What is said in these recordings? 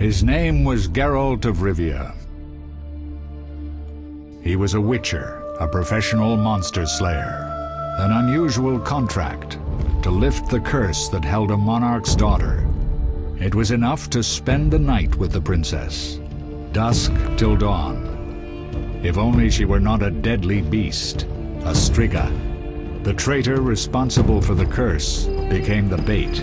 His name was Geralt of Rivia. He was a witcher, a professional monster slayer. An unusual contract to lift the curse that held a monarch's daughter. It was enough to spend the night with the princess, dusk till dawn. If only she were not a deadly beast, a Striga. The traitor responsible for the curse became the bait.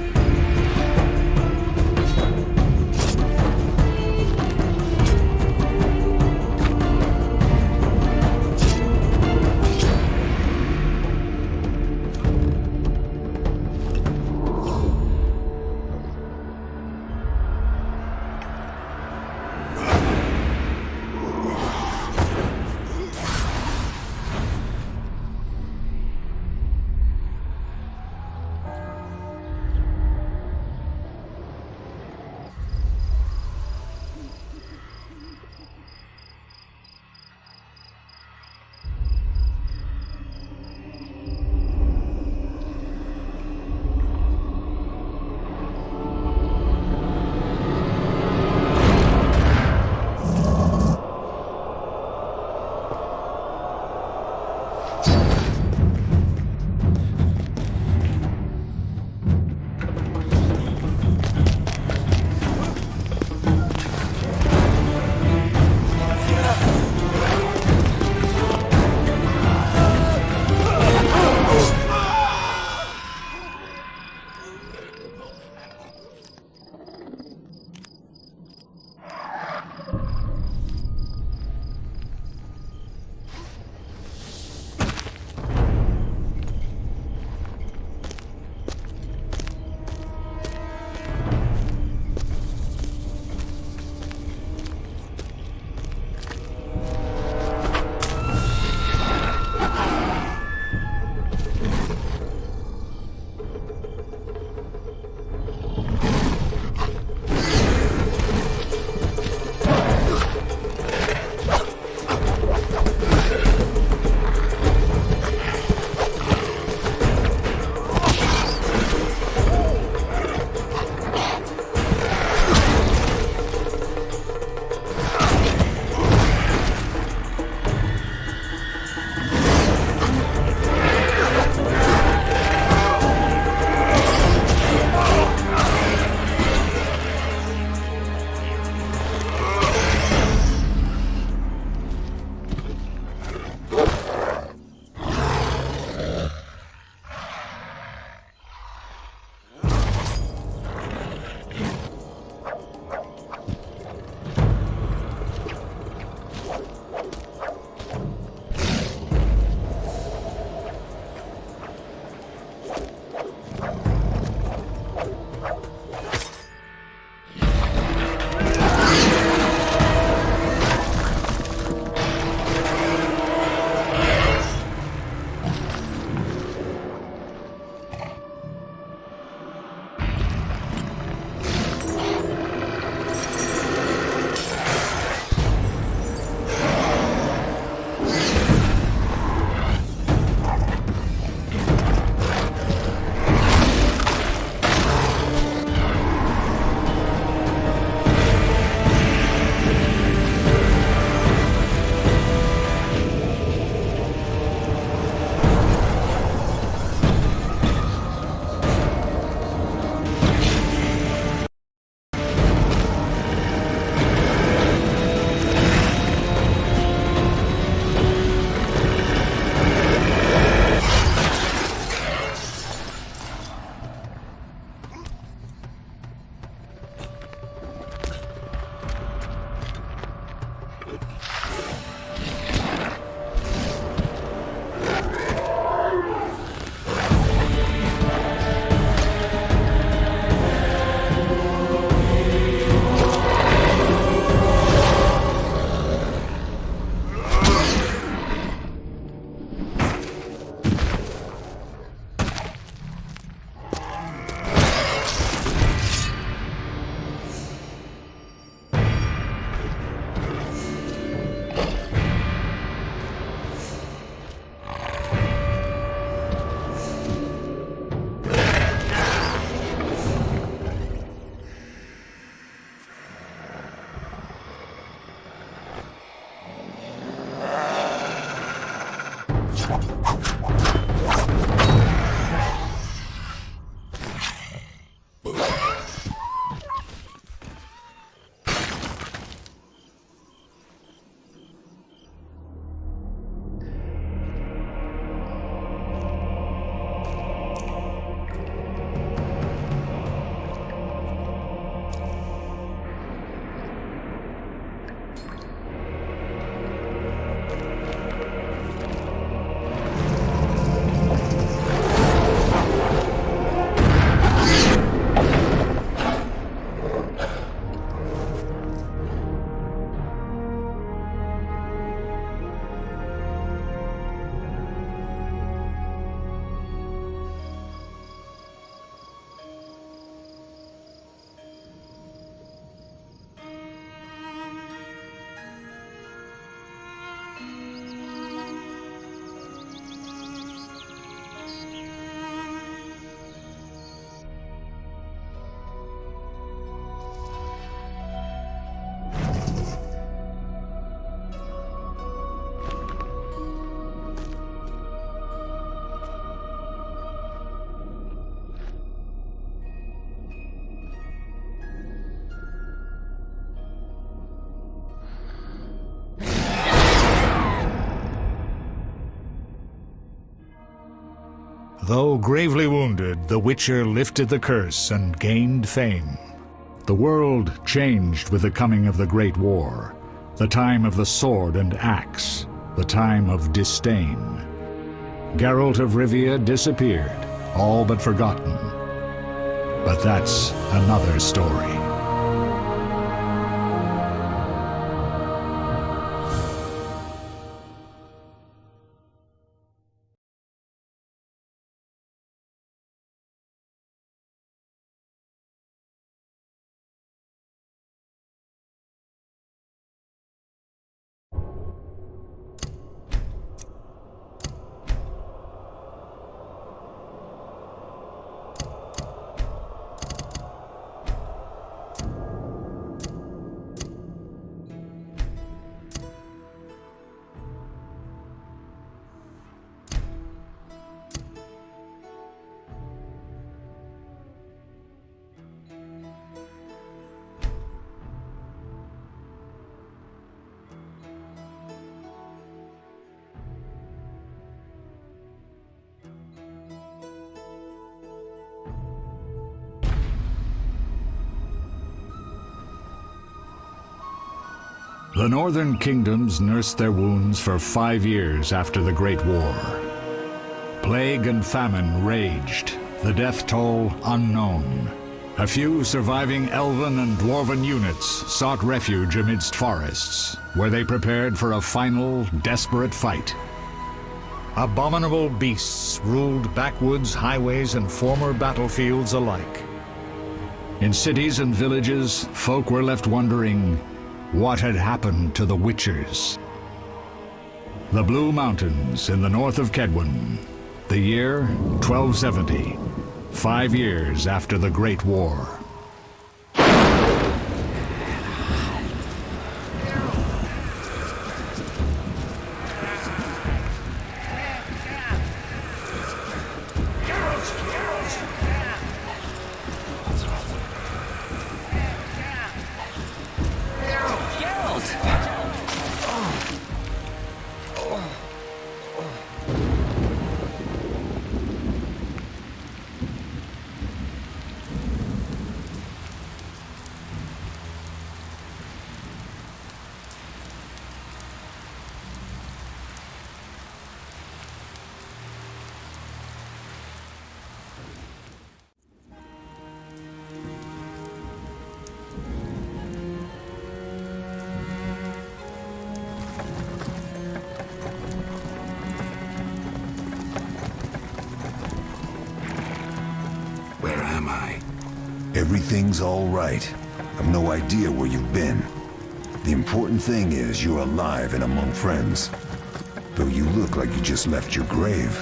Though gravely wounded, the Witcher lifted the curse and gained fame. The world changed with the coming of the Great War, the time of the sword and axe, the time of disdain. Geralt of Rivia disappeared, all but forgotten. But that's another story. The northern kingdoms nursed their wounds for 5 years after the Great War. Plague and famine raged, the death toll unknown. A few surviving elven and dwarven units sought refuge amidst forests, where they prepared for a final, desperate fight. Abominable beasts ruled backwoods, highways, and former battlefields alike. In cities and villages, folk were left wondering, what had happened to the Witchers? The Blue Mountains in the north of Kedwen. The year 1270, 5 years after the Great War. Everything's all right. I've no idea where you've been. The important thing is you're alive and among friends. Though you look like you just left your grave.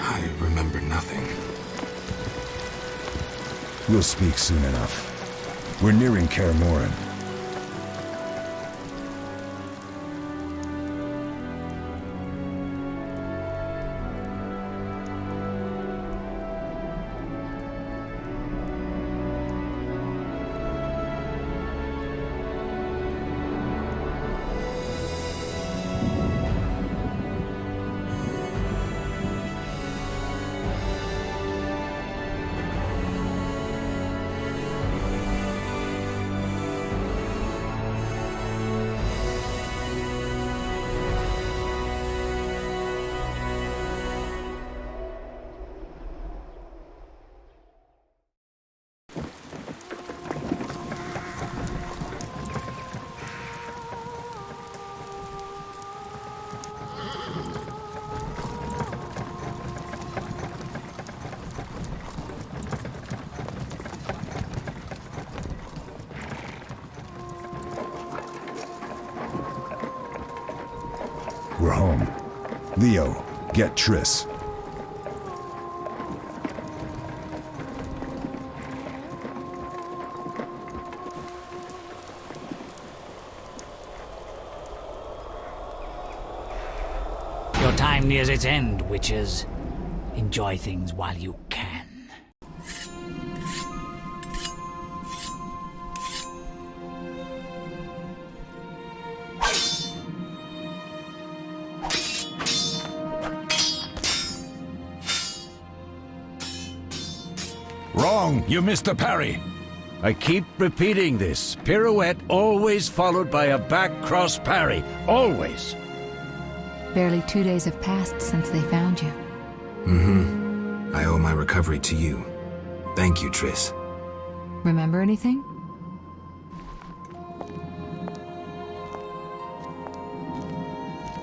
I remember nothing. We'll speak soon enough. We're nearing Kaer Morhen. We're home. Leo, get Triss. Your time nears its end, witches. Enjoy things while you can. wrong. You missed the parry. I keep repeating this. Pirouette always followed by a back cross parry. Always. Barely 2 days have passed since they found you. I owe my recovery to you. Thank you, Triss. Remember anything?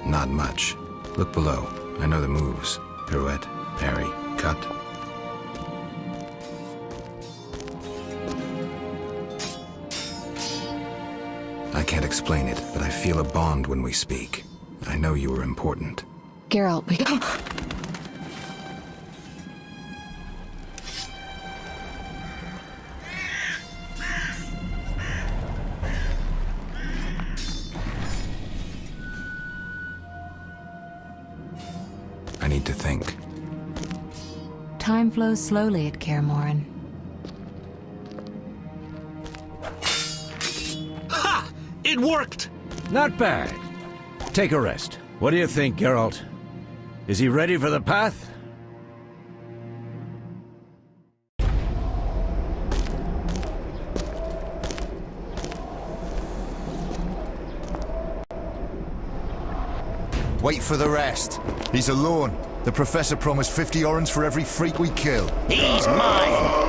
Not much. Look below. I know the moves. Pirouette, parry, cut. I can't explain it, but I feel a bond when we speak. I know you were important. Geralt, we... I need to think. Time flows slowly at Kaer Morhen. Ha! It worked! Not bad. Take a rest. What do you think, Geralt? Is he ready for the path? Wait for the rest. He's alone. The Professor promised 50 orens for every freak we kill. He's mine!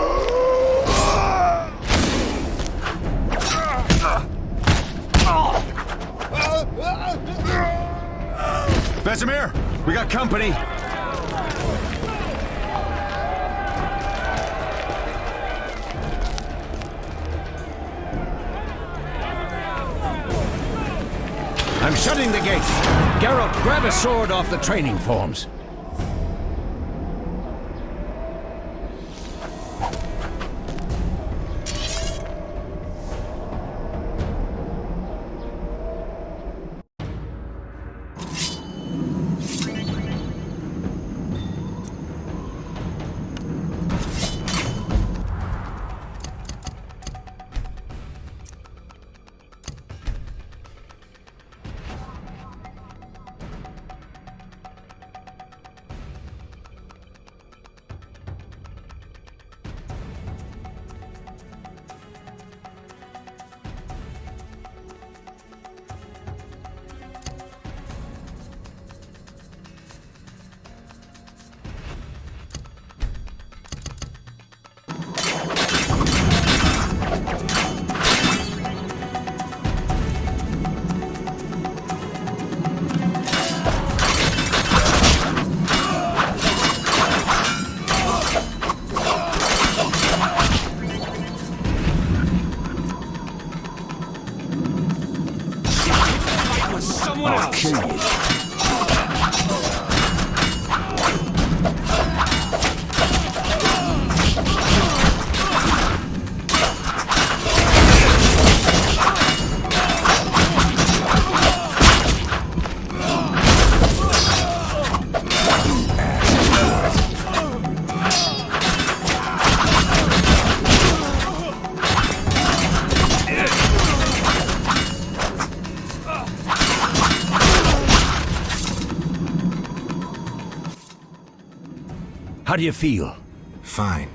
Vesemir, we got company. I'm shutting the gate. Geralt, grab a sword off the training forms. How do you feel? Fine.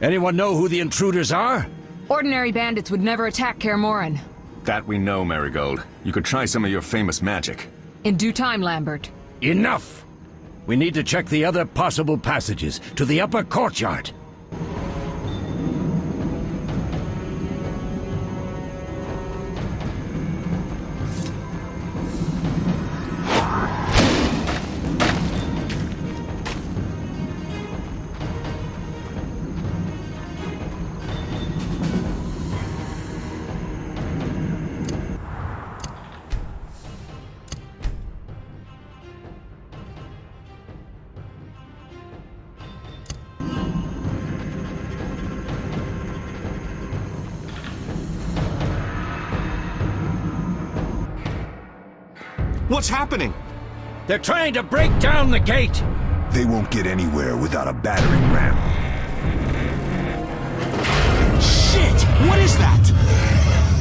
Anyone know who the intruders are? Ordinary bandits would never attack Kaer Morhen. That we know, Marigold. You could try some of your famous magic. In due time, Lambert. Enough! We need to check the other possible passages to the upper courtyard. What's happening? They're trying to break down the gate! They won't get anywhere without a battering ram. Shit! What is that?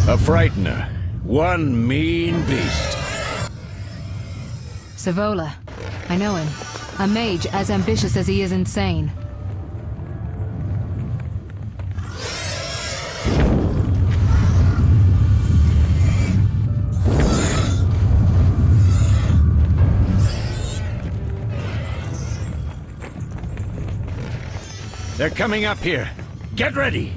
A frightener. One mean beast. Savola. I know him. A mage as ambitious as he is insane. They're coming up here. Get ready!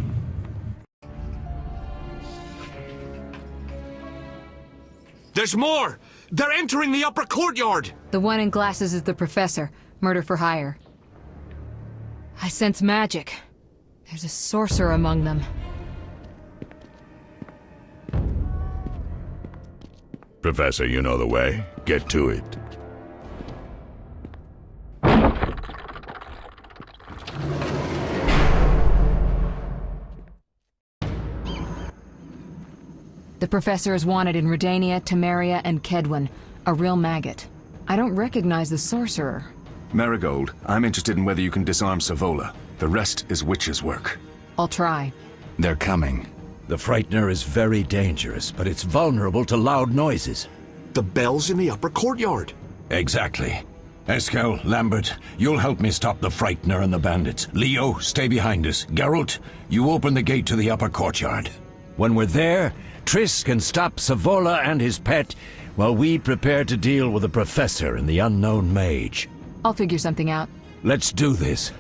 There's more! They're entering the upper courtyard! The one in glasses is the professor. Murder for hire. I sense magic. There's a sorcerer among them. Professor, you know the way. Get to it. The professor is wanted in Redania, Temeria, and Kedwen. A real maggot. I don't recognize the sorcerer. Marigold, I'm interested in whether you can disarm Savola. The rest is witch's work. I'll try. They're coming. The Frightener is very dangerous, but it's vulnerable to loud noises. The bell's in the upper courtyard. Exactly. Eskel, Lambert, you'll help me stop the Frightener and the bandits. Leo, stay behind us. Geralt, you open the gate to the upper courtyard. When we're there, Triss can stop Savola and his pet, while we prepare to deal with the Professor and the unknown mage. I'll figure something out. Let's do this.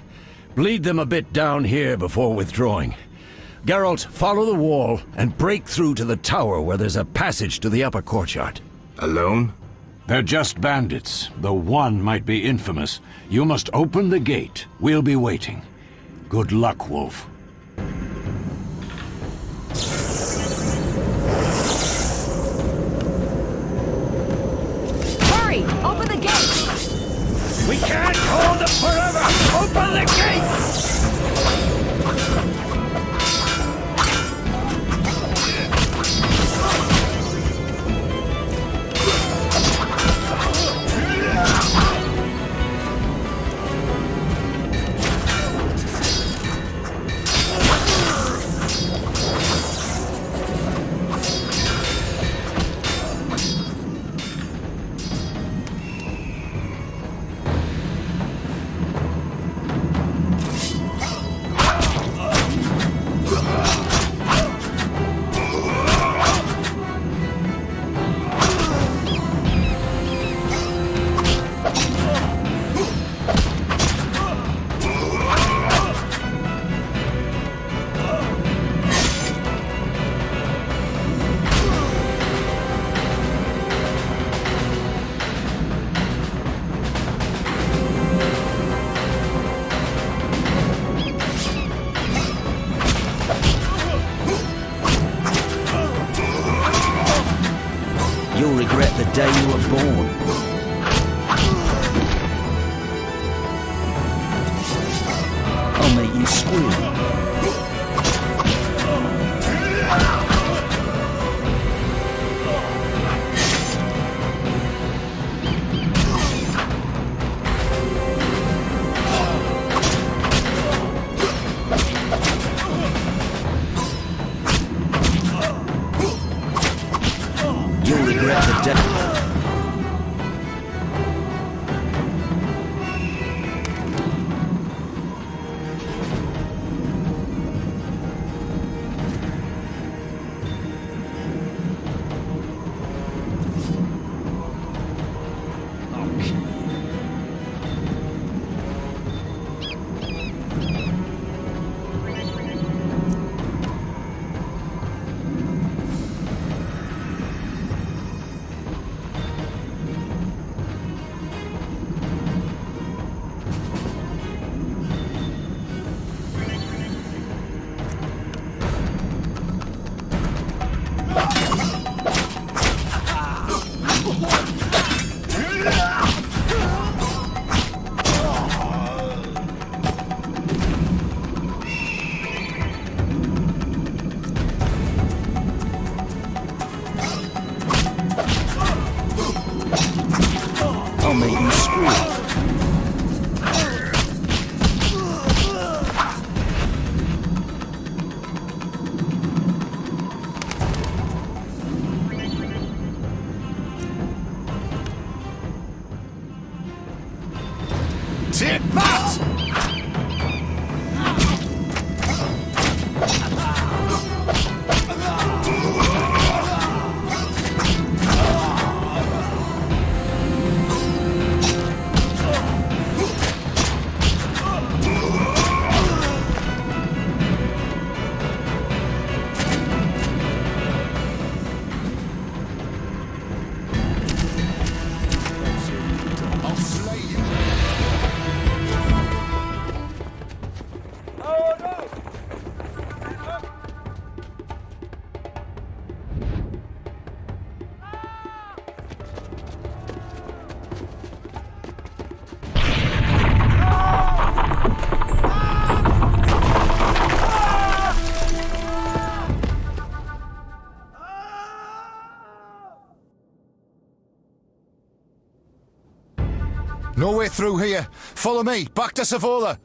Bleed them a bit down here before withdrawing. Geralt, follow the wall and break through to the tower where there's a passage to the upper courtyard. Alone? They're just bandits, though one might be infamous. You must open the gate. We'll be waiting. Good luck, Wolf. Hurry! Open the gate! We can't hold them forever! Open the gate! You'll regret the day you were born. I'll make you squeal. You'll regret the day. I'll make you squeal. Tip that! No way through here. Follow me, back to Savola.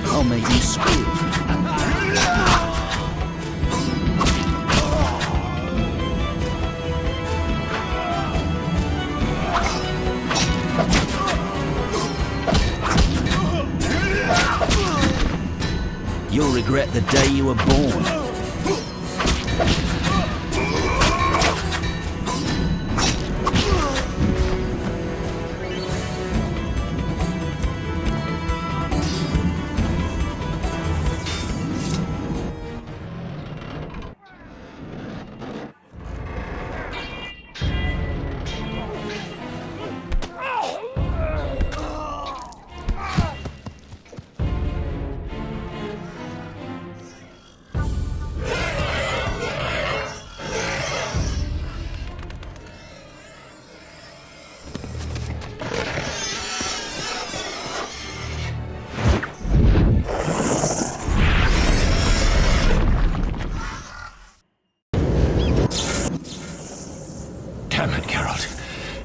I'll make you scream. You'll regret the day you were born.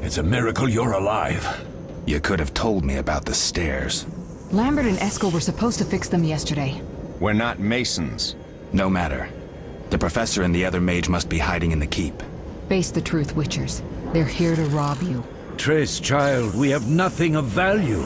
It's a miracle you're alive. You could have told me about the stairs. Lambert and Eskel were supposed to fix them yesterday. We're not Masons. No matter. The professor and the other mage must be hiding in the keep. Face the truth, Witchers. They're here to rob you. Triss, child, we have nothing of value.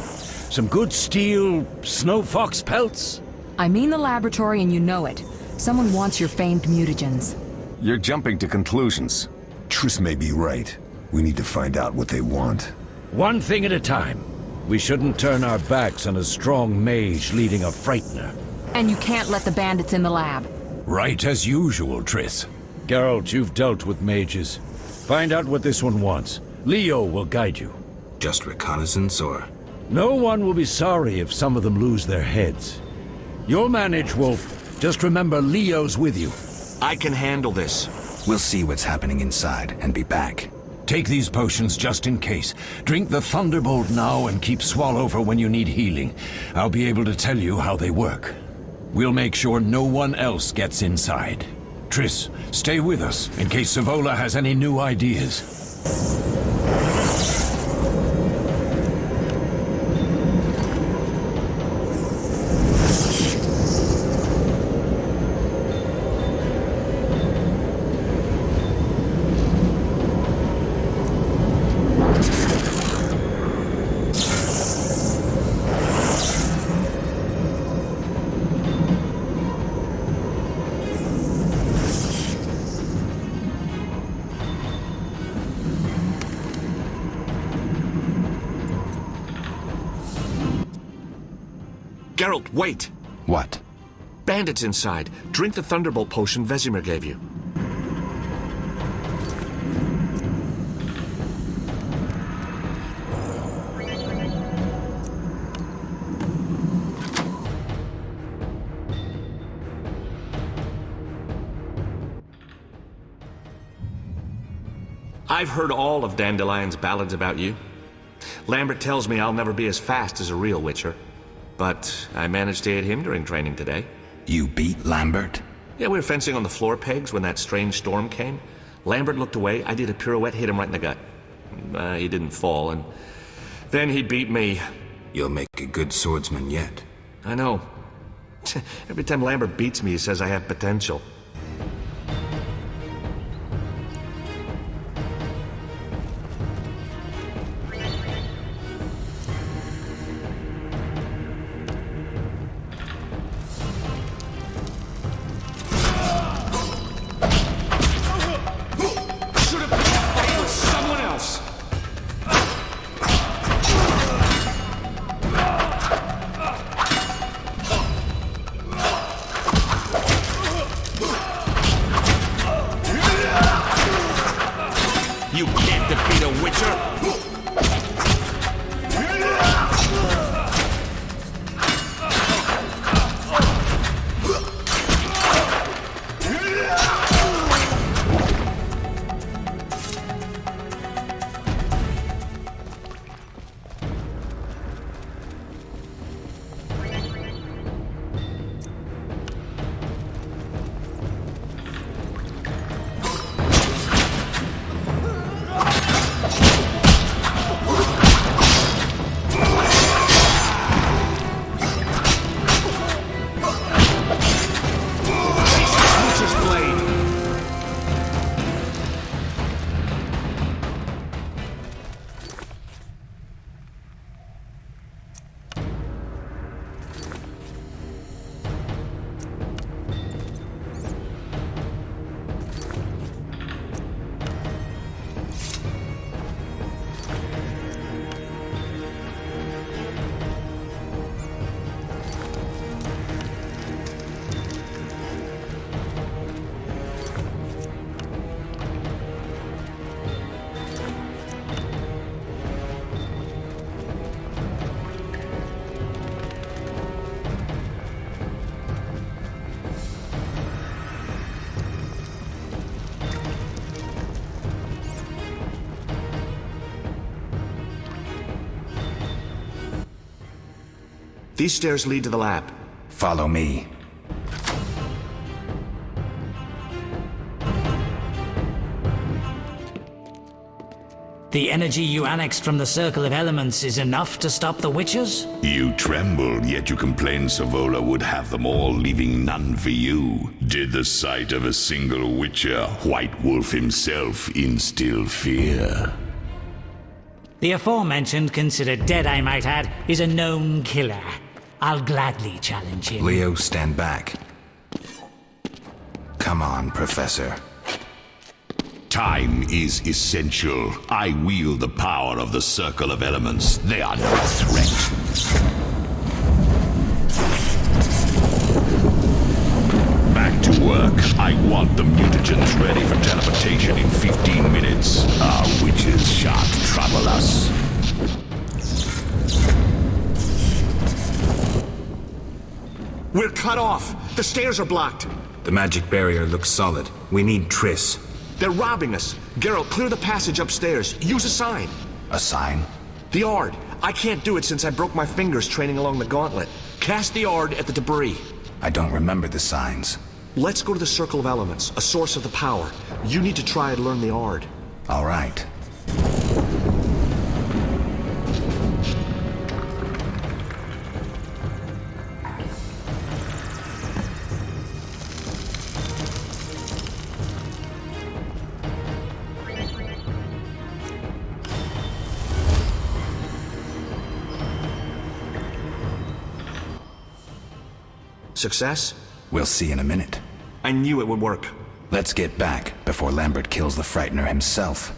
Some good steel, snow fox pelts? I mean the laboratory and you know it. Someone wants your famed mutagens. You're jumping to conclusions. Triss may be right. We need to find out what they want. One thing at a time. We shouldn't turn our backs on a strong mage leading a frightener. And you can't let the bandits in the lab. Right as usual, Triss. Geralt, you've dealt with mages. Find out what this one wants. Leo will guide you. Just reconnaissance, or...? No one will be sorry if some of them lose their heads. You'll manage, Wolf. Just remember Leo's with you. I can handle this. We'll see what's happening inside and be back. Take these potions just in case. Drink the Thunderbolt now and keep Swallow for when you need healing. I'll be able to tell you how they work. We'll make sure no one else gets inside. Triss, stay with us in case Savola has any new ideas. Geralt, wait! What? Bandits inside. Drink the Thunderbolt potion Vesemir gave you. I've heard all of Dandelion's ballads about you. Lambert tells me I'll never be as fast as a real Witcher. But I managed to hit him during training today. You beat Lambert? Yeah, we were fencing on the floor pegs when that strange storm came. Lambert looked away, I did a pirouette, hit him right in the gut. He didn't fall, and then he beat me. You'll make a good swordsman yet. I know. Every time Lambert beats me, he says I have potential. You can't defeat a Witcher! These stairs lead to the lab. Follow me. The energy you annexed from the Circle of Elements is enough to stop the Witchers? You tremble, yet you complain Savola would have them all, leaving none for you. Did the sight of a single Witcher, White Wolf himself, instill fear? The aforementioned, considered dead I might add, is a known killer. I'll gladly challenge him. Leo, stand back. Come on, Professor. Time is essential. I wield the power of the Circle of Elements. They are no threat. Back to work. I want the mutagens ready for teleportation in 15 minutes. Our witches shan't trouble us. We're cut off! The stairs are blocked! The magic barrier looks solid. We need Triss. They're robbing us! Geralt, clear the passage upstairs. Use a sign. A sign? The Ard. I can't do it since I broke my fingers training along the gauntlet. Cast the Ard at the debris. I don't remember the signs. Let's go to the Circle of Elements, a source of the power. You need to try and learn the Ard. All right. Success? We'll see in a minute. I knew it would work. Let's get back before Lambert kills the Frightener himself.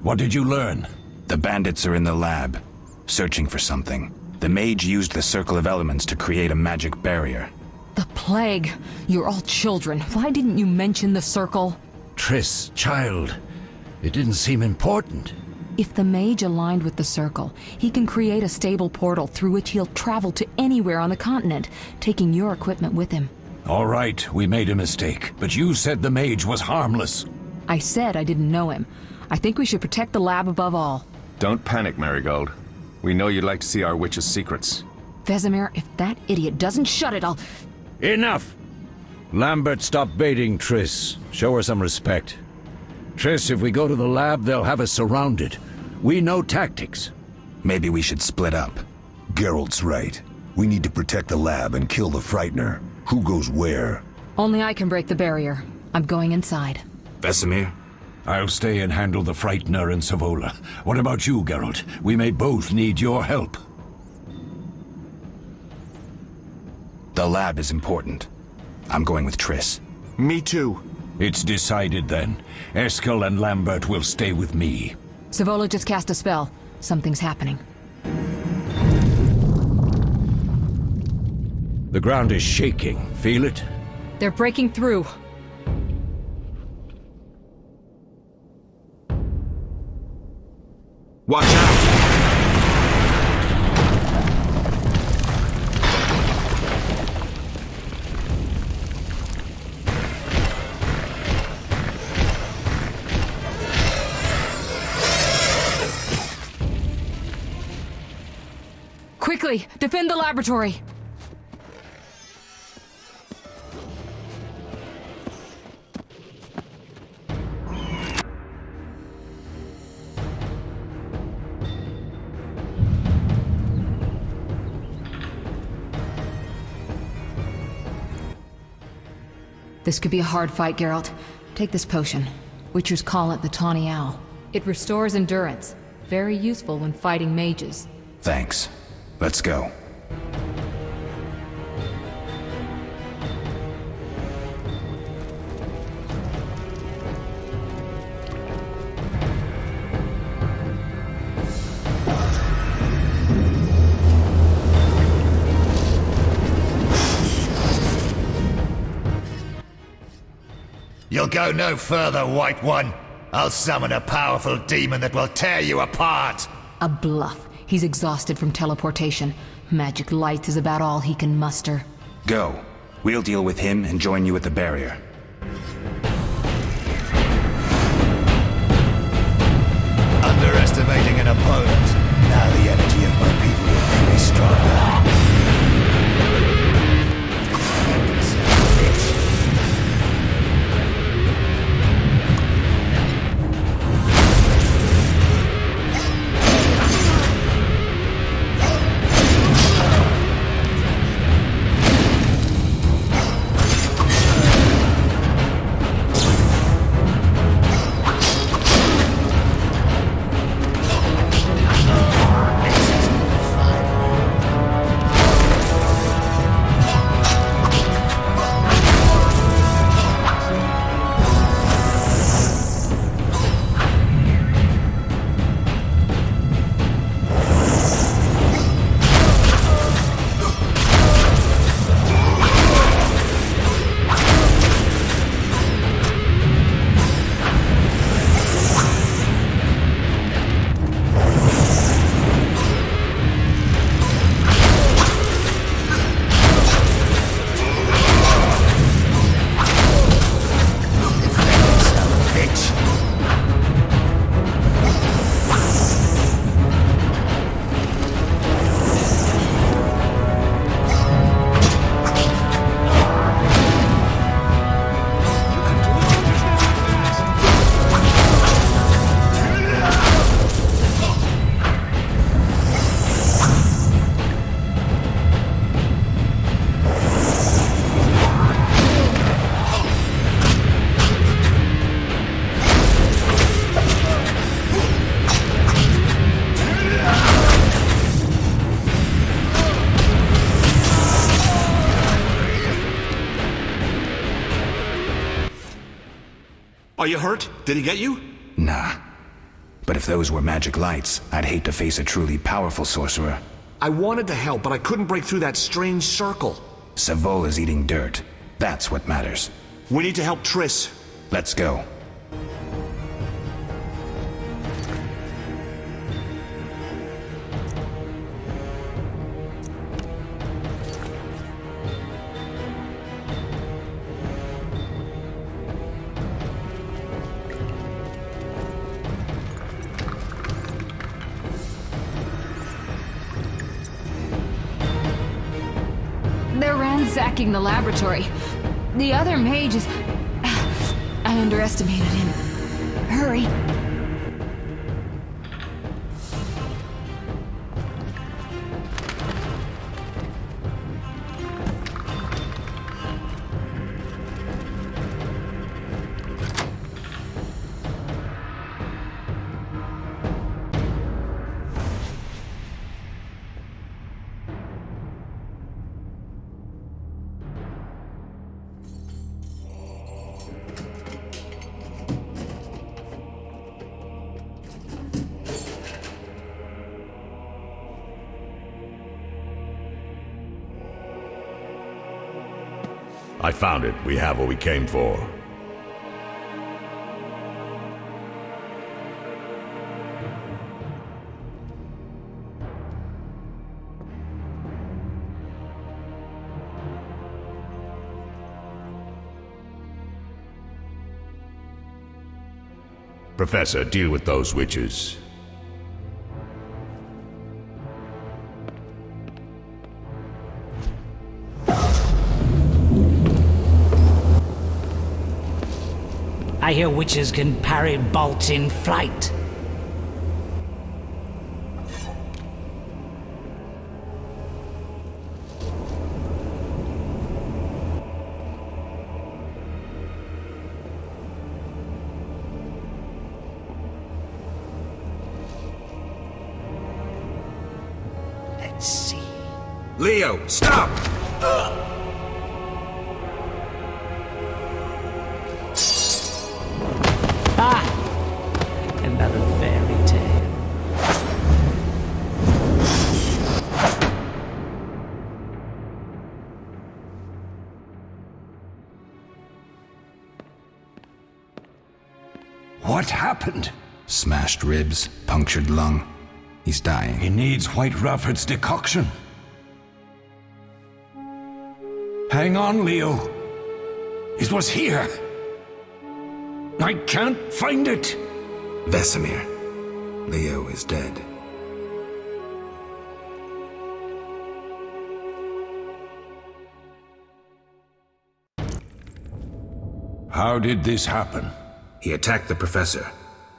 What did you learn? The bandits are in the lab, searching for something. The mage used the Circle of Elements to create a magic barrier. The plague. You're all children. Why didn't you mention the circle? Triss, child, it didn't seem important. If the mage aligned with the circle, he can create a stable portal through which he'll travel to anywhere on the continent, taking your equipment with him. All right, we made a mistake, but you said the mage was harmless. I said I didn't know him. I think we should protect the lab above all. Don't panic, Marigold. We know you'd like to see our witch's secrets. Vesemir, if that idiot doesn't shut it, I'll... Enough! Lambert, stop baiting Triss. Show her some respect. Triss, if we go to the lab, they'll have us surrounded. We know tactics. Maybe we should split up. Geralt's right. We need to protect the lab and kill the Frightener. Who goes where? Only I can break the barrier. I'm going inside. Vesemir? I'll stay and handle the Frightener and Savola. What about you, Geralt? We may both need your help. The lab is important. I'm going with Triss. Me too. It's decided then. Eskel and Lambert will stay with me. Savola just cast a spell. Something's happening. The ground is shaking. Feel it? They're breaking through. Watch out! Quickly, defend the laboratory! This could be a hard fight, Geralt. Take this potion. Witchers call it the Tawny Owl. It restores endurance. Very useful when fighting mages. Thanks. Let's go. You'll go no further, White One. I'll summon a powerful demon that will tear you apart. A bluff. He's exhausted from teleportation. Magic light is about all he can muster. Go. We'll deal with him and join you at the barrier. Underestimating an opponent. Now the energy of my people will make me stronger. Are you hurt? Did he get you? Nah. But if those were magic lights, I'd hate to face a truly powerful sorcerer. I wanted to help, but I couldn't break through that strange circle. Savola's eating dirt. That's what matters. We need to help Triss. Let's go. They're ransacking the laboratory. The other mage is... I underestimated him. Hurry. I found it. We have what we came for. Professor, deal with those witches. I hear witches can parry bolts in flight. Let's see. Leo, stop! Another fairy tale. What happened? Smashed ribs, punctured lung. He's dying. He needs White Rafford's decoction. Hang on, Leo. It was here. I can't find it. Vesemir. Leo is dead. How did this happen? He attacked the professor.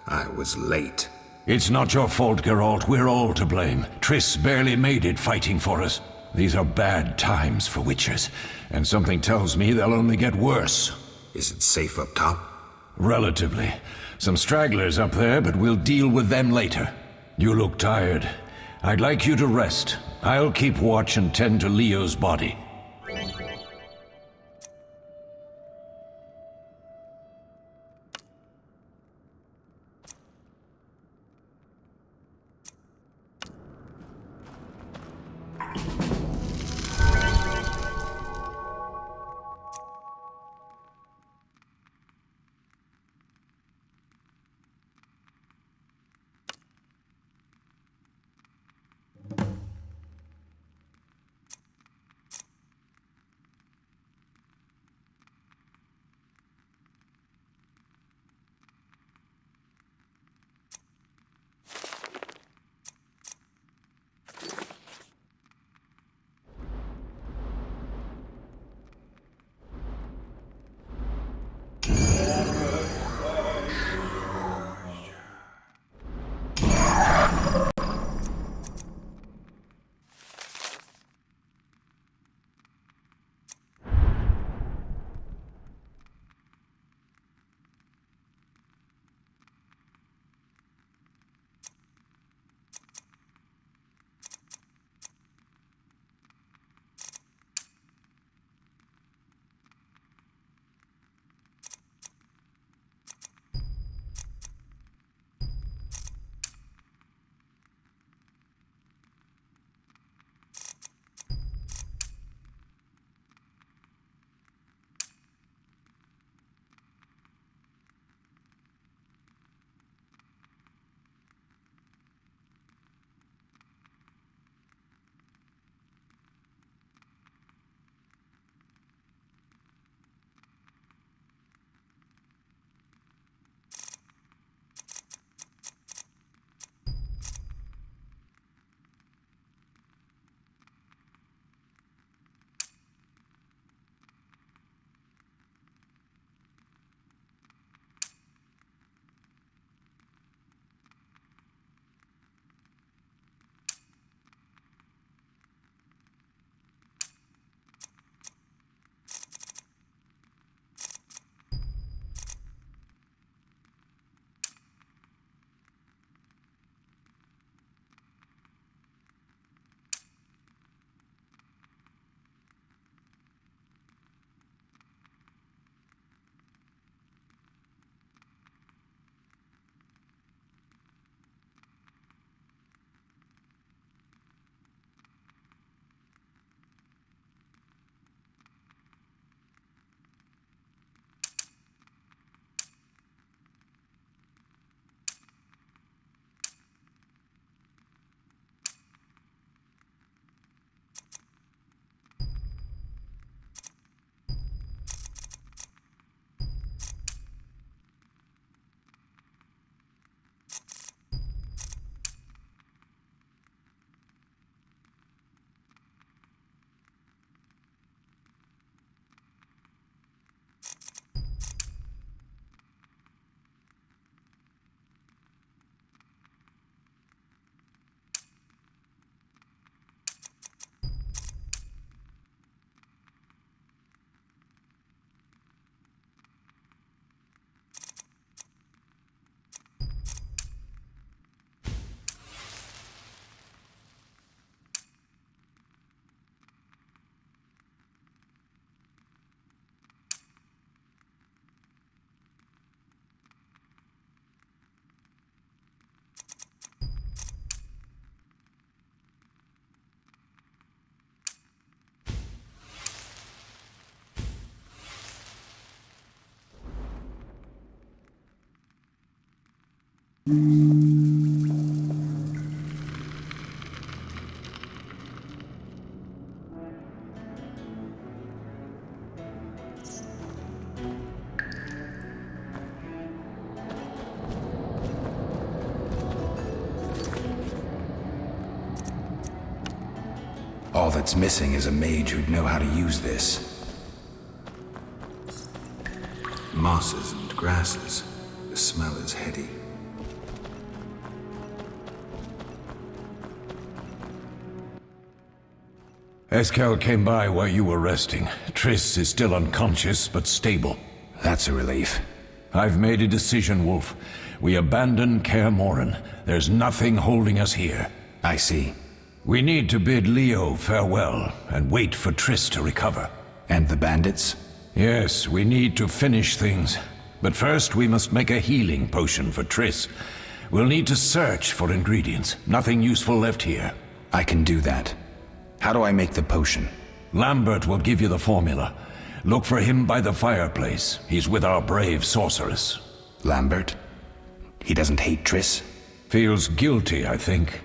I was late. It's not your fault, Geralt. We're all to blame. Triss barely made it fighting for us. These are bad times for witchers, and something tells me they'll only get worse. Is it safe up top? Relatively. Some stragglers up there, but we'll deal with them later. You look tired. I'd like you to rest. I'll keep watch and tend to Leo's body. All that's missing is a mage who'd know how to use this. Mosses and grasses. The smell is heady. Eskel came by while you were resting. Triss is still unconscious, but stable. That's a relief. I've made a decision, Wolf. We abandon Kaer Morhen. There's nothing holding us here. I see. We need to bid Leo farewell and wait for Triss to recover. And the bandits? Yes, we need to finish things. But first we must make a healing potion for Triss. We'll need to search for ingredients. Nothing useful left here. I can do that. How do I make the potion? Lambert will give you the formula. Look for him by the fireplace. He's with our brave sorceress. Lambert? He doesn't hate Triss? Feels guilty, I think.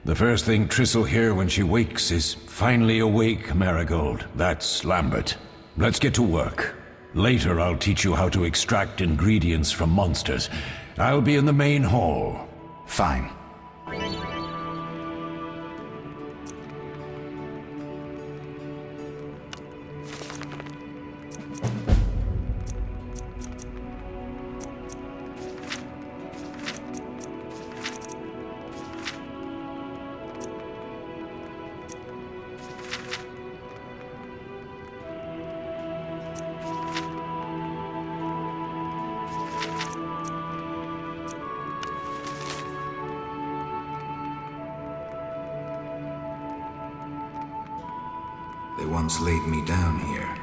The first thing Triss will hear when she wakes is, "Finally awake, Marigold." That's Lambert. Let's get to work. Later I'll teach you how to extract ingredients from monsters. I'll be in the main hall. Fine. They once laid me down here.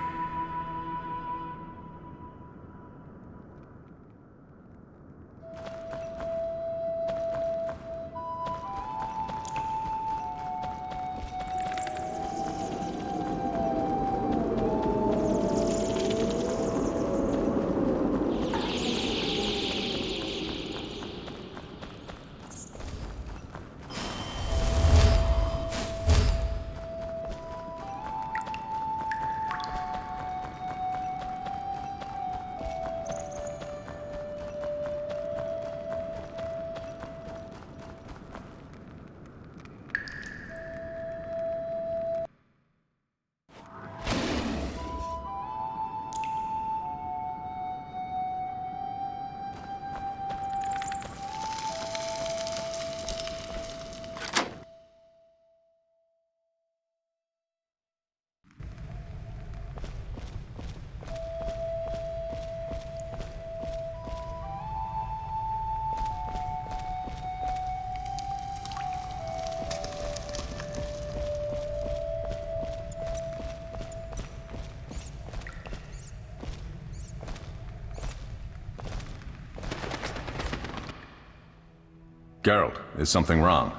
Geralt, is something wrong?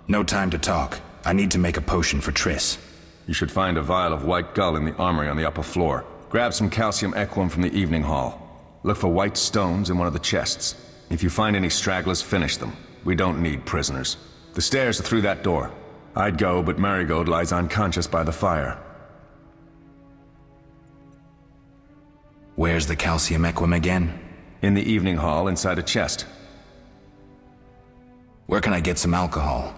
No time to talk. I need to make a potion for Triss. You should find a vial of white gull in the armory on the upper floor. Grab some calcium equum from the evening hall. Look for white stones in one of the chests. If you find any stragglers, finish them. We don't need prisoners. The stairs are through that door. I'd go, but Marigold lies unconscious by the fire. Where's the calcium equum again? In the evening hall, inside a chest. Where can I get some alcohol?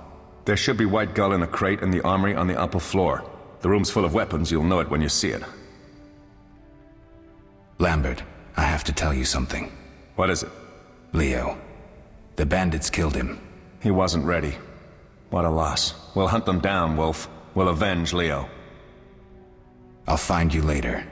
There should be white gull in a crate in the armory on the upper floor. The room's full of weapons, you'll know it when you see it. Lambert, I have to tell you something. What is it? Leo. The bandits killed him. He wasn't ready. What a loss. We'll hunt them down, Wolf. We'll avenge Leo. I'll find you later.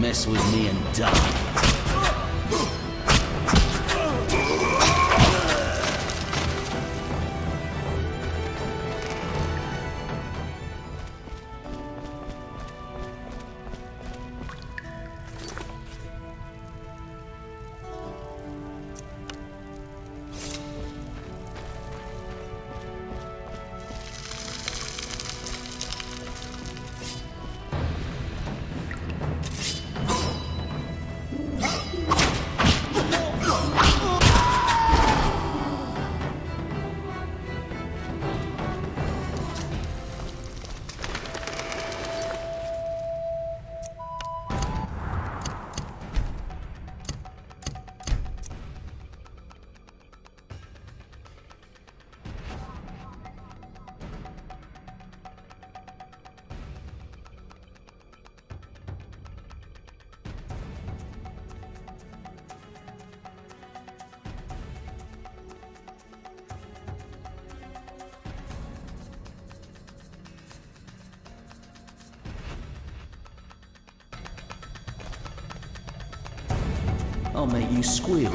mess with me and die. I'll make you squeal.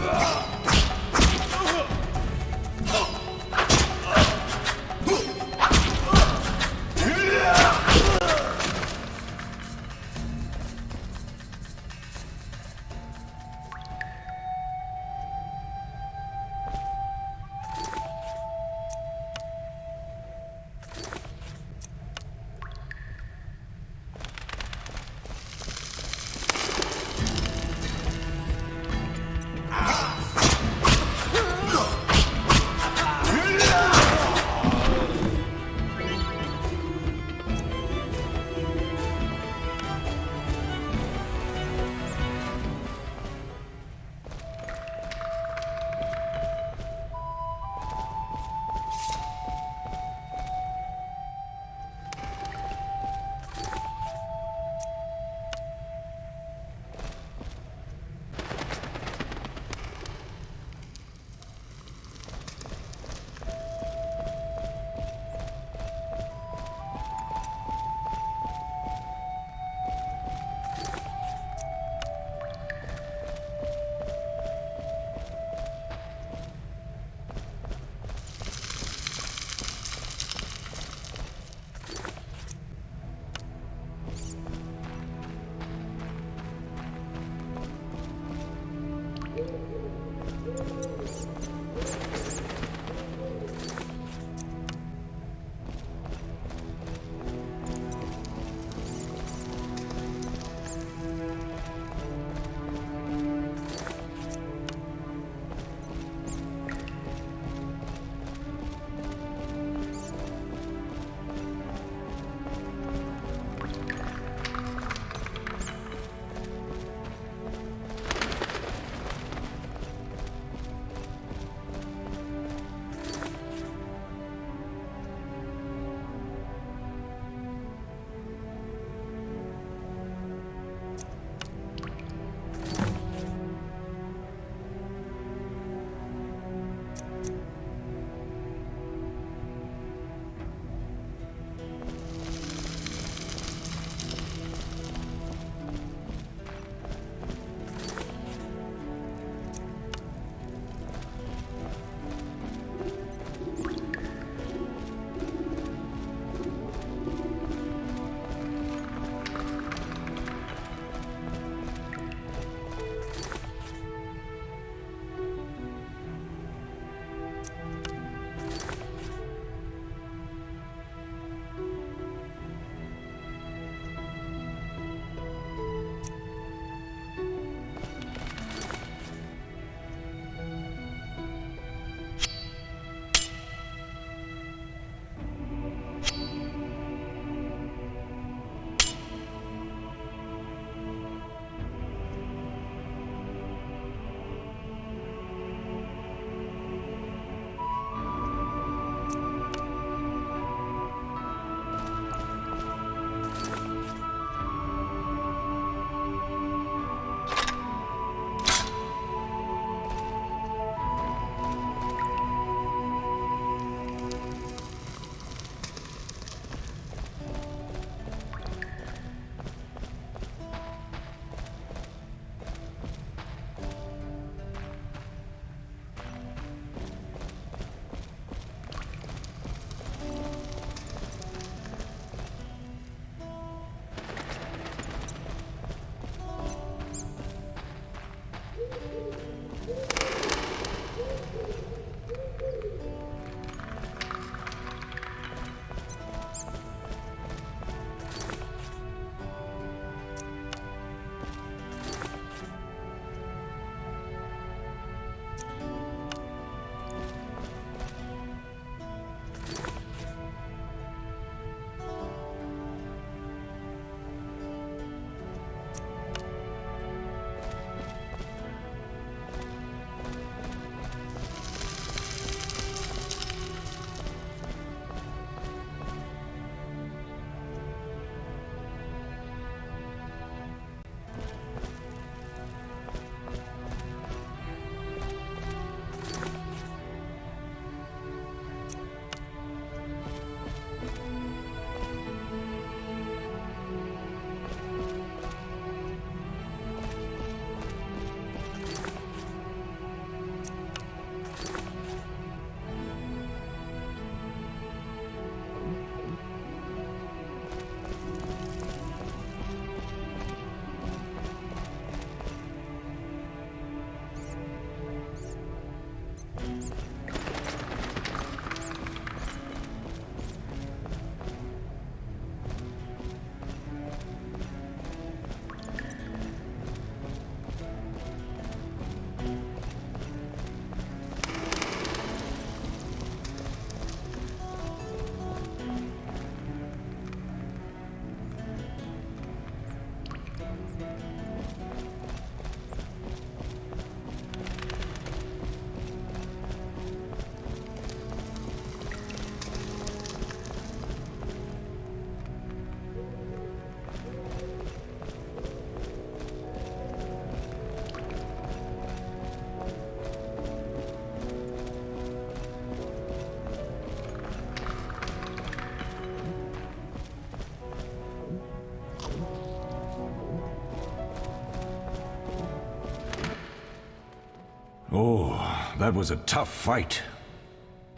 Oh, that was a tough fight.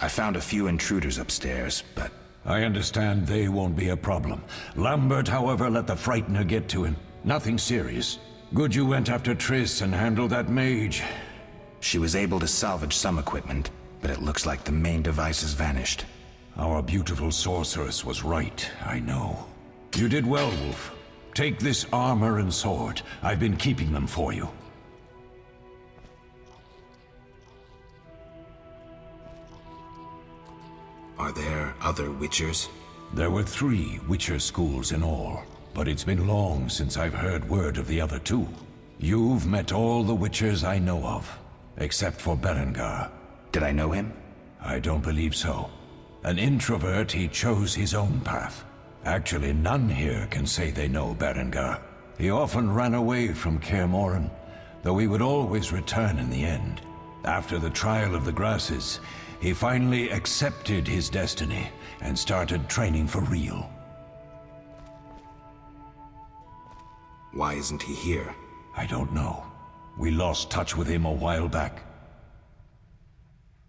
I found a few intruders upstairs, but... I understand they won't be a problem. Lambert, however, let the Frightener get to him. Nothing serious. Good you went after Triss and handled that mage. She was able to salvage some equipment, but it looks like the main device has vanished. Our beautiful sorceress was right, I know. You did well, Wolf. Take this armor and sword. I've been keeping them for you. Are there other Witchers? There were 3 Witcher schools in all, but it's been long since I've heard word of the other 2. You've met all the Witchers I know of, except for Berengar. Did I know him? I don't believe so. An introvert, he chose his own path. Actually, none here can say they know Berengar. He often ran away from Kaer Morhen, though he would always return in the end. After the trial of the Grasses, he finally accepted his destiny and started training for real. Why isn't he here? I don't know. We lost touch with him a while back.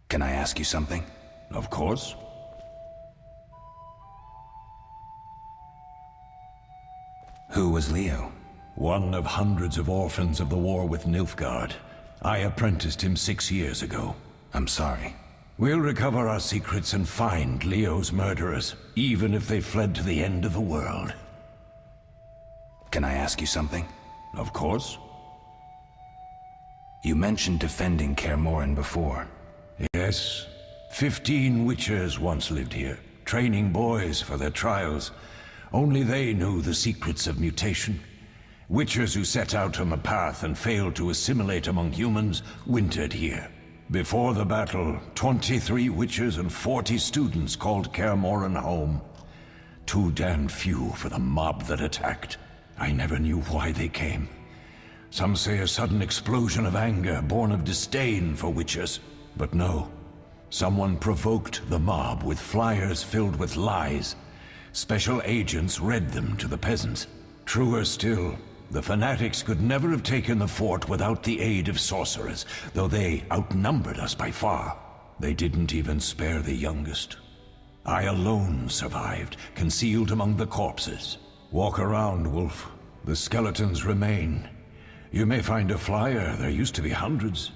Can I ask you something? Of course. Who was Leo? One of hundreds of orphans of the war with Nilfgaard. I apprenticed him 6 years ago. I'm sorry. We'll recover our secrets and find Leo's murderers, even if they fled to the end of the world. Can I ask you something? Of course. You mentioned defending Kaer Morhen before. Yes. 15 Witchers once lived here, training boys for their trials. Only they knew the secrets of mutation. Witchers who set out on the path and failed to assimilate among humans wintered here. Before the battle, 23 Witchers and 40 students called Kaer Morhen home. Too damned few for the mob that attacked. I never knew why they came. Some say a sudden explosion of anger born of disdain for Witchers. But no. Someone provoked the mob with flyers filled with lies. Special agents read them to the peasants. Truer still, the fanatics could never have taken the fort without the aid of sorcerers, though they outnumbered us by far. They didn't even spare the youngest. I alone survived, concealed among the corpses. Walk around, Wolf. The skeletons remain. You may find a flyer, there used to be hundreds.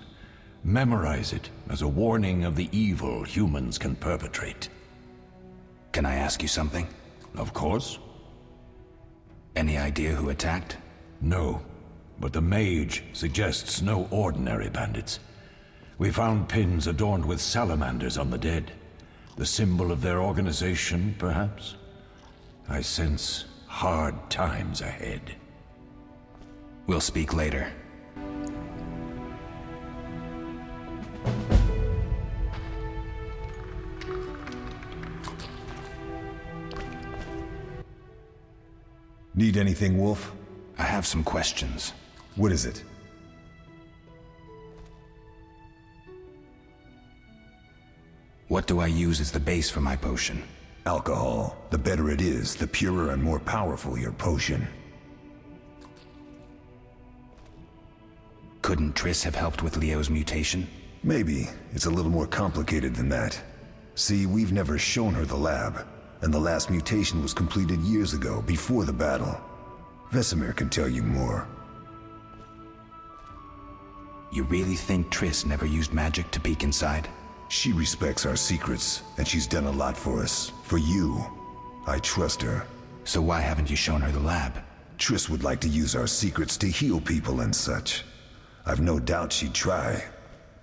Memorize it as a warning of the evil humans can perpetrate. Can I ask you something? Of course. Any idea who attacked? No, but the mage suggests no ordinary bandits. We found pins adorned with salamanders on the dead. The symbol of their organization, perhaps? I sense hard times ahead. We'll speak later. Need anything, Wolf? I have some questions. What is it? What do I use as the base for my potion? Alcohol. The better it is, the purer and more powerful your potion. Couldn't Triss have helped with Leo's mutation? Maybe. It's a little more complicated than that. See, we've never shown her the lab, and the last mutation was completed years ago, before the battle. Vesemir can tell you more. You really think Triss never used magic to peek inside? She respects our secrets, and she's done a lot for us. For you. I trust her. So why haven't you shown her the lab? Triss would like to use our secrets to heal people and such. I've no doubt she'd try,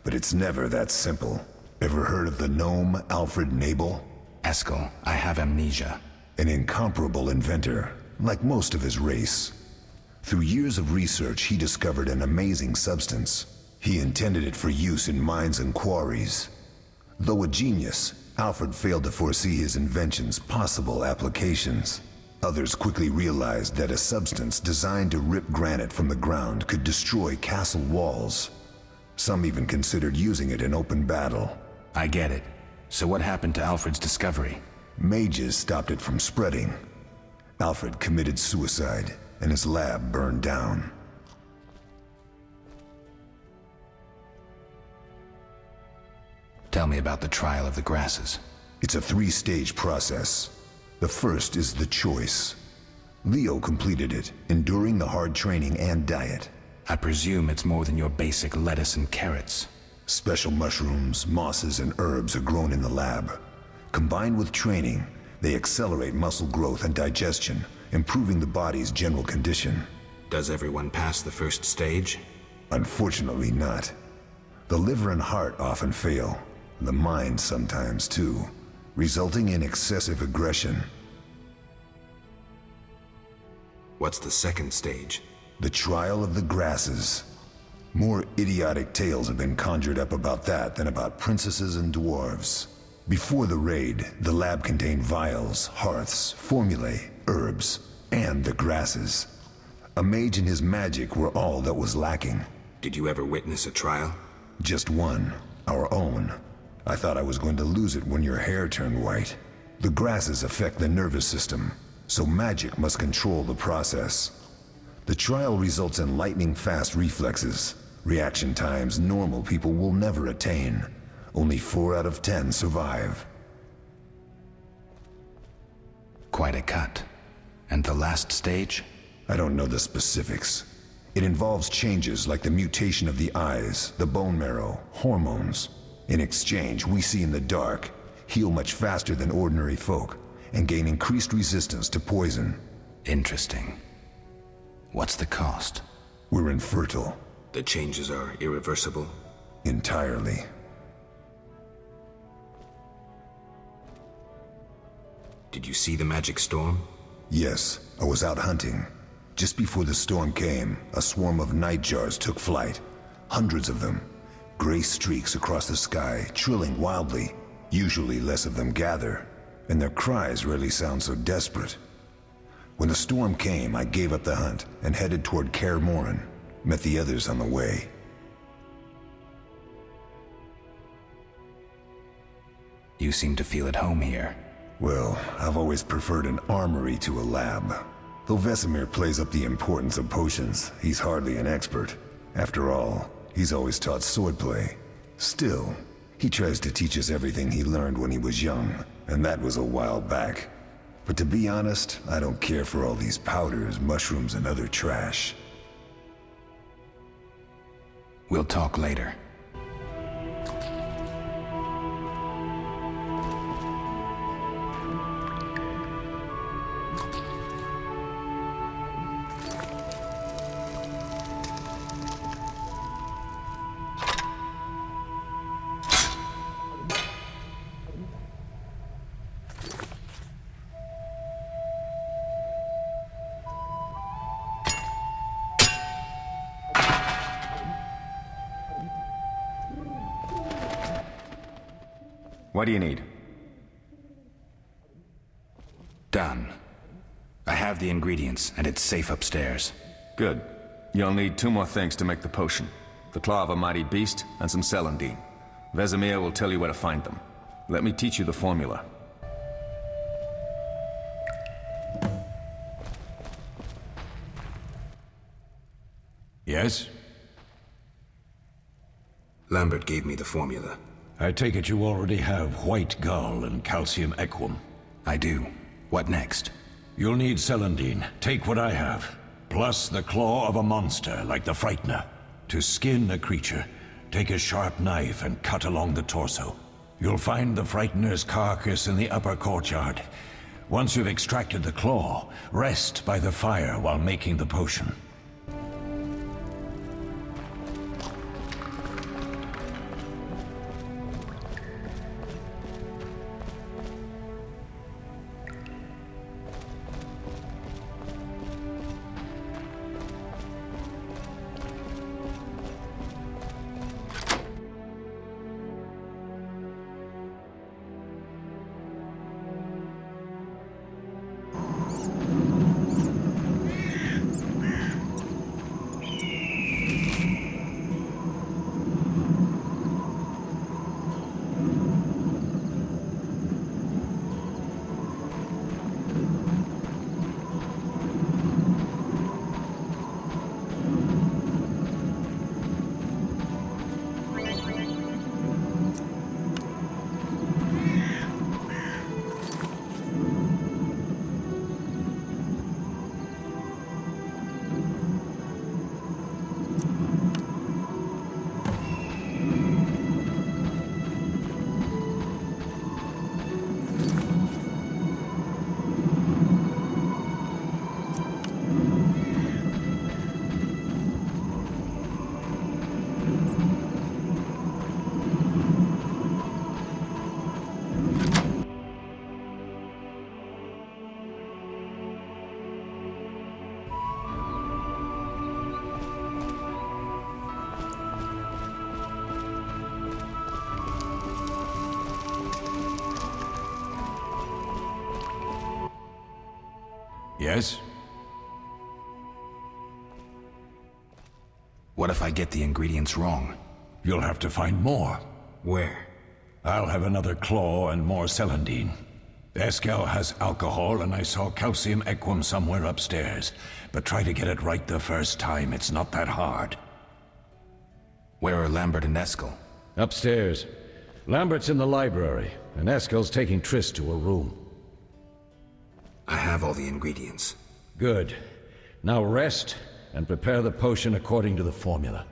but it's never that simple. Ever heard of the gnome Alfred Nabel? Eskel, I have amnesia. An incomparable inventor, like most of his race. Through years of research, he discovered an amazing substance. He intended it for use in mines and quarries. Though a genius, Alfred failed to foresee his invention's possible applications. Others quickly realized that a substance designed to rip granite from the ground could destroy castle walls. Some even considered using it in open battle. I get it. So what happened to Alfred's discovery? Mages stopped it from spreading. Alfred committed suicide, and his lab burned down. Tell me about the trial of the grasses. It's a 3-stage process. The first is the choice. Leo completed it, enduring the hard training and diet. I presume it's more than your basic lettuce and carrots. Special mushrooms, mosses, and herbs are grown in the lab. Combined with training, they accelerate muscle growth and digestion, improving the body's general condition. Does everyone pass the first stage? Unfortunately not. The liver and heart often fail. The mind sometimes too, resulting in excessive aggression. What's the second stage? The trial of the grasses. More idiotic tales have been conjured up about that than about princesses and dwarves. Before the raid, the lab contained vials, hearths, formulae, herbs, and the grasses. A mage and his magic were all that was lacking. Did you ever witness a trial? Just one. Our own. I thought I was going to lose it when your hair turned white. The grasses affect the nervous system, so magic must control the process. The trial results in lightning-fast reflexes, reaction times normal people will never attain. Only 4 out of 10 survive. Quite a cut. And the last stage? I don't know the specifics. It involves changes like the mutation of the eyes, the bone marrow, hormones. In exchange, we see in the dark, heal much faster than ordinary folk, and gain increased resistance to poison. Interesting. What's the cost? We're infertile. The changes are irreversible? Entirely. Did you see the magic storm? Yes, I was out hunting. Just before the storm came, a swarm of nightjars took flight. Hundreds of them. Gray streaks across the sky, trilling wildly. Usually less of them gather, and their cries rarely sound so desperate. When the storm came, I gave up the hunt and headed toward Kaer Morhen. Met the others on the way. You seem to feel at home here. Well, I've always preferred an armory to a lab. Though Vesemir plays up the importance of potions, he's hardly an expert. After all, he's always taught swordplay. Still, he tries to teach us everything he learned when he was young, and that was a while back. But to be honest, I don't care for all these powders, mushrooms, and other trash. We'll talk later. What do you need? Done. I have the ingredients, and it's safe upstairs. Good. You'll need 2 more things to make the potion. The claw of a mighty beast, and some celandine. Vesemir will tell you where to find them. Let me teach you the formula. Yes? Lambert gave me the formula. I take it you already have white gall and calcium equum. I do. What next? You'll need celandine. Take what I have. Plus the claw of a monster, like the Frightener. To skin a creature, take a sharp knife and cut along the torso. You'll find the Frightener's carcass in the upper courtyard. Once you've extracted the claw, rest by the fire while making the potion. Yes? What if I get the ingredients wrong? You'll have to find more. Where? I'll have another claw and more celandine. Eskel has alcohol, and I saw calcium equum somewhere upstairs. But try to get it right the first time. It's not that hard. Where are Lambert and Eskel? Upstairs. Lambert's in the library, and Eskel's taking Triss to a room. I have all the ingredients. Good. Now rest, and prepare the potion according to the formula.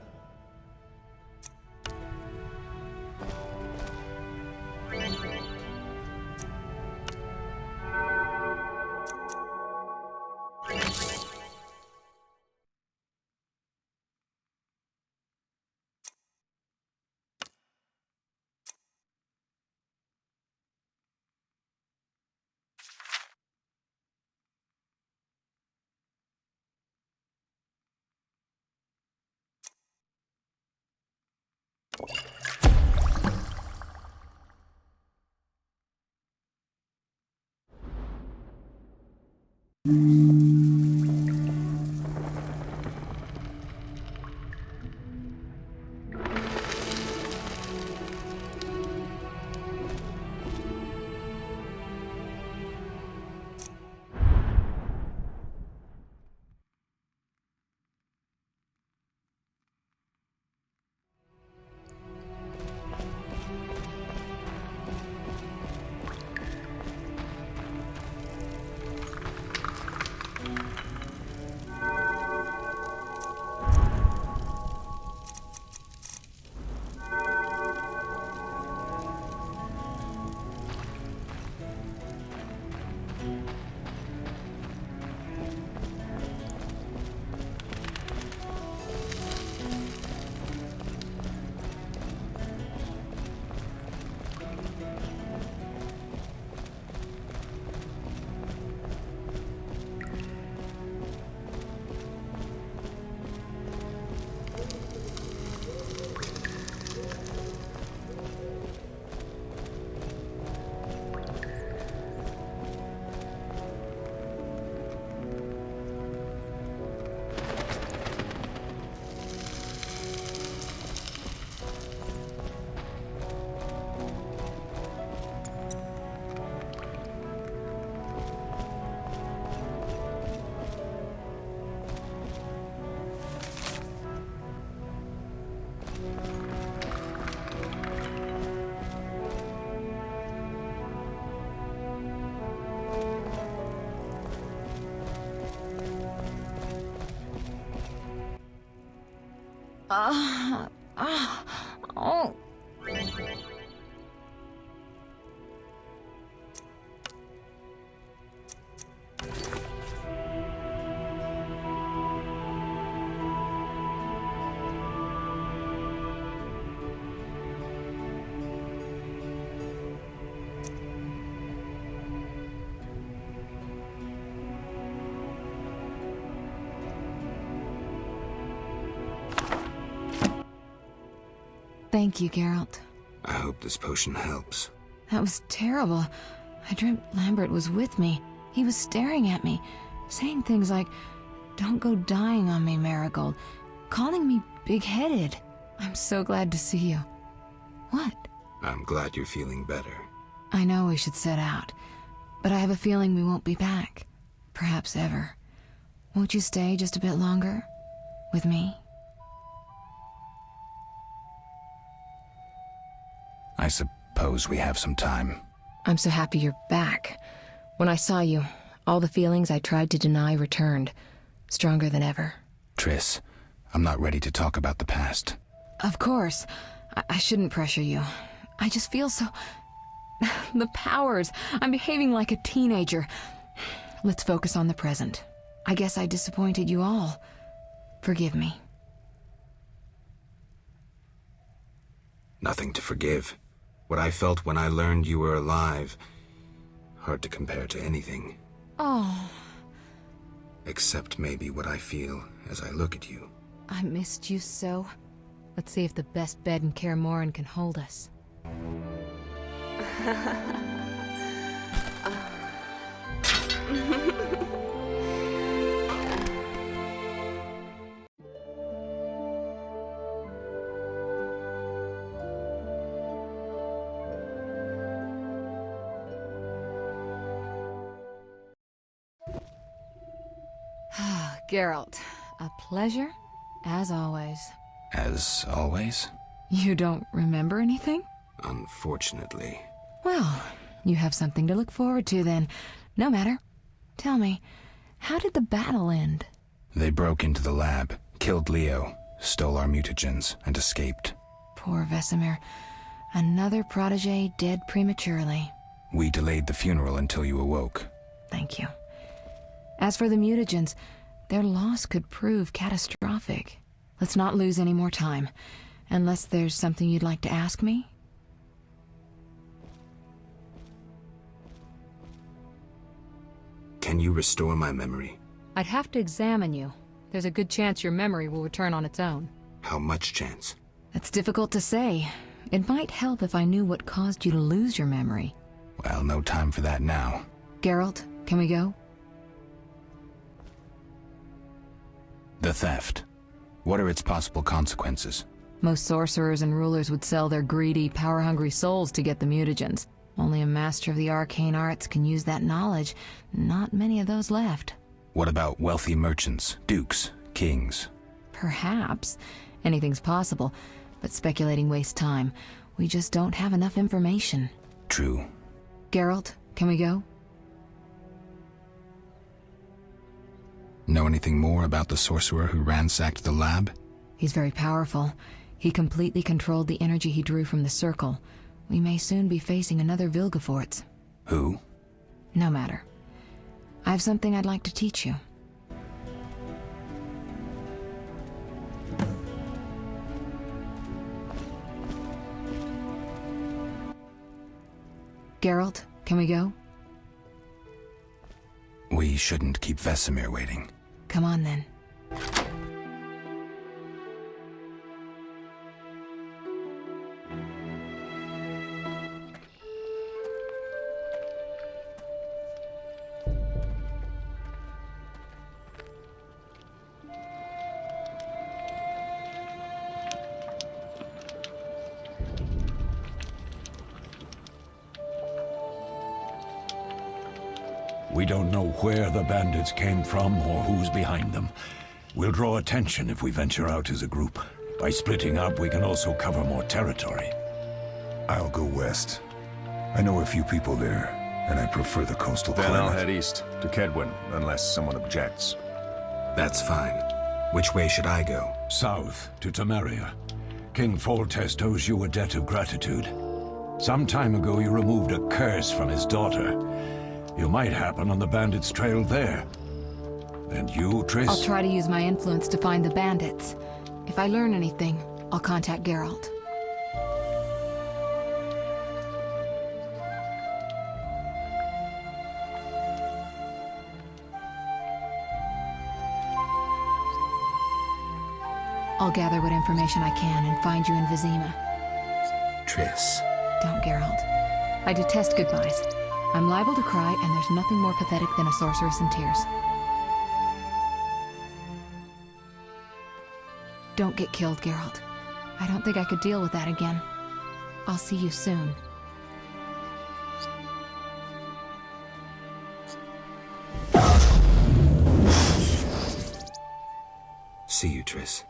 Oh. Thank you, Geralt. I hope this potion helps. That was terrible. I dreamt Lambert was with me. He was staring at me, saying things like, "Don't go dying on me, Marigold," calling me big-headed. I'm so glad to see you. What? I'm glad you're feeling better. I know we should set out, but I have a feeling we won't be back. Perhaps ever. Won't you stay just a bit longer? With me? I suppose we have some time. I'm so happy you're back. When I saw you, all the feelings I tried to deny returned, stronger than ever. Triss, I'm not ready to talk about the past. Of course. I shouldn't pressure you. I just feel so... The powers. I'm behaving like a teenager. Let's focus on the present. I guess I disappointed you all. Forgive me. Nothing to forgive. What I felt when I learned you were alive, hard to compare to anything. Oh. Except maybe what I feel as I look at you. I missed you so. Let's see if the best bed in Kaer Morhen can hold us. Geralt, a pleasure, as always. As always? You don't remember anything? Unfortunately. Well, you have something to look forward to then. No matter. Tell me, how did the battle end? They broke into the lab, killed Leo, stole our mutagens, and escaped. Poor Vesemir. Another protege dead prematurely. We delayed the funeral until you awoke. Thank you. As for the mutagens, their loss could prove catastrophic. Let's not lose any more time. Unless there's something you'd like to ask me? Can you restore my memory? I'd have to examine you. There's a good chance your memory will return on its own. How much chance? That's difficult to say. It might help if I knew what caused you to lose your memory. Well, no time for that now. Geralt, can we go? The theft. What are its possible consequences? Most sorcerers and rulers would sell their greedy, power-hungry souls to get the mutagens. Only a master of the arcane arts can use that knowledge. Not many of those left. What about wealthy merchants, dukes, kings? Perhaps. Anything's possible, but speculating wastes time. We just don't have enough information. True. Geralt, can we go? Know anything more about the sorcerer who ransacked the lab? He's very powerful. He completely controlled the energy he drew from the circle. We may soon be facing another Vilgefortz. Who? No matter. I have something I'd like to teach you. Geralt, can we go? We shouldn't keep Vesemir waiting. Come on then. We don't know where the bandits came from or who's behind them. We'll draw attention if we venture out as a group. By splitting up, we can also cover more territory. I'll go west. I know a few people there, and I prefer the coastal Then climate. I'll head east, to Kedwin, unless someone objects. That's fine. Which way should I go? South, to Temeria. King Foltest owes you a debt of gratitude. Some time ago, you removed a curse from his daughter. You might happen on the bandits' trail there. And you, Triss? I'll try to use my influence to find the bandits. If I learn anything, I'll contact Geralt. I'll gather what information I can and find you in Vizima. Triss. Don't, Geralt. I detest goodbyes. I'm liable to cry, and there's nothing more pathetic than a sorceress in tears. Don't get killed, Geralt. I don't think I could deal with that again. I'll see you soon. See you, Triss.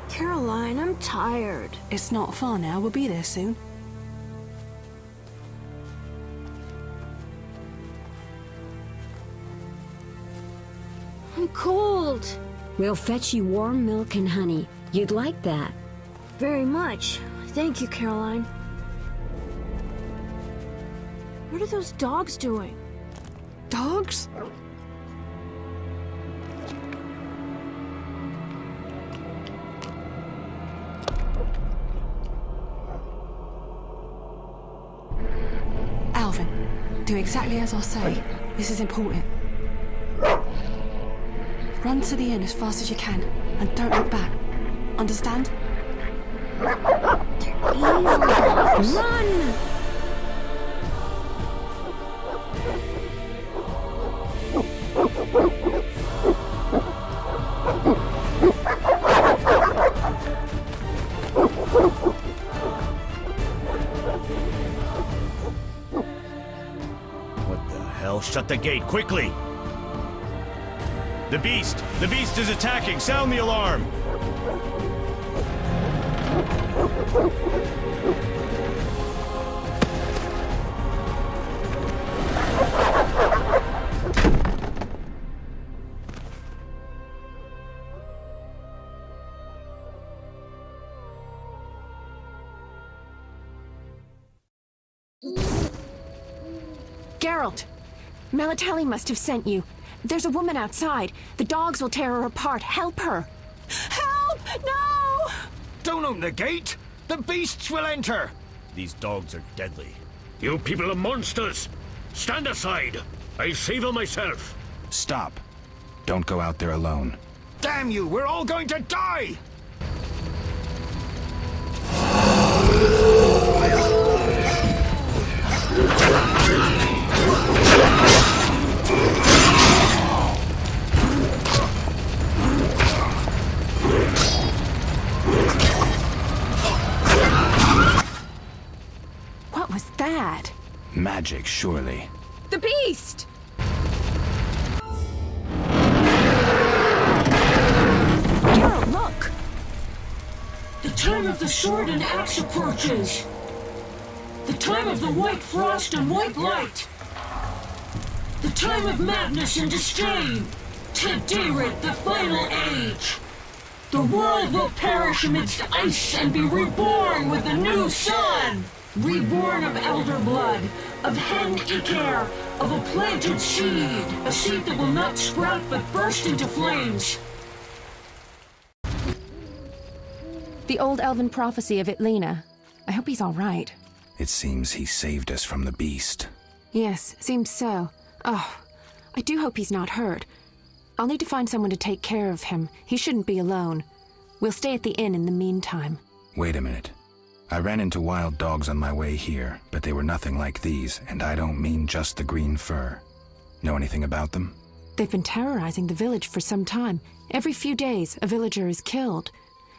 Caroline, I'm tired. It's not far now. We'll be there soon. I'm cold. We'll fetch you warm milk and honey. You'd like that. Very much. Thank you, Caroline. What are those dogs doing? Dogs? Alvin, do exactly as I say. This is important. Run to the inn as fast as you can, and don't look back. Understand? Run! What the hell? Shut the gate, quickly! The beast! The beast is attacking! Sound the alarm! Geralt! Melitele must have sent you. There's a woman outside. The dogs will tear her apart. Help her! Help! No! Don't open the gate! The beasts will enter! These dogs are deadly. You people are monsters! Stand aside! I'll save her myself! Stop. Don't go out there alone. Damn you! We're all going to die! What was that? Magic, surely. The beast! Geralt, look! The time of the sword and axe approaches. The time of the white frost and white light. The time of madness and disdain. Tedirith, the final age. The world will perish amidst ice and be reborn with the new sun. Reborn of elder blood, of hen Icair, of a planted seed. A seed that will not sprout but burst into flames. The old elven prophecy of Itlena. I hope he's all right. It seems he saved us from the beast. Yes, seems so. Oh, I do hope he's not hurt. I'll need to find someone to take care of him. He shouldn't be alone. We'll stay at the inn in the meantime. Wait a minute. I ran into wild dogs on my way here, but they were nothing like these, and I don't mean just the green fur. Know anything about them? They've been terrorizing the village for some time. Every few days, a villager is killed.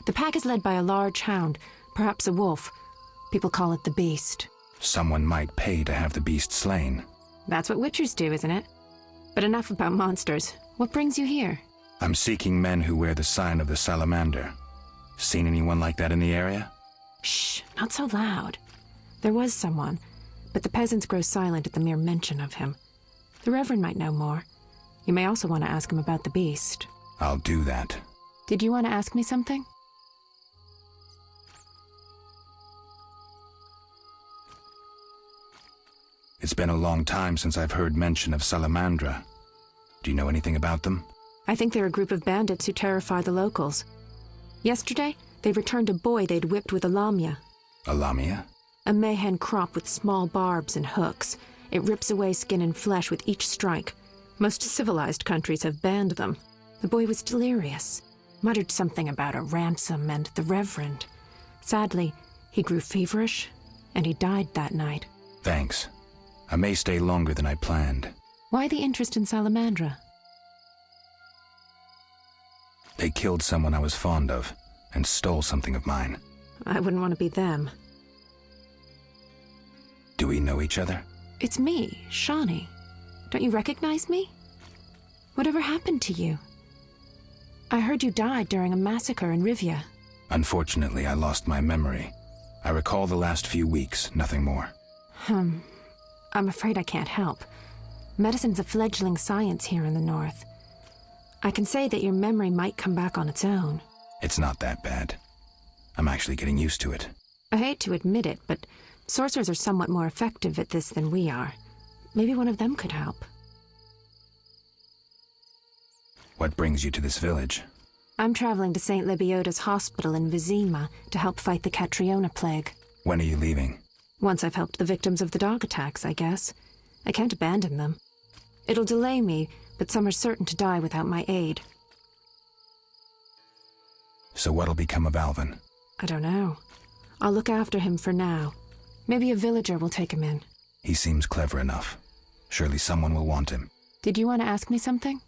The pack is led by a large hound, perhaps a wolf. People call it the Beast. Someone might pay to have the beast slain. That's what witchers do, isn't it? But enough about monsters. What brings you here? I'm seeking men who wear the sign of the salamander. Seen anyone like that in the area? Shh, not so loud. There was someone, but the peasants grow silent at the mere mention of him. The Reverend might know more. You may also want to ask him about the beast. I'll do that. Did you want to ask me something? It's been a long time since I've heard mention of Salamandra. Do you know anything about them? I think they're a group of bandits who terrify the locals. Yesterday, they returned a boy they'd whipped with a lamia. A lamia? A mayhen crop with small barbs and hooks. It rips away skin and flesh with each strike. Most civilized countries have banned them. The boy was delirious. Muttered something about a ransom and the Reverend. Sadly, he grew feverish, and he died that night. Thanks. I may stay longer than I planned. Why the interest in Salamandra? They killed someone I was fond of, and stole something of mine. I wouldn't want to be them. Do we know each other? It's me, Shani. Don't you recognize me? Whatever happened to you? I heard you died during a massacre in Rivia. Unfortunately, I lost my memory. I recall the last few weeks, nothing more. I'm afraid I can't help. Medicine's a fledgling science here in the north. I can say that your memory might come back on its own. It's not that bad. I'm actually getting used to it. I hate to admit it, but sorcerers are somewhat more effective at this than we are. Maybe one of them could help. What brings you to this village? I'm traveling to St. Lebioda's hospital in Vizima to help fight the Catriona plague. When are you leaving? Once I've helped the victims of the dog attacks, I guess. I can't abandon them. It'll delay me, but some are certain to die without my aid. So what'll become of Alvin? I don't know. I'll look after him for now. Maybe a villager will take him in. He seems clever enough. Surely someone will want him. Did you want to ask me something?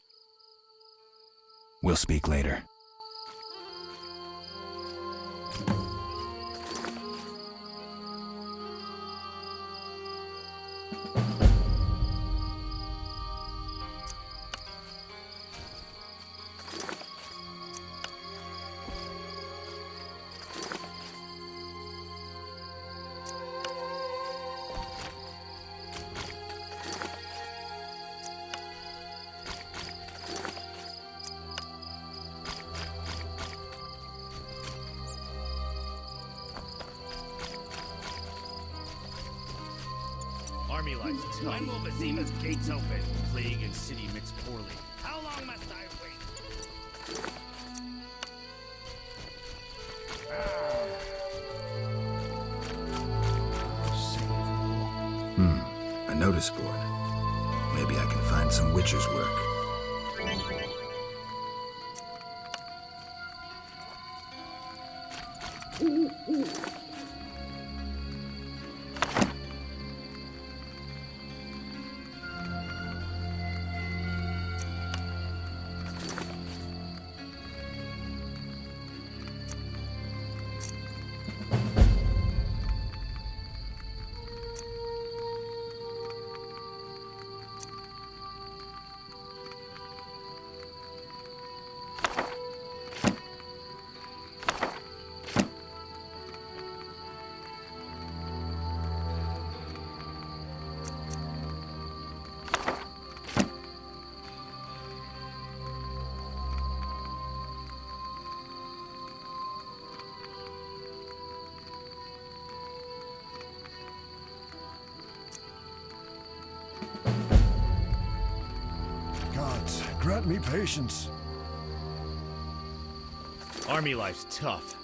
We'll speak later. Army life. When will Vizima's gates open? Plague and city mix poorly. How long must I wait? A notice board. Maybe I can find some witcher's work. Gods, grant me patience. Army life's tough.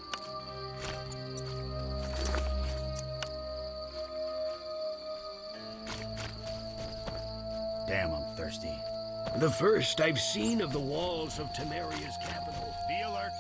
Damn, I'm thirsty. The first I've seen of the walls of Temeria's capital. Be alert.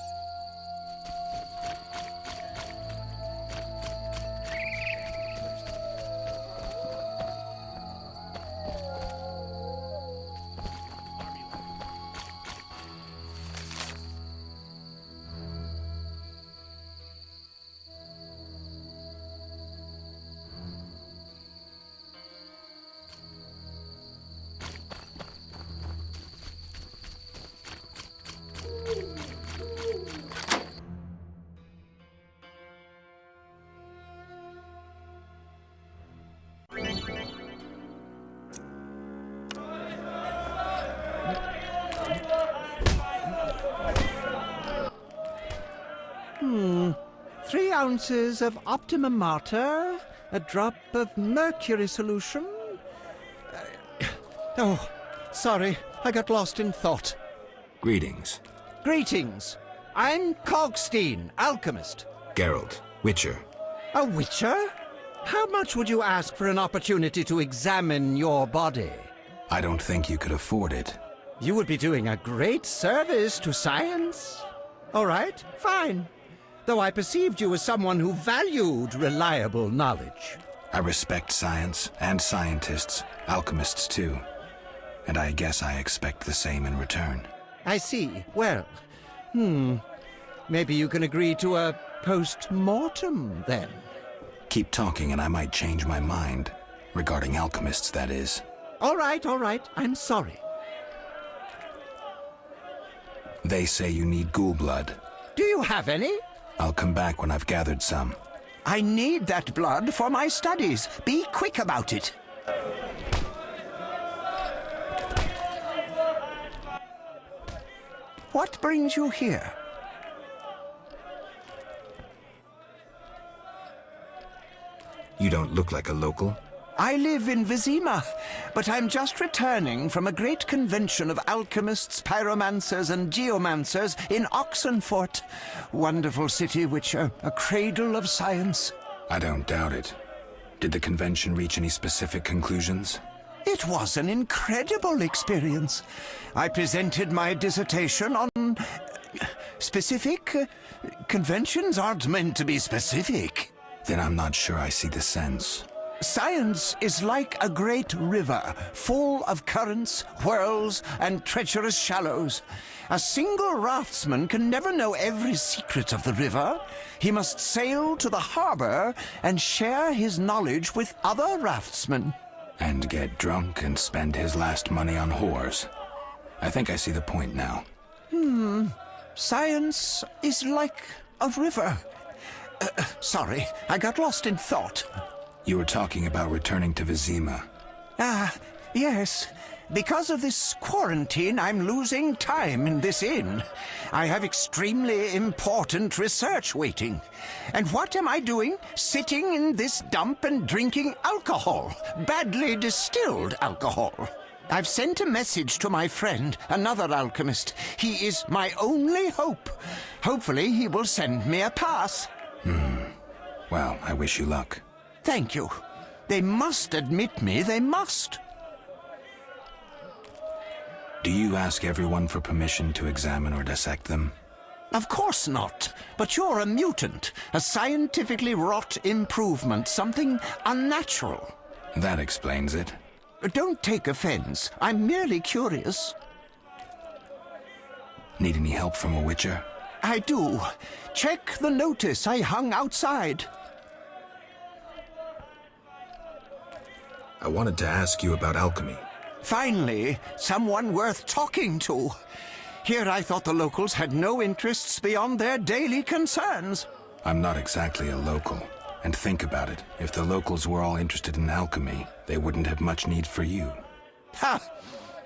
Three ounces of Optimum Mater, a drop of mercury solution. Oh, sorry, I got lost in thought. Greetings. Greetings. I'm Cogstein, alchemist. Geralt, Witcher. A witcher? How much would you ask for an opportunity to examine your body? I don't think you could afford it. You would be doing a great service to science. All right, fine. Though I perceived you as someone who valued reliable knowledge. I respect science and scientists, alchemists too. And I guess I expect the same in return. I see. Well, maybe you can agree to a post-mortem, then. Keep talking and I might change my mind. Regarding alchemists, that is. All right, I'm sorry. They say you need ghoul blood. Do you have any? I'll come back when I've gathered some. I need that blood for my studies. Be quick about it. What brings you here? You don't look like a local? I live in Vizima, but I'm just returning from a great convention of alchemists, pyromancers, and geomancers in Oxenfort. Wonderful city, Witcher, a cradle of science. I don't doubt it. Did the convention reach any specific conclusions? It was an incredible experience. I presented my dissertation on... specific? Conventions aren't meant to be specific. Then I'm not sure I see the sense. Science is like a great river, full of currents, whirls, and treacherous shallows. A single raftsman can never know every secret of the river. He must sail to the harbor and share his knowledge with other raftsmen. And get drunk and spend his last money on whores. I think I see the point now. Science is like a river. Sorry, I got lost in thought. You were talking about returning to Vizima. Yes. Because of this quarantine, I'm losing time in this inn. I have extremely important research waiting. And what am I doing? Sitting in this dump and drinking alcohol. Badly distilled alcohol. I've sent a message to my friend, another alchemist. He is my only hope. Hopefully he will send me a pass. Well, I wish you luck. Thank you. They must admit me, they must. Do you ask everyone for permission to examine or dissect them? Of course not. But you're a mutant, a scientifically wrought improvement, something unnatural. That explains it. Don't take offense. I'm merely curious. Need any help from a Witcher? I do. Check the notice I hung outside. I wanted to ask you about alchemy. Finally, someone worth talking to. Here I thought the locals had no interests beyond their daily concerns. I'm not exactly a local. And think about it. If the locals were all interested in alchemy, they wouldn't have much need for you. Ha!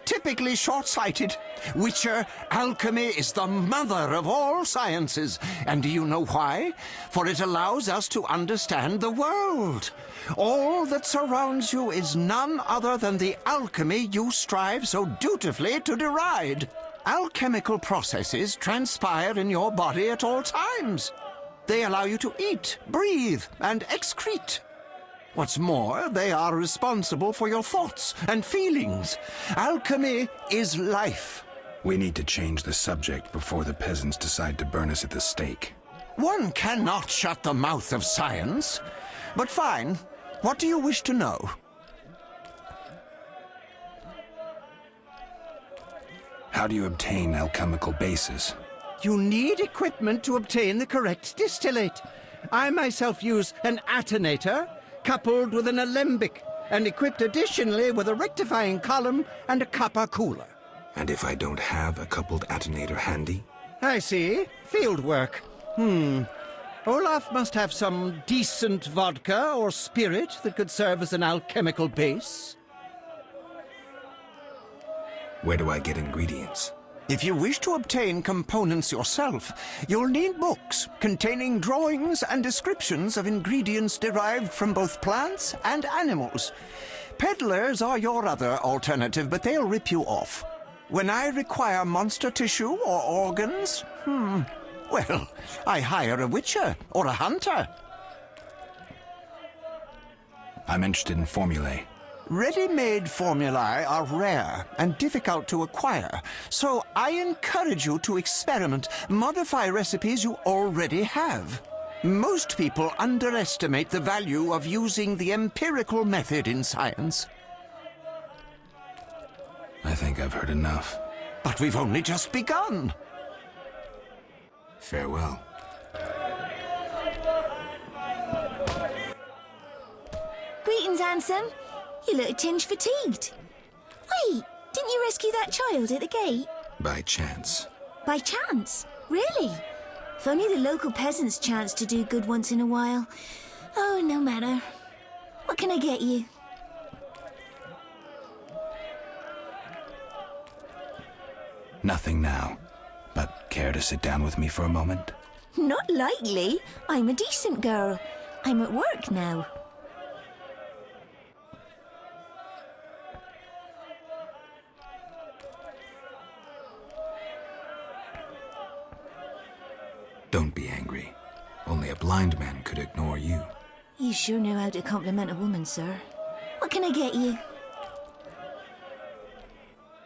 Typically short-sighted. Witcher, alchemy is the mother of all sciences. And do you know why? For it allows us to understand the world. All that surrounds you is none other than the alchemy you strive so dutifully to deride. Alchemical processes transpire in your body at all times. They allow you to eat, breathe, and excrete. What's more, they are responsible for your thoughts and feelings. Alchemy is life. We need to change the subject before the peasants decide to burn us at the stake. One cannot shut the mouth of science. But fine. What do you wish to know? How do you obtain alchemical bases? You need equipment to obtain the correct distillate. I myself use an attenator, coupled with an alembic, and equipped additionally with a rectifying column and a copper cooler. And if I don't have a coupled attenator handy? I see. Field work. Olaf must have some decent vodka or spirit that could serve as an alchemical base. Where do I get ingredients? If you wish to obtain components yourself, you'll need books containing drawings and descriptions of ingredients derived from both plants and animals. Peddlers are your other alternative, but they'll rip you off. When I require monster tissue or organs, well, I hire a witcher or a hunter. I'm interested in formulae. Ready-made formulae are rare and difficult to acquire, so I encourage you to experiment, modify recipes you already have. Most people underestimate the value of using the empirical method in science. I think I've heard enough. But we've only just begun. Farewell. Greetings, handsome. You look a tinge fatigued. Wait, didn't you rescue that child at the gate? By chance. By chance? Really? If only the local peasants chanced to do good once in a while. Oh, no matter. What can I get you? Nothing now. But care to sit down with me for a moment? Not likely. I'm a decent girl. I'm at work now. Don't be angry. Only a blind man could ignore you. You sure know how to compliment a woman, sir. What can I get you?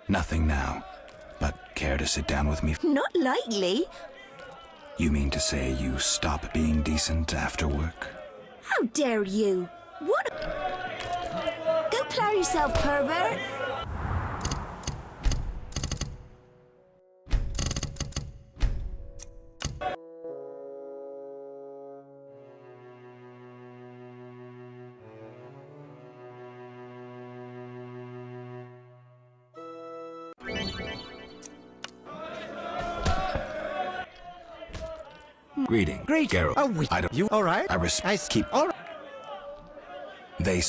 Nothing now. But care to sit down with me? Not likely. You mean to say you stop being decent after work? How dare you? What? Go plow yourself, pervert. Greeting. Geralt. Oh, I don't... You all right? I keep... All right. They...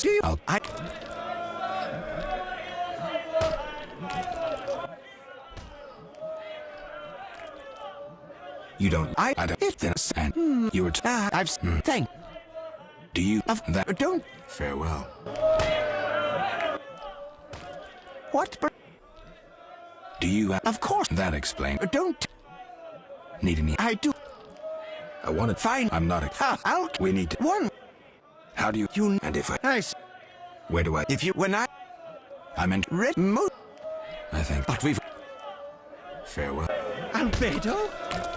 You don't... I don't... This and... You were... I've... Thank... Do you... That... Don't... Farewell. What? Do you... Of course. That explains... Don't... Need any... I do... I want it. Fine. I'm not a... I'll... We need to... One... How do you... You... And if I... Nice. Where do I... If you... When I... I meant... Red... I think... But we've... Farewell. Albedo?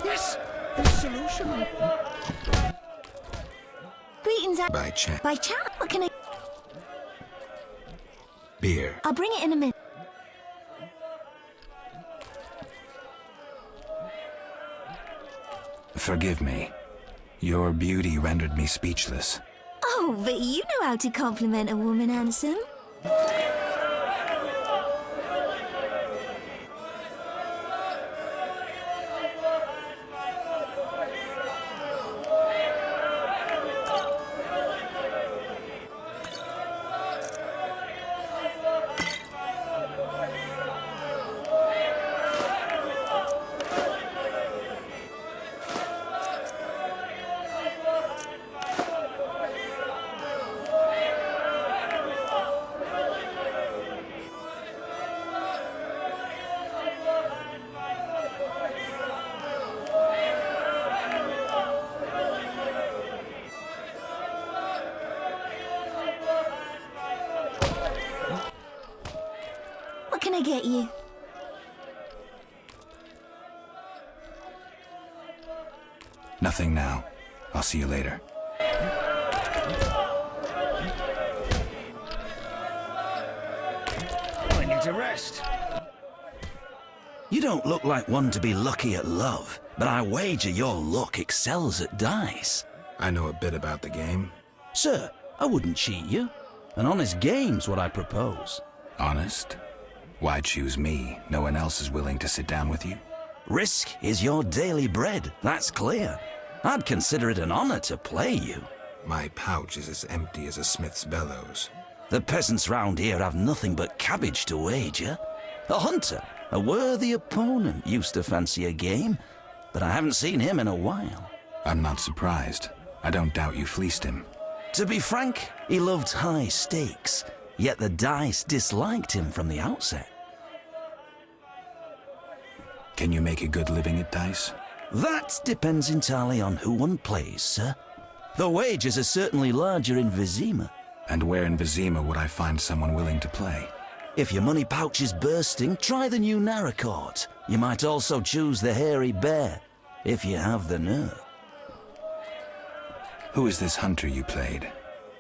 Yes. The solution. Greetings, By chance. By chance? What can I... Beer. I'll bring it in a minute. Forgive me. Your beauty rendered me speechless. Oh, but you know how to compliment a woman, handsome. What can I get you? Nothing now. I'll see you later. I need to rest. You don't look like one to be lucky at love, but I wager your luck excels at dice. I know a bit about the game. Sir, I wouldn't cheat you. An honest game's what I propose. Honest? Why choose me? No one else is willing to sit down with you? Risk is your daily bread, that's clear. I'd consider it an honor to play you. My pouch is as empty as a smith's bellows. The peasants round here have nothing but cabbage to wager. A hunter, a worthy opponent, used to fancy a game, but I haven't seen him in a while. I'm not surprised. I don't doubt you fleeced him. To be frank, he loved high stakes, yet the dice disliked him from the outset. Can you make a good living at dice? That depends entirely on who one plays, sir. The wages are certainly larger in Vizima. And where in Vizima would I find someone willing to play? If your money pouch is bursting, try the new Naracourt. You might also choose the Hairy Bear, if you have the nerve. Who is this hunter you played?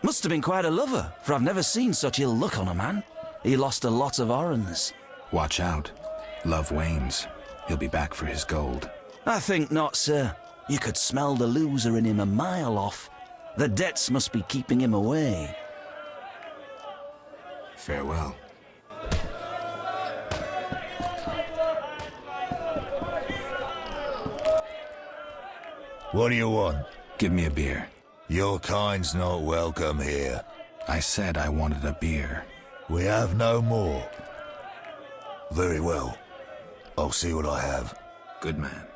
Must have been quite a lover, for I've never seen such ill luck on a man. He lost a lot of Orans. Watch out. Love wanes. He'll be back for his gold. I think not, sir. You could smell the loser in him a mile off. The debts must be keeping him away. Farewell. What do you want? Give me a beer. Your kind's not welcome here. I said I wanted a beer. We have no more. Very well. I'll see what I have. Good man.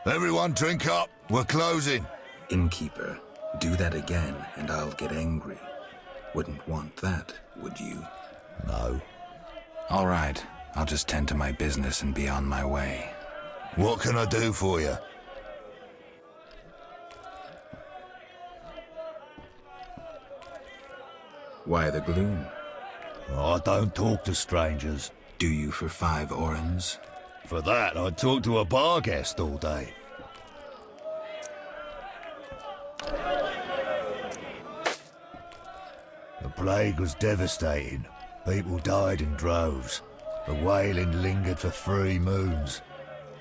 Everyone drink up. We're closing. Innkeeper, do that again and I'll get angry. Wouldn't want that, would you? No. All right. I'll just tend to my business and be on my way. What can I do for you? Why the gloom? I don't talk to strangers. Do you for 5 orens? For that, I'd talk to a bar guest all day. The plague was devastating. People died in droves. The wailing lingered for 3 moons.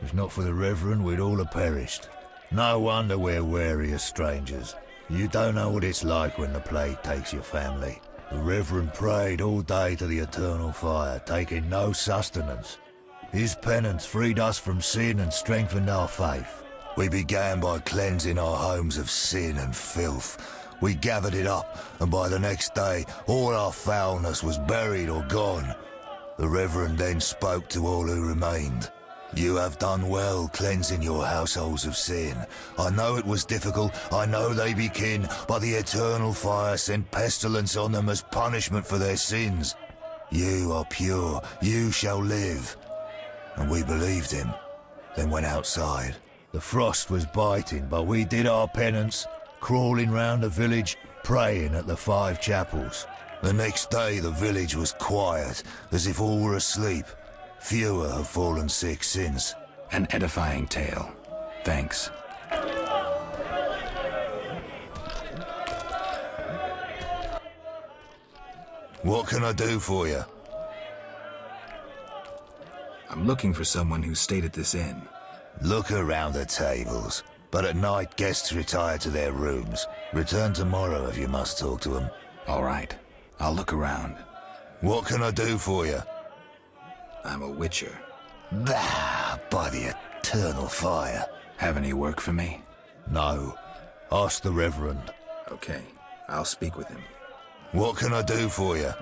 If not for the Reverend, we'd all have perished. No wonder we're wary of strangers. You don't know what it's like when the plague takes your family. The Reverend prayed all day to the eternal fire, taking no sustenance. His penance freed us from sin and strengthened our faith. We began by cleansing our homes of sin and filth. We gathered it up, and by the next day, all our foulness was buried or gone. The Reverend then spoke to all who remained. You have done well cleansing your households of sin. I know it was difficult, I know they be kin, but the eternal fire sent pestilence on them as punishment for their sins. You are pure, you shall live. And we believed him, then went outside. The frost was biting, but we did our penance, crawling round the village, praying at the 5 chapels. The next day the village was quiet, as if all were asleep. Fewer have fallen sick since. An edifying tale. Thanks. What can I do for you? I'm looking for someone who stayed at this inn. Look around the tables, but at night guests retire to their rooms. Return tomorrow if you must talk to them. All right, I'll look around. What can I do for you? I'm a witcher. Bah, by the eternal fire. Have any work for me? No. Ask the Reverend. Okay, I'll speak with him. What can I do for you?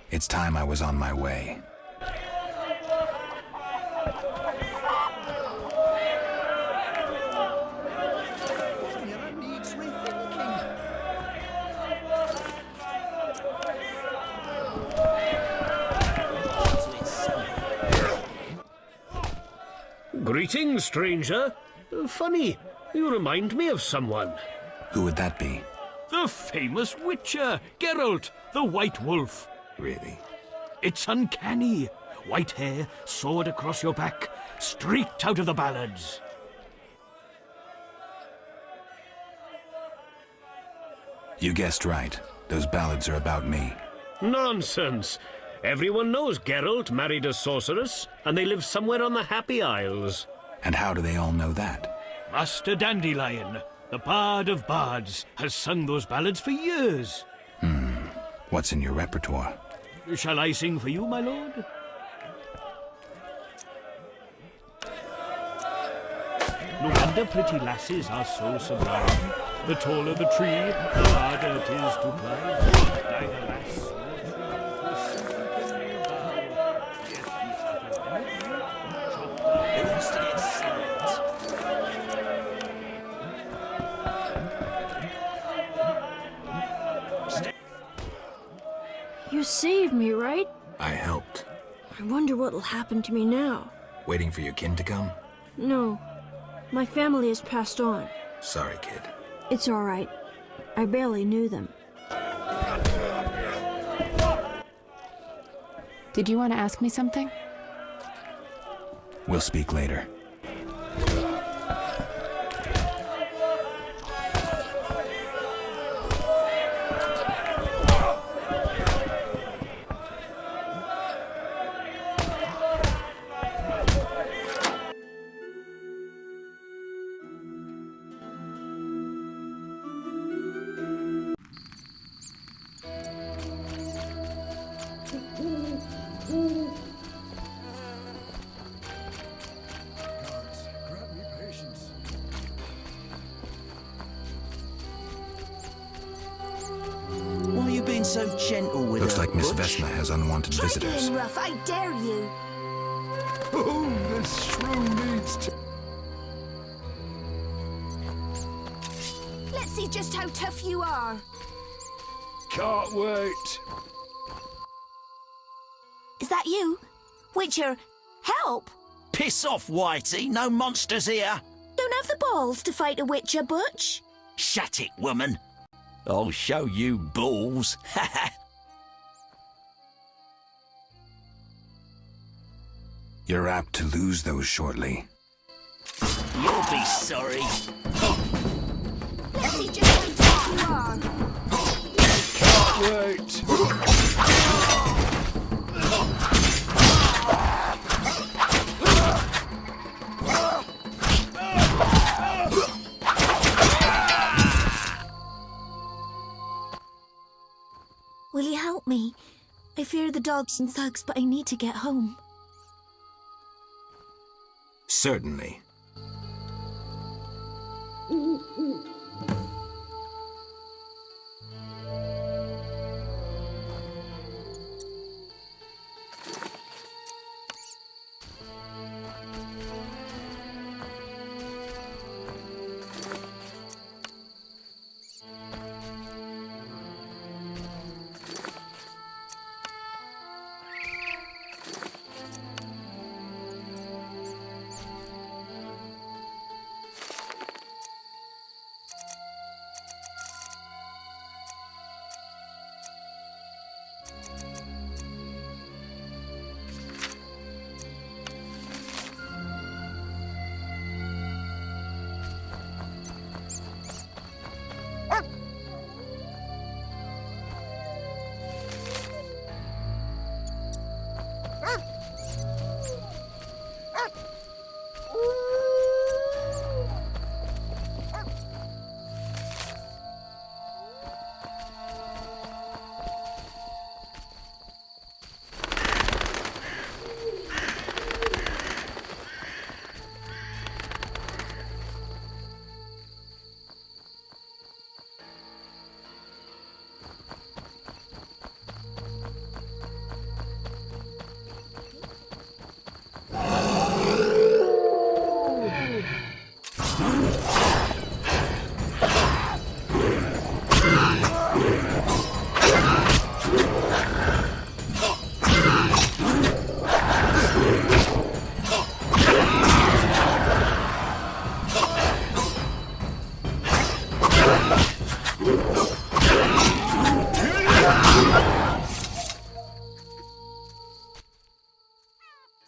It's time I was on my way. Greetings, stranger. Funny, you remind me of someone. Who would that be? The famous Witcher, Geralt, the White Wolf. Really? It's uncanny. White hair, sword across your back, straight out of the ballads. You guessed right. Those ballads are about me. Nonsense. Everyone knows Geralt married a sorceress, and they live somewhere on the Happy Isles. And how do they all know that? Master Dandelion, the Bard of Bards, has sung those ballads for years. What's in your repertoire? Shall I sing for you, my lord? No wonder pretty lasses are so sublime. The taller the tree, the harder it is to climb. Neither lass You saved me, right? I helped. I wonder what'll happen to me now. Waiting for your kin to come? No. My family has passed on. Sorry, kid. It's all right. I barely knew them. Did you want to ask me something? We'll speak later. So gentle with Looks her, like Miss Butch. Vesna has unwanted Try visitors. getting rough, I dare you. Oh, this shrew needs to... Let's see just how tough you are. Can't wait. Is that you? Witcher, help! Piss off, Whitey. No monsters here. Don't have the balls to fight a Witcher, Butch. Shut it, woman. I'll show you balls. You're apt to lose those shortly. You'll be sorry. Has he just been too long? Can't wait. Will you help me? I fear the dogs and thugs, but I need to get home. Certainly.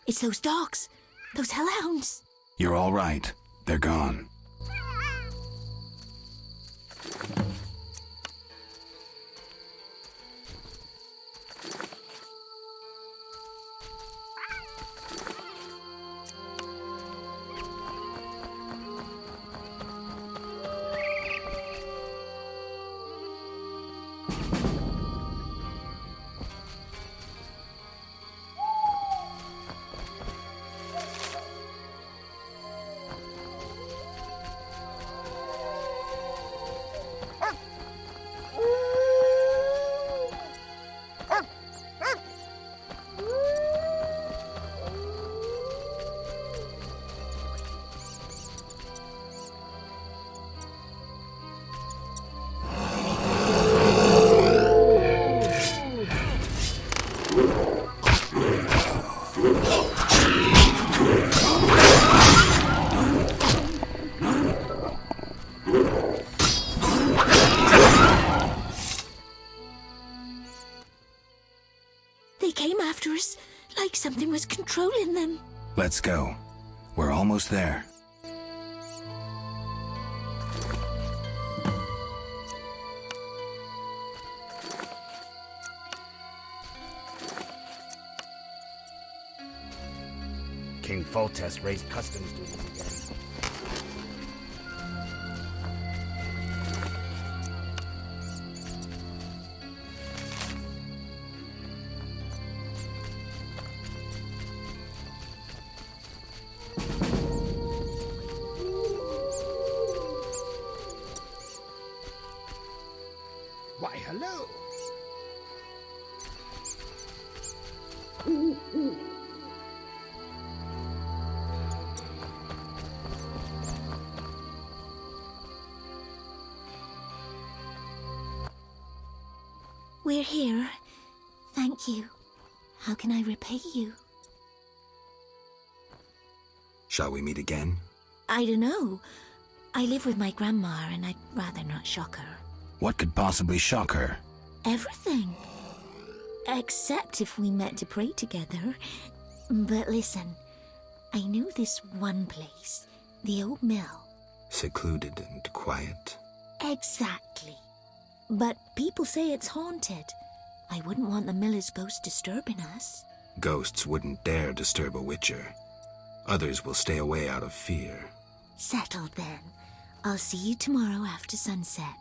It's those dogs. Those hellhounds. You're all right. They're gone. They came after us, like something was controlling them. Let's go. We're almost there. King Foltest raised customs duties again. Why, hello. We're here. Thank you. How can I repay you? Shall we meet again? I don't know. I live with my grandma and I'd rather not shock her. What could possibly shock her? Everything. Except if we met to pray together. But listen, I know this one place, the old mill. Secluded and quiet. Exactly. But people say it's haunted. I wouldn't want the miller's ghost disturbing us. Ghosts wouldn't dare disturb a witcher. Others will stay away out of fear. Settled then. I'll see you tomorrow after sunset.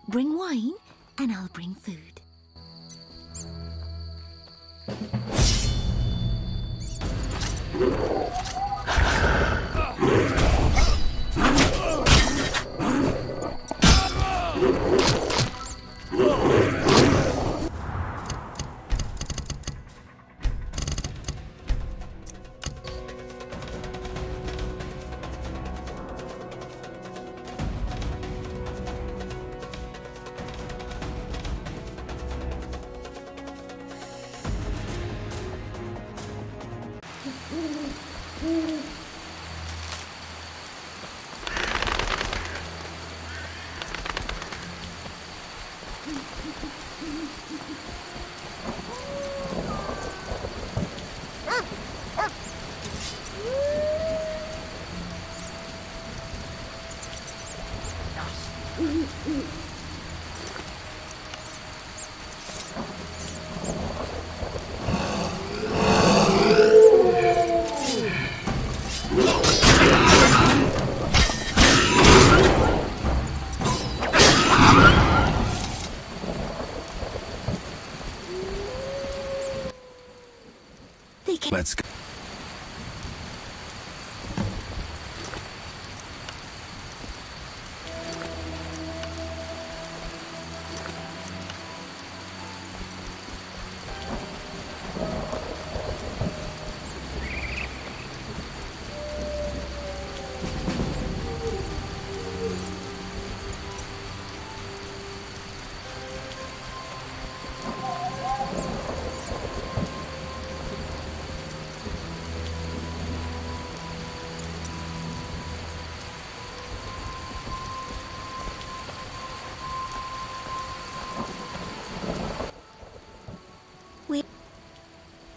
Bring wine, and I'll bring food. Let's go.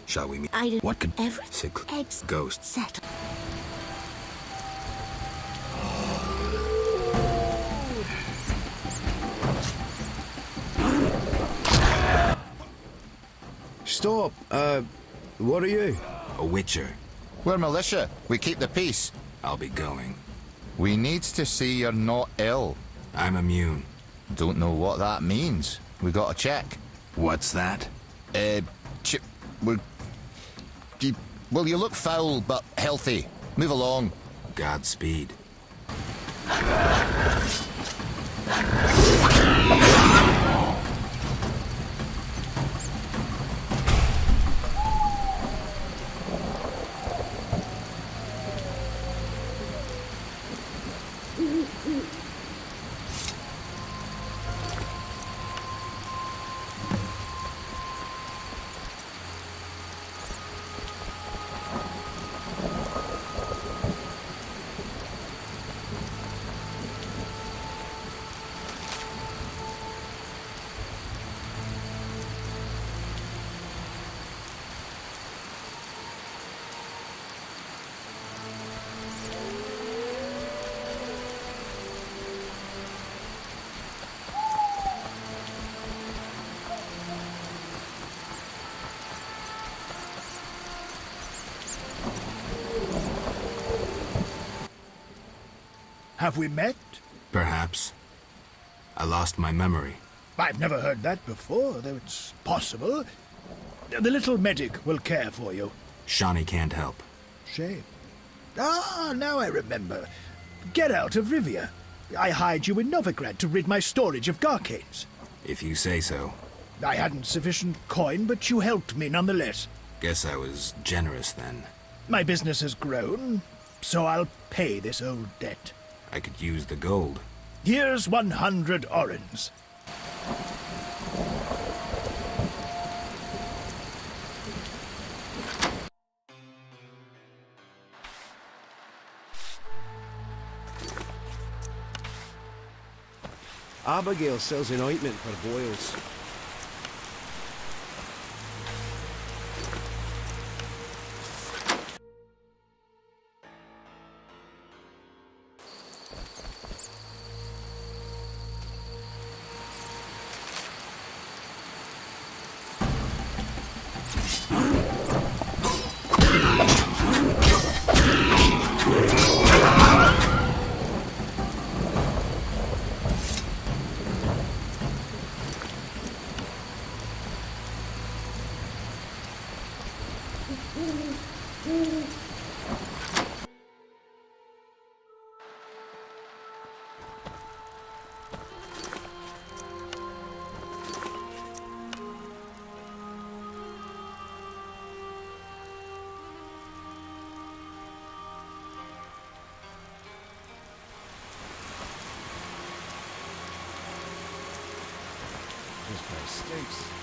Shall we meet? I don't. What could ghosts settle? Stop. What are you? A witcher. We're militia. We keep the peace. I'll be going. We need to see you're not ill. I'm immune. Don't know what that means. We got to check. What's that? Well, you look foul, but healthy. Move along. Godspeed. Have we met? Perhaps. I lost my memory. I've never heard that before, though it's possible. The little medic will care for you. Shani can't help. Shame. Ah, now I remember. Geralt of Rivia. I hired you in Novigrad to rid my storage of Garcanes. If you say so. I hadn't sufficient coin, but you helped me nonetheless. Guess I was generous then. My business has grown, so I'll pay this old debt. I could use the gold. Here's 100 orens. Abigail sells an ointment for boils. This place stinks.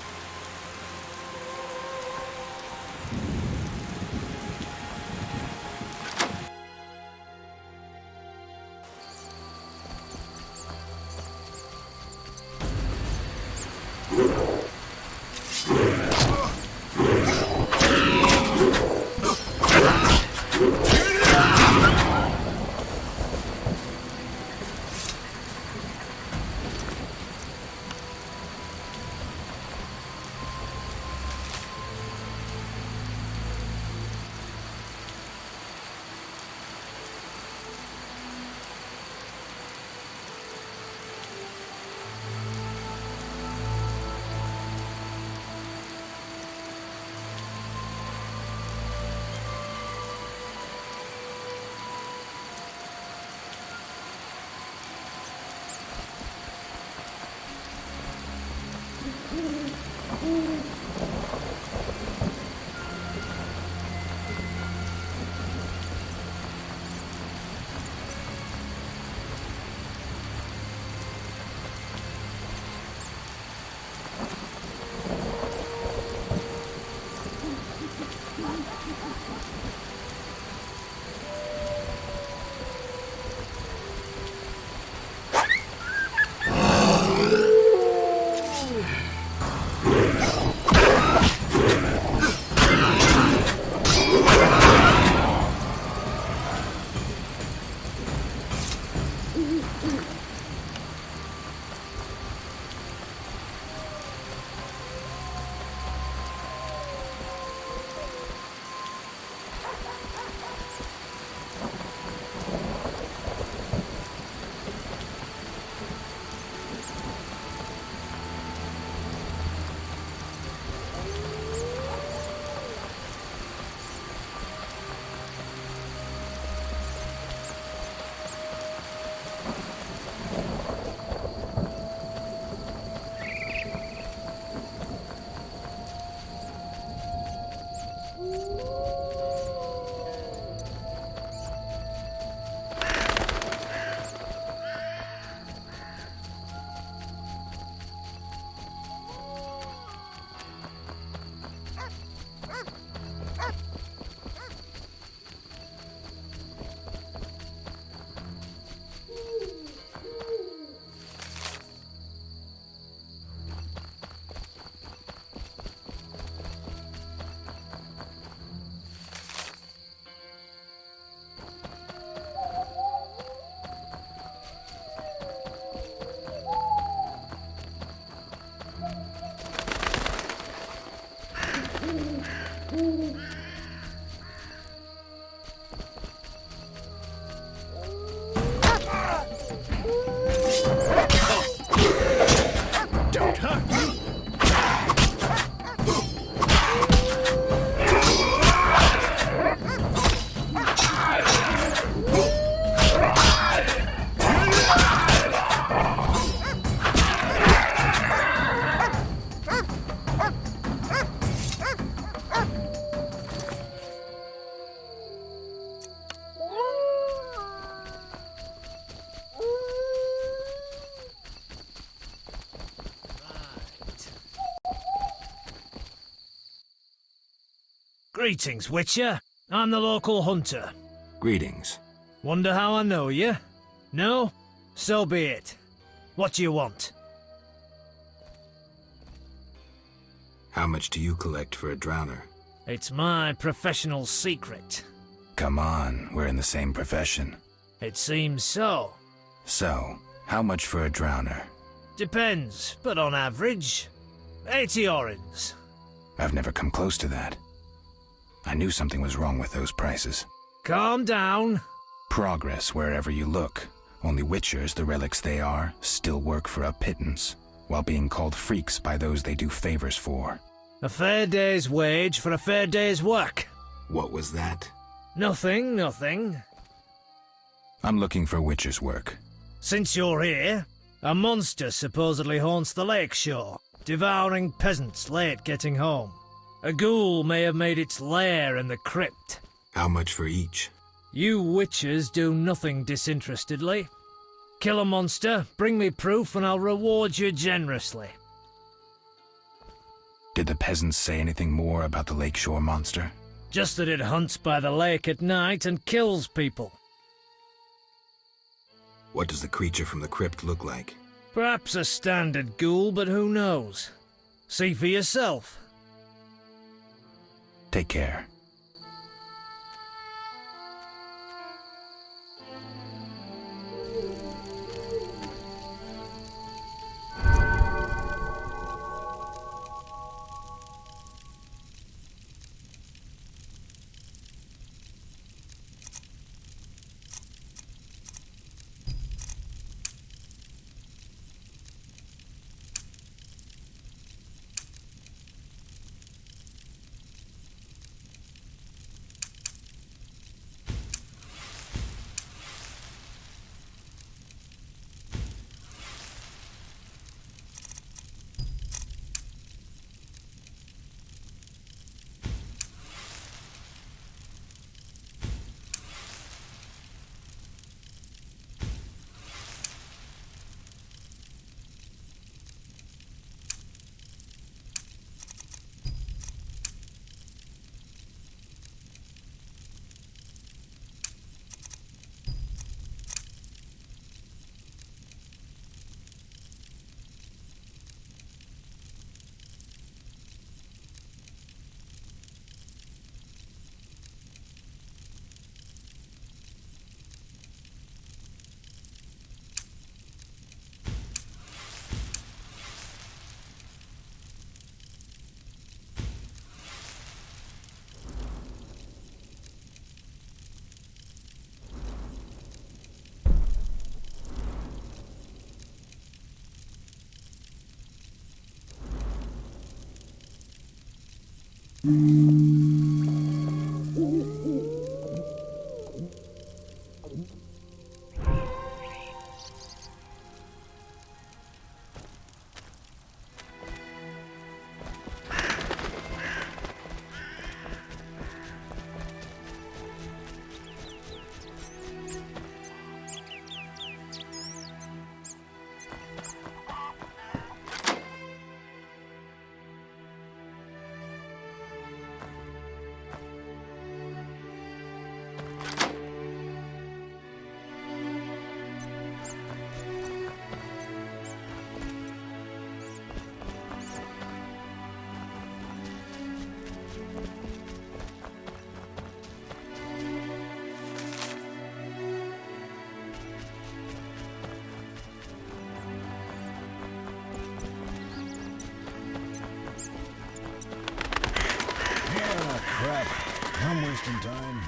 Greetings, Witcher. I'm the local hunter. Greetings. Wonder how I know you? No? So be it. What do you want? How much do you collect for a drowner? It's my professional secret. Come on, we're in the same profession. It seems so. So, how much for a drowner? Depends, but on average, 80 orens. I've never come close to that. I knew something was wrong with those prices. Calm down. Progress wherever you look. Only witchers, the relics they are, still work for a pittance, while being called freaks by those they do favors for. A fair day's wage for a fair day's work. What was that? Nothing, nothing. I'm looking for witcher's work. Since you're here, a monster supposedly haunts the lakeshore, devouring peasants late getting home. A ghoul may have made its lair in the crypt. How much for each? You witchers do nothing disinterestedly. Kill a monster, bring me proof, and I'll reward you generously. Did the peasants say anything more about the lakeshore monster? Just that it hunts by the lake at night and kills people. What does the creature from the crypt look like? Perhaps a standard ghoul, but who knows? See for yourself. Take care. I'm wasting time.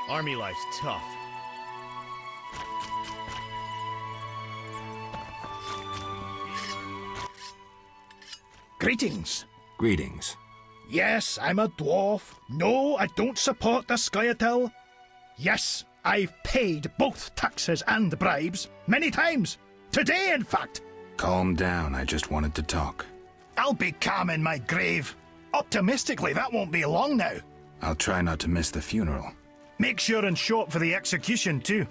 Army life's tough. Greetings. Greetings. Yes, I'm a dwarf. No, I don't support the Scoia'tael. Yes, I've paid both taxes and bribes many times. Today, in fact. Calm down, I just wanted to talk. I'll be calm in my grave. Optimistically, that won't be long now. I'll try not to miss the funeral. Make sure and show up for the execution, too.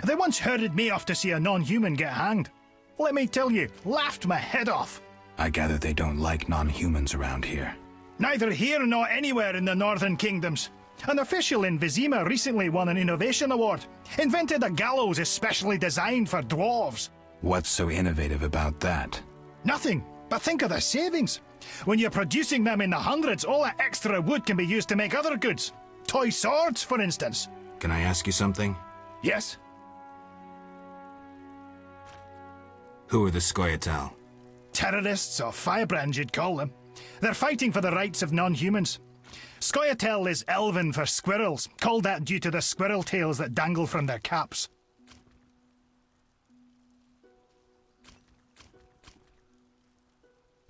They once herded me off to see a non-human get hanged. Let me tell you, laughed my head off. I gather they don't like non-humans around here. Neither here nor anywhere in the Northern Kingdoms. An official in Vizima recently won an innovation award. Invented a gallows especially designed for dwarves. What's so innovative about that? Nothing, but think of the savings. When you're producing them in the hundreds, all that extra wood can be used to make other goods. Toy swords, for instance. Can I ask you something? Yes? Who are the Scoia'tael? Terrorists, or firebrands you'd call them. They're fighting for the rights of non-humans. Scoia'tael is Elven for squirrels, called that due to the squirrel tails that dangle from their caps.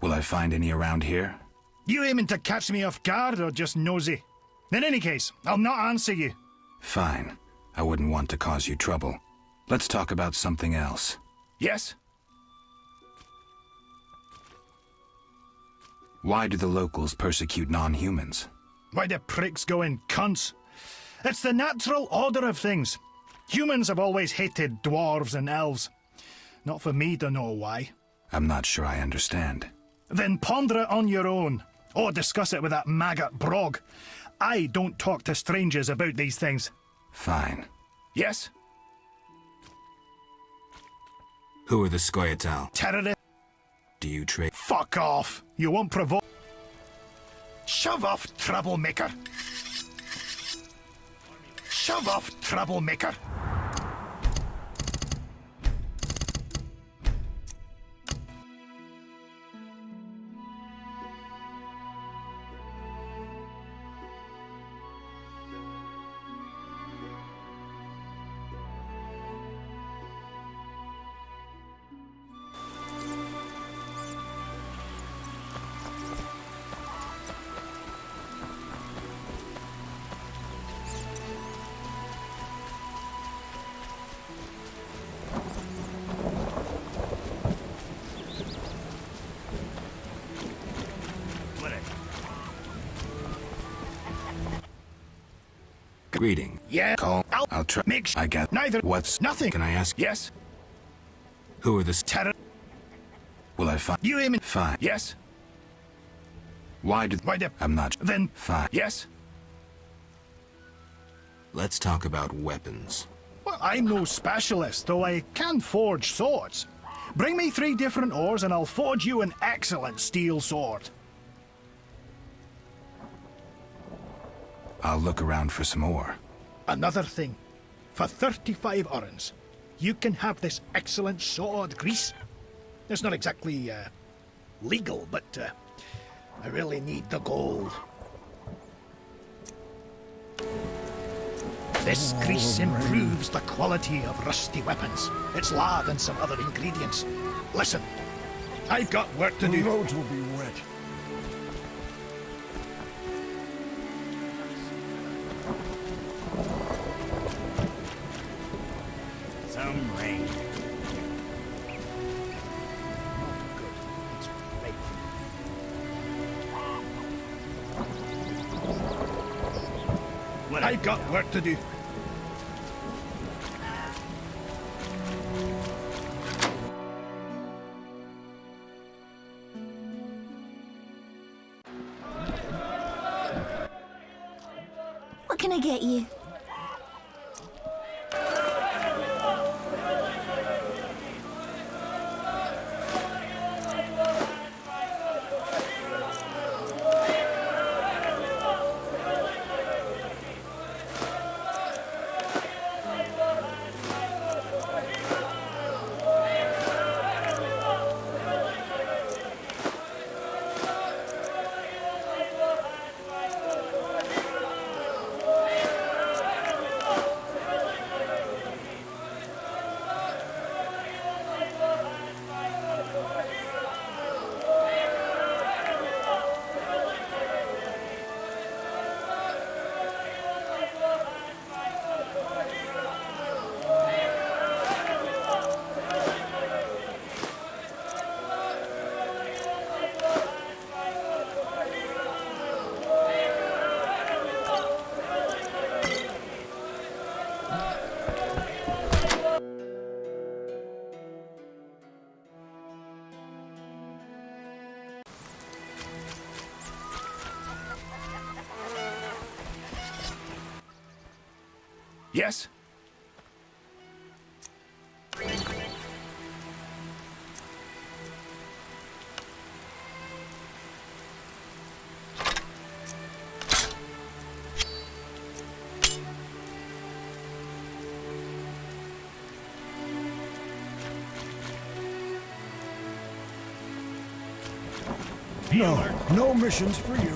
Will I find any around here? You aiming to catch me off guard or just nosy? In any case, I'll not answer you. Fine. I wouldn't want to cause you trouble. Let's talk about something else. Yes? Why do the locals persecute non-humans? Why do pricks go in cunts? It's the natural order of things. Humans have always hated dwarves and elves. Not for me to know why. I'm not sure I understand. Then ponder it on your own, or discuss it with that maggot Brog. I don't talk to strangers about these things. Fine. Yes? Who are the Scoia'tael? Terrorists. Do you trade? Fuck off! You won't provoke. Shove off, troublemaker! Shove off, troublemaker! Greeting. Yeah. Call. I'll try. I got. Neither. What's nothing? Can I ask? Yes. Who are the terror? Will I find you? Aiming. Fine. Yes. Why do? I'm not. Then. Fine. Yes. Let's talk about weapons. Well, I'm no specialist, though I can forge swords. Bring me 3 different ores and I'll forge you an excellent steel sword. I'll look around for some more. Another thing. For 35 orens, you can have this excellent sword, Grease. It's not exactly, legal, but, I really need the gold. This grease improves the quality of rusty weapons. It's lard and some other ingredients. Listen, I've got work to do. The roads will be wet. Some rain. I've got work to do. What can I get you? Yes? No missions for you.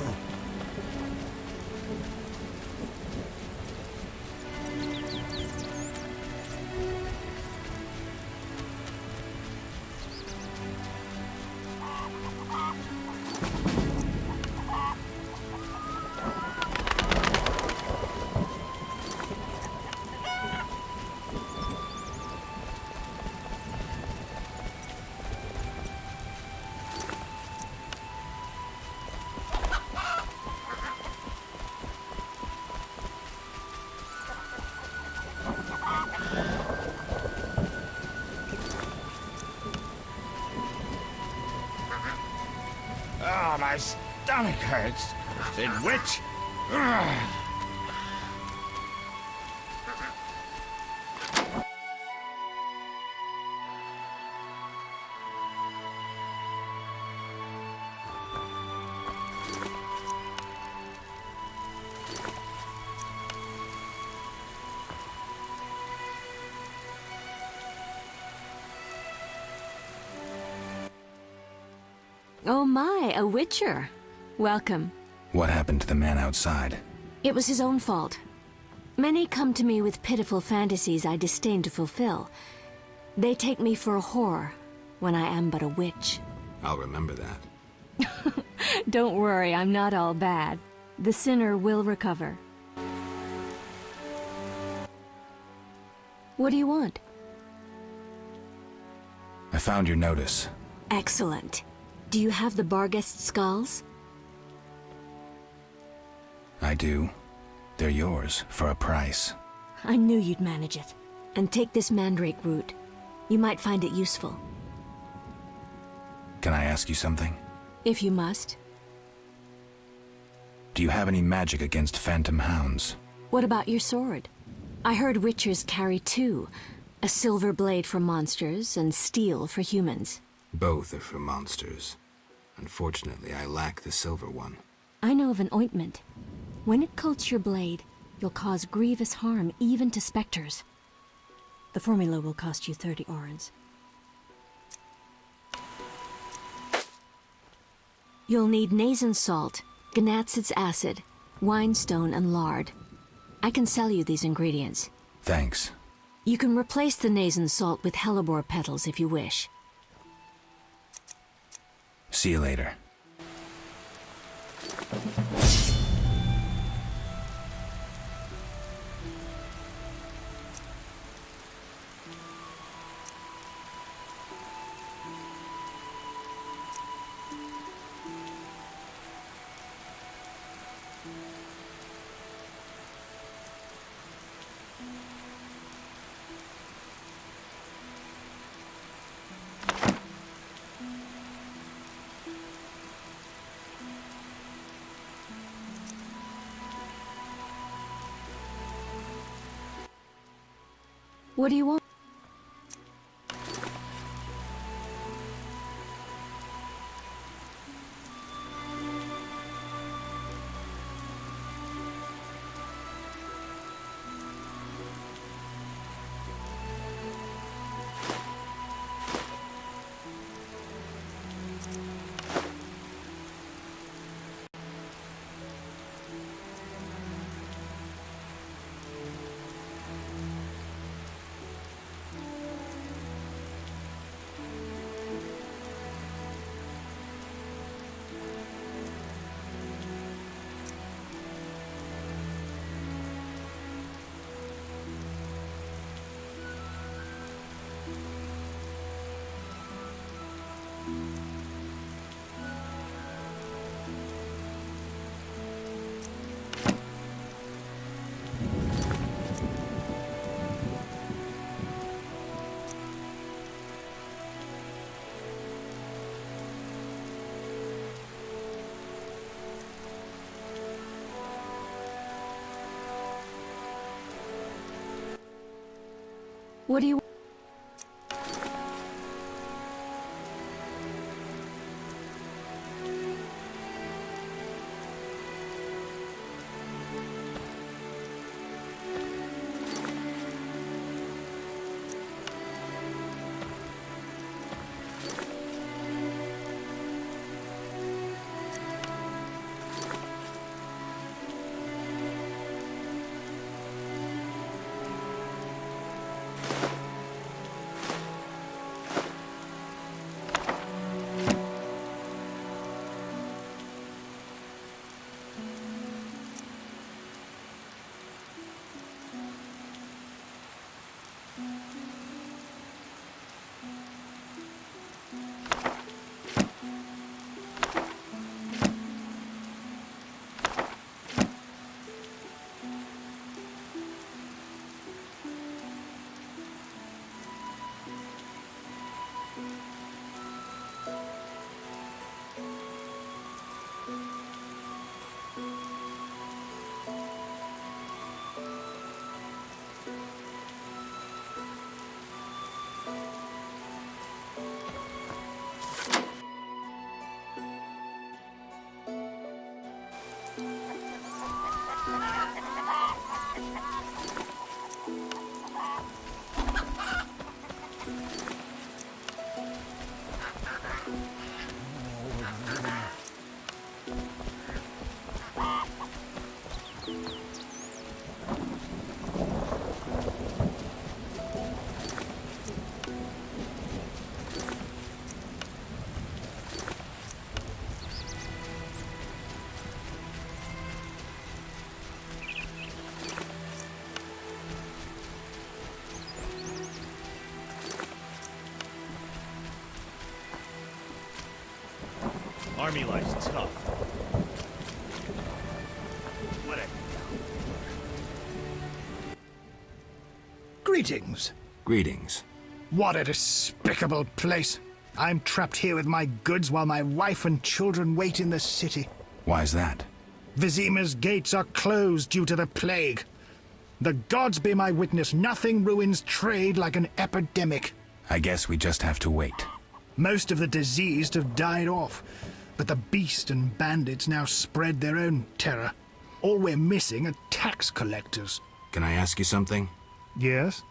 Oh, my stomach hurts. Said which? Ugh. Oh my, a witcher. Welcome. What happened to the man outside? It was his own fault. Many come to me with pitiful fantasies I disdain to fulfill. They take me for a whore, when I am but a witch. I'll remember that. Don't worry, I'm not all bad. The sinner will recover. What do you want? I found your notice. Excellent. Do you have the Barghest skulls? I do. They're yours, for a price. I knew you'd manage it. And take this mandrake root. You might find it useful. Can I ask you something? If you must. Do you have any magic against phantom hounds? What about your sword? I heard witchers carry two. A silver blade for monsters, and steel for humans. Both are for monsters. Unfortunately, I lack the silver one. I know of an ointment. When it coats your blade, you'll cause grievous harm even to specters. The formula will cost you 30 orens. You'll need Nazen salt, Gnatzid's acid, winestone, and lard. I can sell you these ingredients. Thanks. You can replace the Nazen salt with hellebore petals if you wish. See you later. What do you want? What do you... Army life's tough. Greetings. Greetings. What a despicable place. I'm trapped here with my goods while my wife and children wait in the city. Why's that? Vizima's gates are closed due to the plague. The gods be my witness, nothing ruins trade like an epidemic. I guess we just have to wait. Most of the diseased have died off, but the beast and bandits now spread their own terror. All we're missing are tax collectors. Can I ask you something? Yes?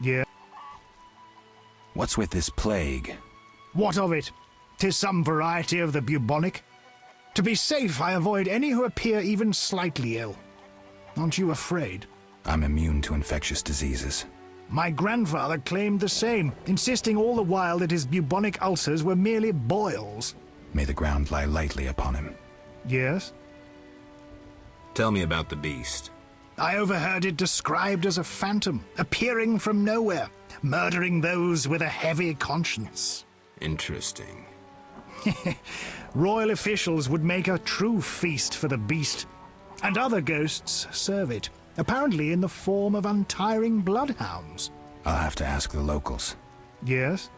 Yeah. What's with this plague? What of it? 'Tis some variety of the bubonic. To be safe, I avoid any who appear even slightly ill. Aren't you afraid? I'm immune to infectious diseases. My grandfather claimed the same, insisting all the while that his bubonic ulcers were merely boils. May the ground lie lightly upon him. Yes? Tell me about the beast. I overheard it described as a phantom, appearing from nowhere, murdering those with a heavy conscience. Interesting. Royal officials would make a true feast for the beast, and other ghosts serve it, apparently in the form of untiring bloodhounds. I'll have to ask the locals. Yes?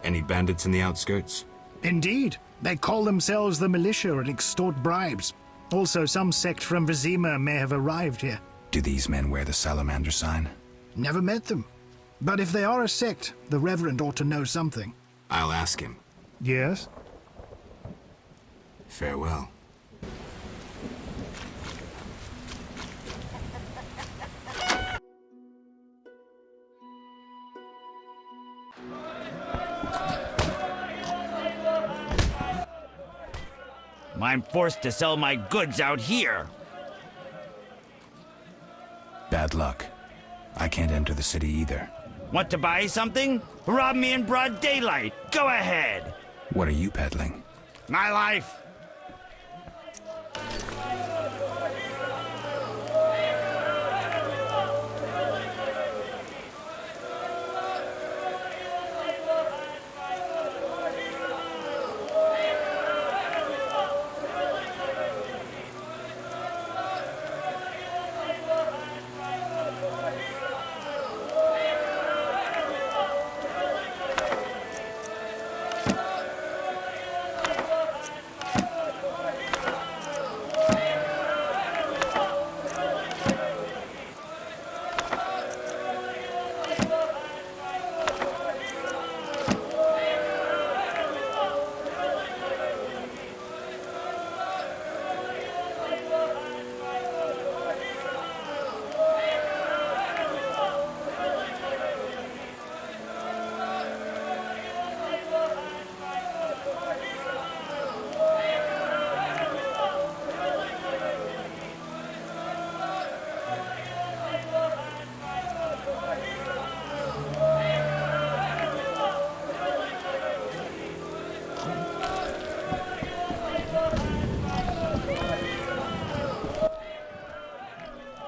Any bandits in the outskirts? Indeed. They call themselves the militia and extort bribes. Also, some sect from Vizima may have arrived here. Do these men wear the salamander sign? Never met them. But if they are a sect, the Reverend ought to know something. I'll ask him. Yes? Farewell. I'm forced to sell my goods out here. Bad luck. I can't enter the city either. Want to buy something? Rob me in broad daylight. Go ahead. What are you peddling? My life!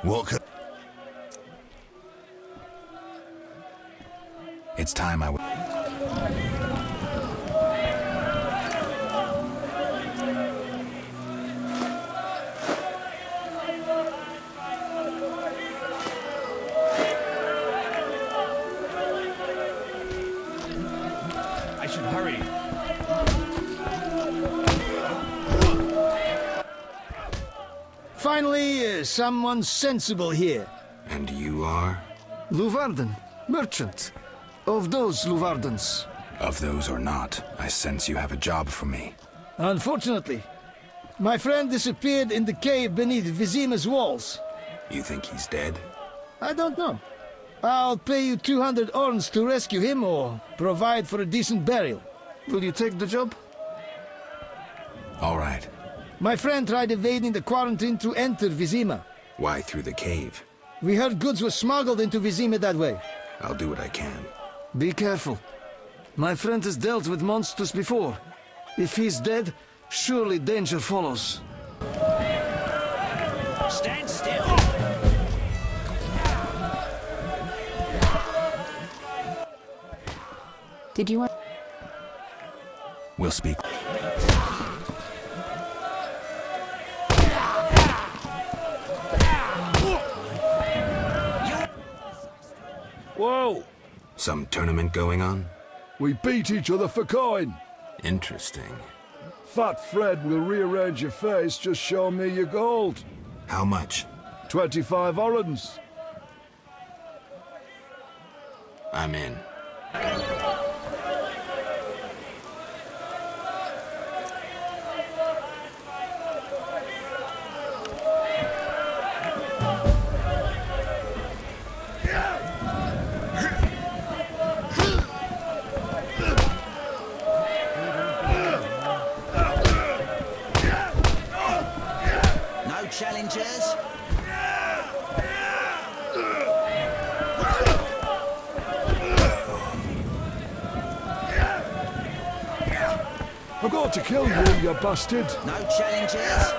Welcome. It's time I should hurry. Finally, someone sensible here. And you are? Luvarden, merchant. Of those Luvardens. Of those or not, I sense you have a job for me. Unfortunately, my friend disappeared in the cave beneath Vizima's walls. You think he's dead? I don't know. I'll pay you 200 orns to rescue him or provide for a decent burial. Will you take the job? All right. My friend tried evading the quarantine to enter Vizima. Why through the cave? We heard goods were smuggled into Vizima that way. I'll do what I can. Be careful. My friend has dealt with monsters before. If he's dead, surely danger follows. Stand still! Did you want... We'll speak. Whoa! Some tournament going on? We beat each other for coin. Interesting. Fat Fred will rearrange your face, just show me your gold. How much? 25 orens. I'm in. Challengers? I'm going to kill you, you bastard. No challengers?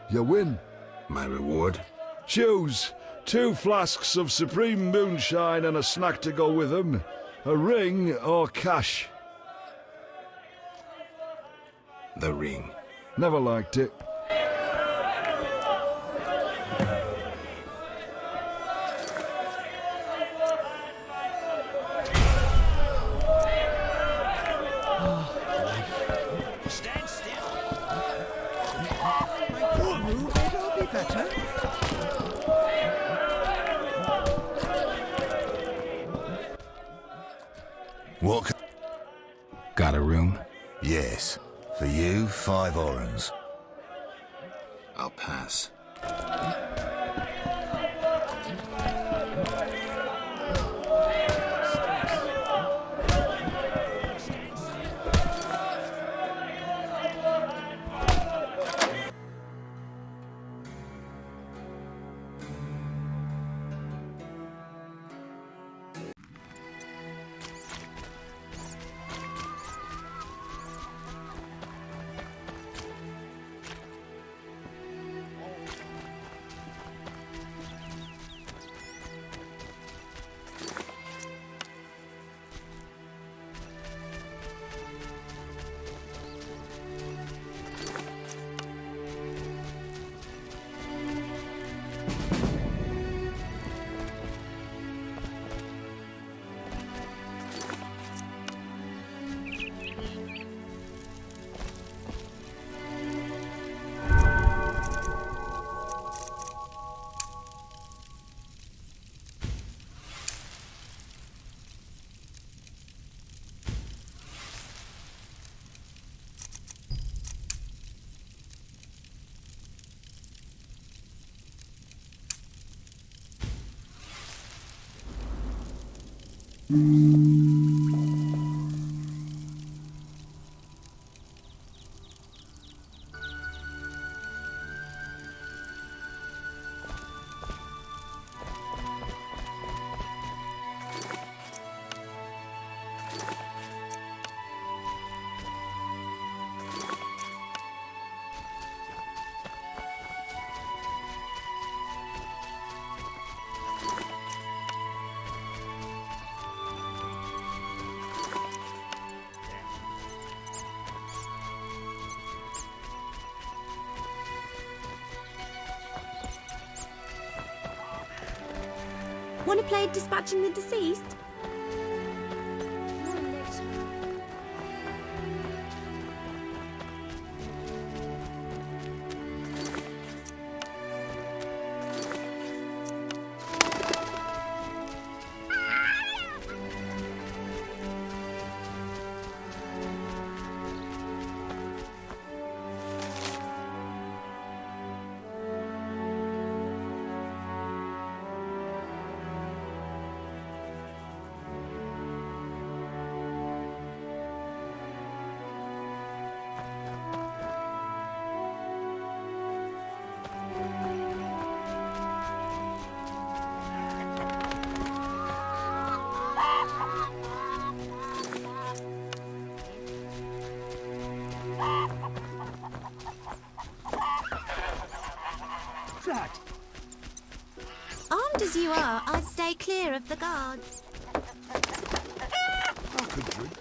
You win. My reward? Choose 2 flasks of supreme moonshine and a snack to go with them. A ring or cash. The ring. Never liked it. Stand still! Move, it'll be better. Welcome. Got a room? Yes. For you, 5 orens. I'll pass. Want to play Dispatching the Deceased? Armed as you are, I'd stay clear of the guards. I could drink.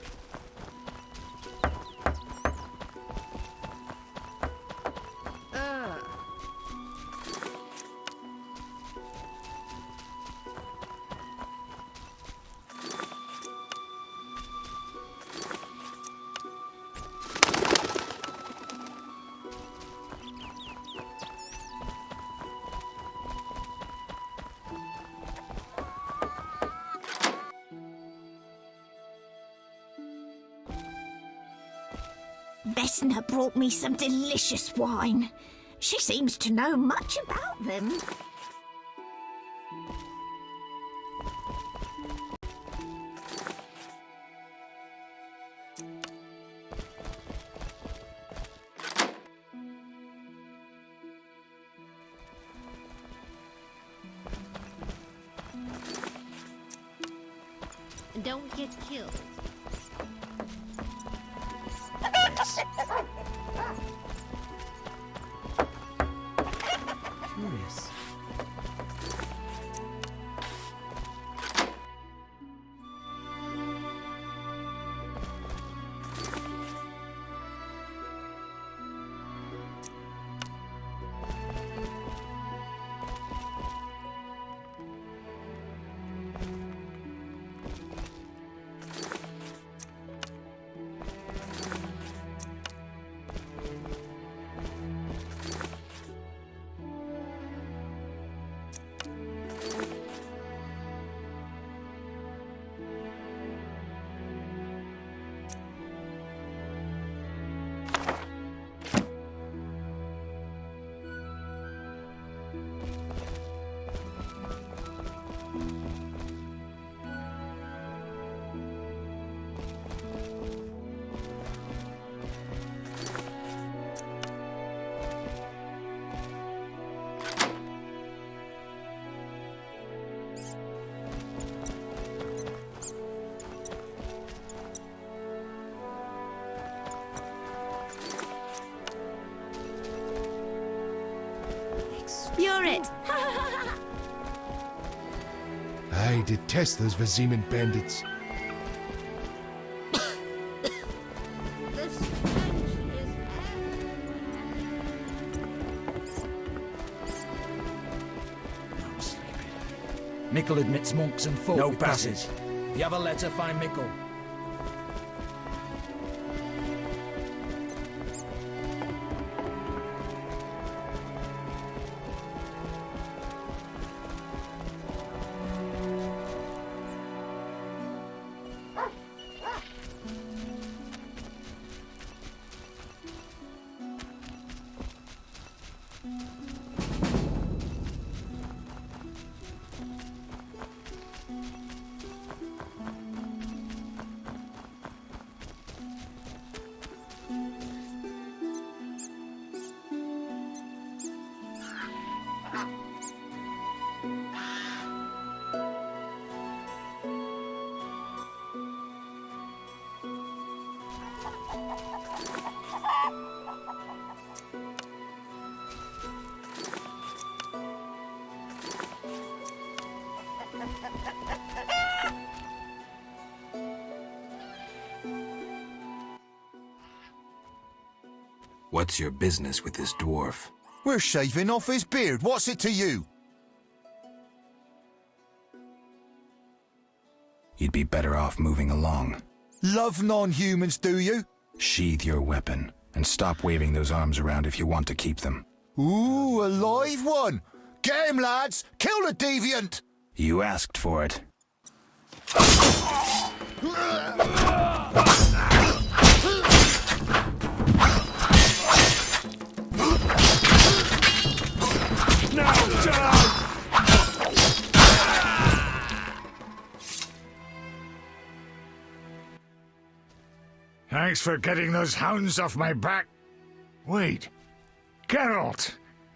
Vesna brought me some delicious wine. She seems to know much about them. Don't get killed. Curious. it! I detest those Viziman bandits. Mickle admits monks and folk. No with passage. If you have a letter, find Mickle. What's your business with this dwarf? We're shaving off his beard. What's it to you? You'd be better off moving along. Love non-humans, do you? Sheathe your weapon, and stop waving those arms around if you want to keep them. Ooh, a live one! Get him, lads! Kill the deviant! You asked for it. Thanks for getting those hounds off my back. Wait, Geralt,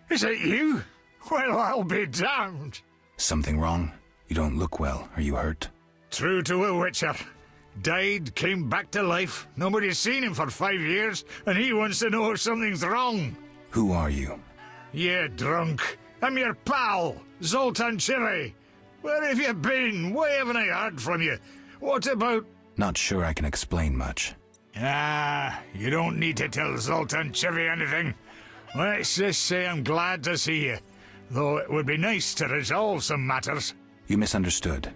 is it you? Well, I'll be damned. Something wrong? You don't look well. Are you hurt? True to a witcher. Died, came back to life. Nobody's seen him for 5 years, and he wants to know if something's wrong. Who are you? Yeah, drunk. I'm your pal, Zoltan Chiri. Where have you been? Why haven't I heard from you? What about... Not sure I can explain much. Ah, you don't need to tell Zoltan Chiri anything. Let's just say I'm glad to see you. Though it would be nice to resolve some matters. You misunderstood.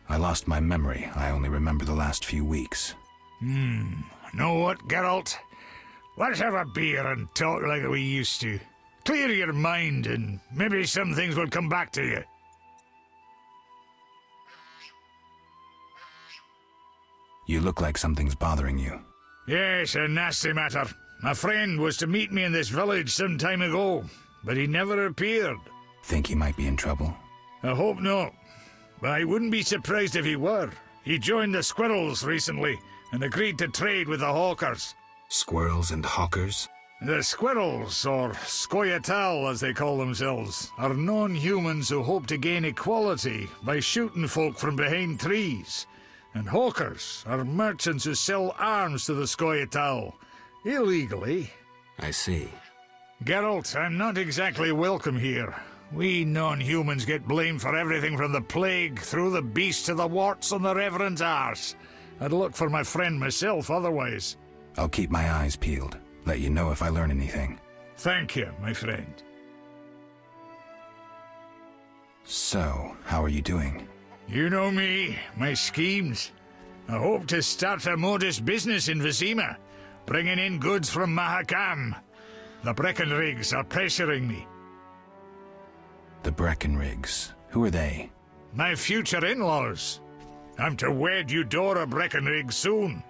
I lost my memory. I only remember the last few weeks. Know what, Geralt? Let's have a beer and talk like we used to. Clear your mind and maybe some things will come back to you. You look like something's bothering you. Yes, a nasty matter. My friend was to meet me in this village some time ago, but he never appeared. Think he might be in trouble? I hope not. But I wouldn't be surprised if he were. He joined the Squirrels recently and agreed to trade with the Hawkers. Squirrels and hawkers? The Squirrels, or Scoia'tael as they call themselves, are non-humans who hope to gain equality by shooting folk from behind trees. And Hawkers are merchants who sell arms to the Scoia'tael, illegally. I see. Geralt, I'm not exactly welcome here. We non-humans get blamed for everything from the plague through the beast to the warts on the Reverend's arse. I'd look for my friend myself otherwise. I'll keep my eyes peeled. Let you know if I learn anything. Thank you, my friend. So, how are you doing? You know me, my schemes. I hope to start a modest business in Vizima, bringing in goods from Mahakam. The Breckenrigs are pressuring me. The Breckenrigs? Who are they? My future in-laws. I'm to wed Eudora Breckenrig soon,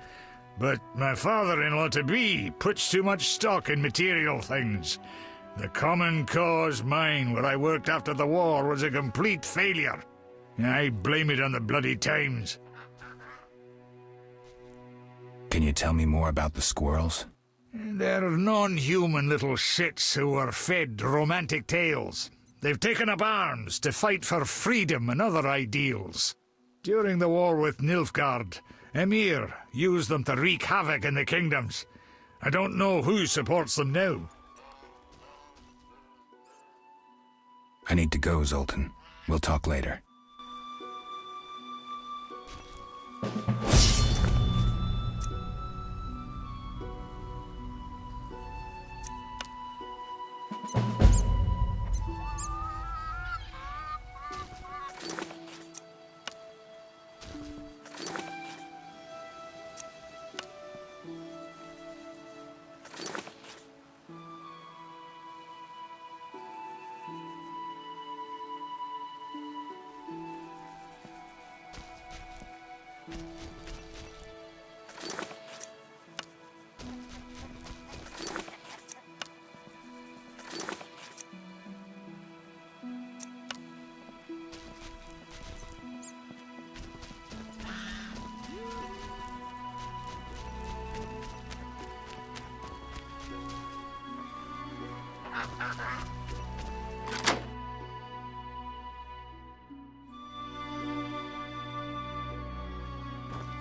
but my father-in-law-to-be puts too much stock in material things. The Common Cause mine, where I worked after the war, was a complete failure. I blame it on the bloody times. Can you tell me more about the squirrels? They're non-human little shits who are fed romantic tales. They've taken up arms to fight for freedom and other ideals. During the war with Nilfgaard, Emhyr used them to wreak havoc in the kingdoms. I don't know who supports them now. I need to go, Zoltan. We'll talk later.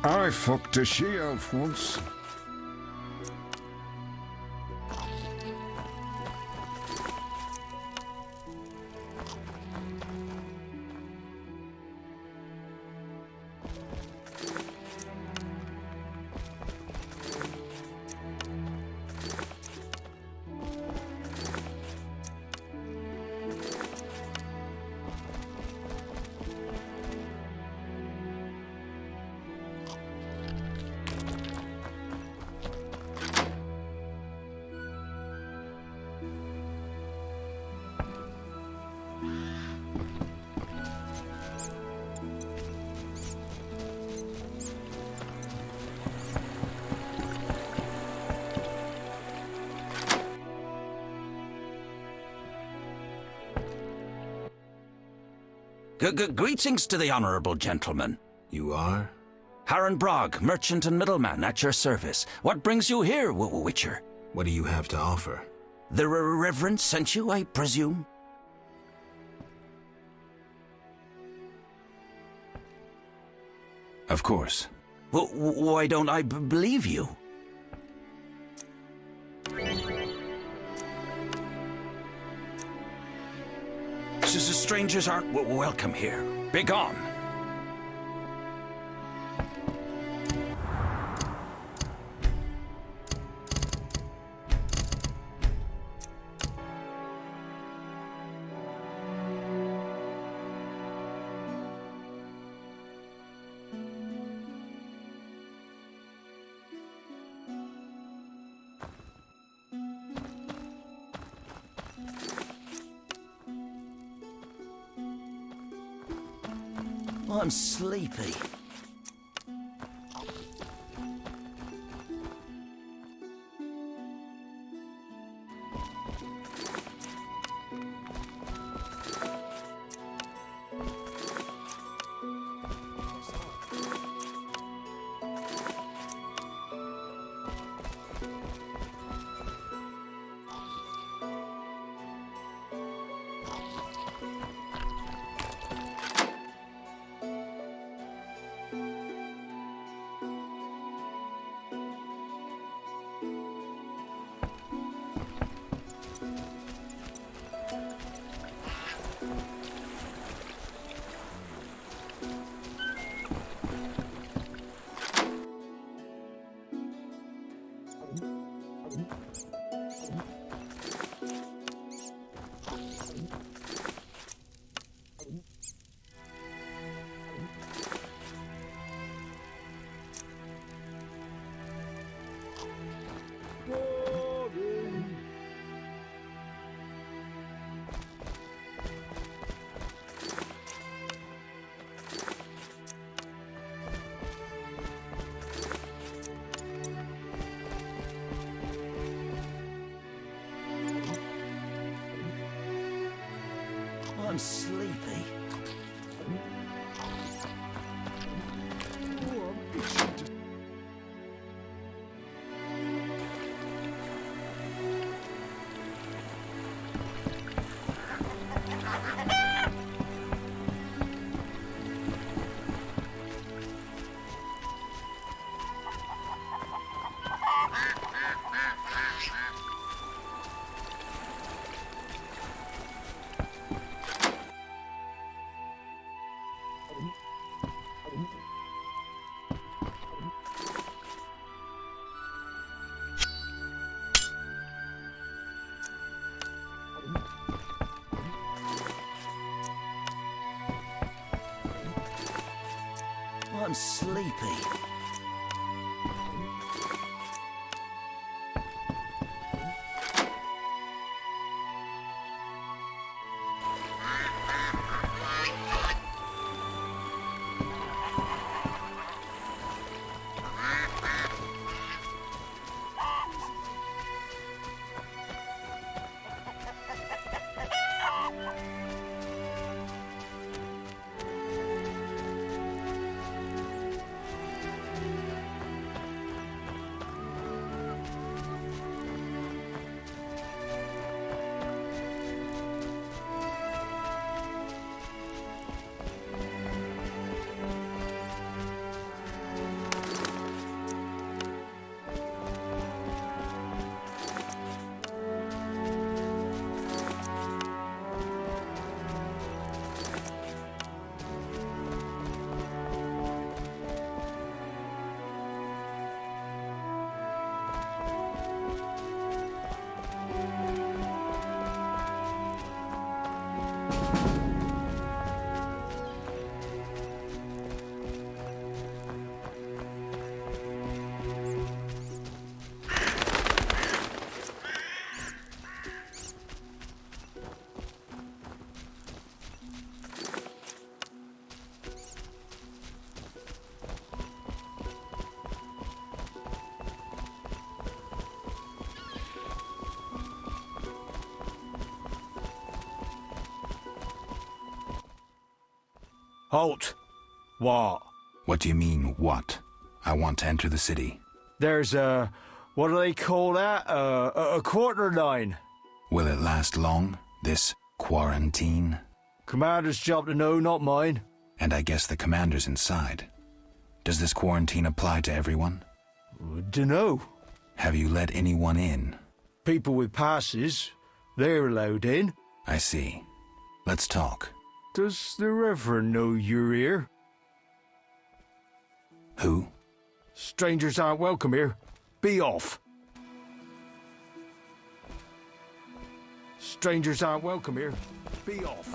I fucked a she-elf once. Greetings to the honourable gentleman. You are? Harren Brog, merchant and middleman, at your service. What brings you here, Witcher? What do you have to offer? The Reverend sent you, I presume? Of course. Well, why don't I believe you? Strangers aren't welcome here. Begone! I'm sleepy. I'm sleepy. I'm sleepy. Halt! What? What do you mean, what? I want to enter the city. There's what do they call that? A quarter line. Will it last long, this quarantine? Commander's job to know, not mine. And I guess the commander's inside. Does this quarantine apply to everyone? Dunno. Have you let anyone in? People with passes, they're allowed in. I see. Let's talk. Does the Reverend know you're here? Who? Strangers aren't welcome here. Be off. Strangers aren't welcome here. Be off.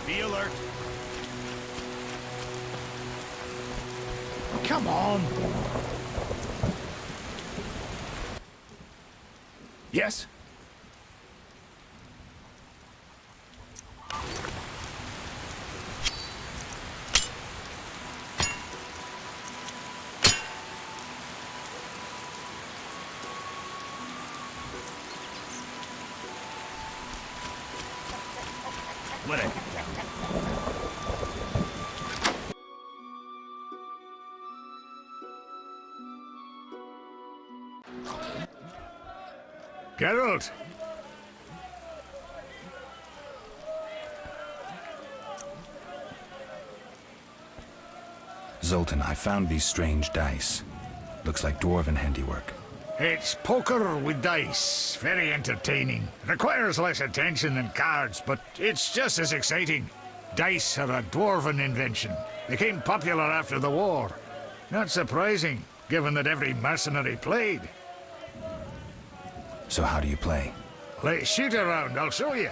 Be alert. Come on! Yes? Whatever. Geralt! Zoltan, I found these strange dice. Looks like dwarven handiwork. It's poker with dice. Very entertaining. Requires less attention than cards, but it's just as exciting. Dice are a dwarven invention. They came popular after the war. Not surprising, given that every mercenary played. So how do you play? Let's shoot around, I'll show you.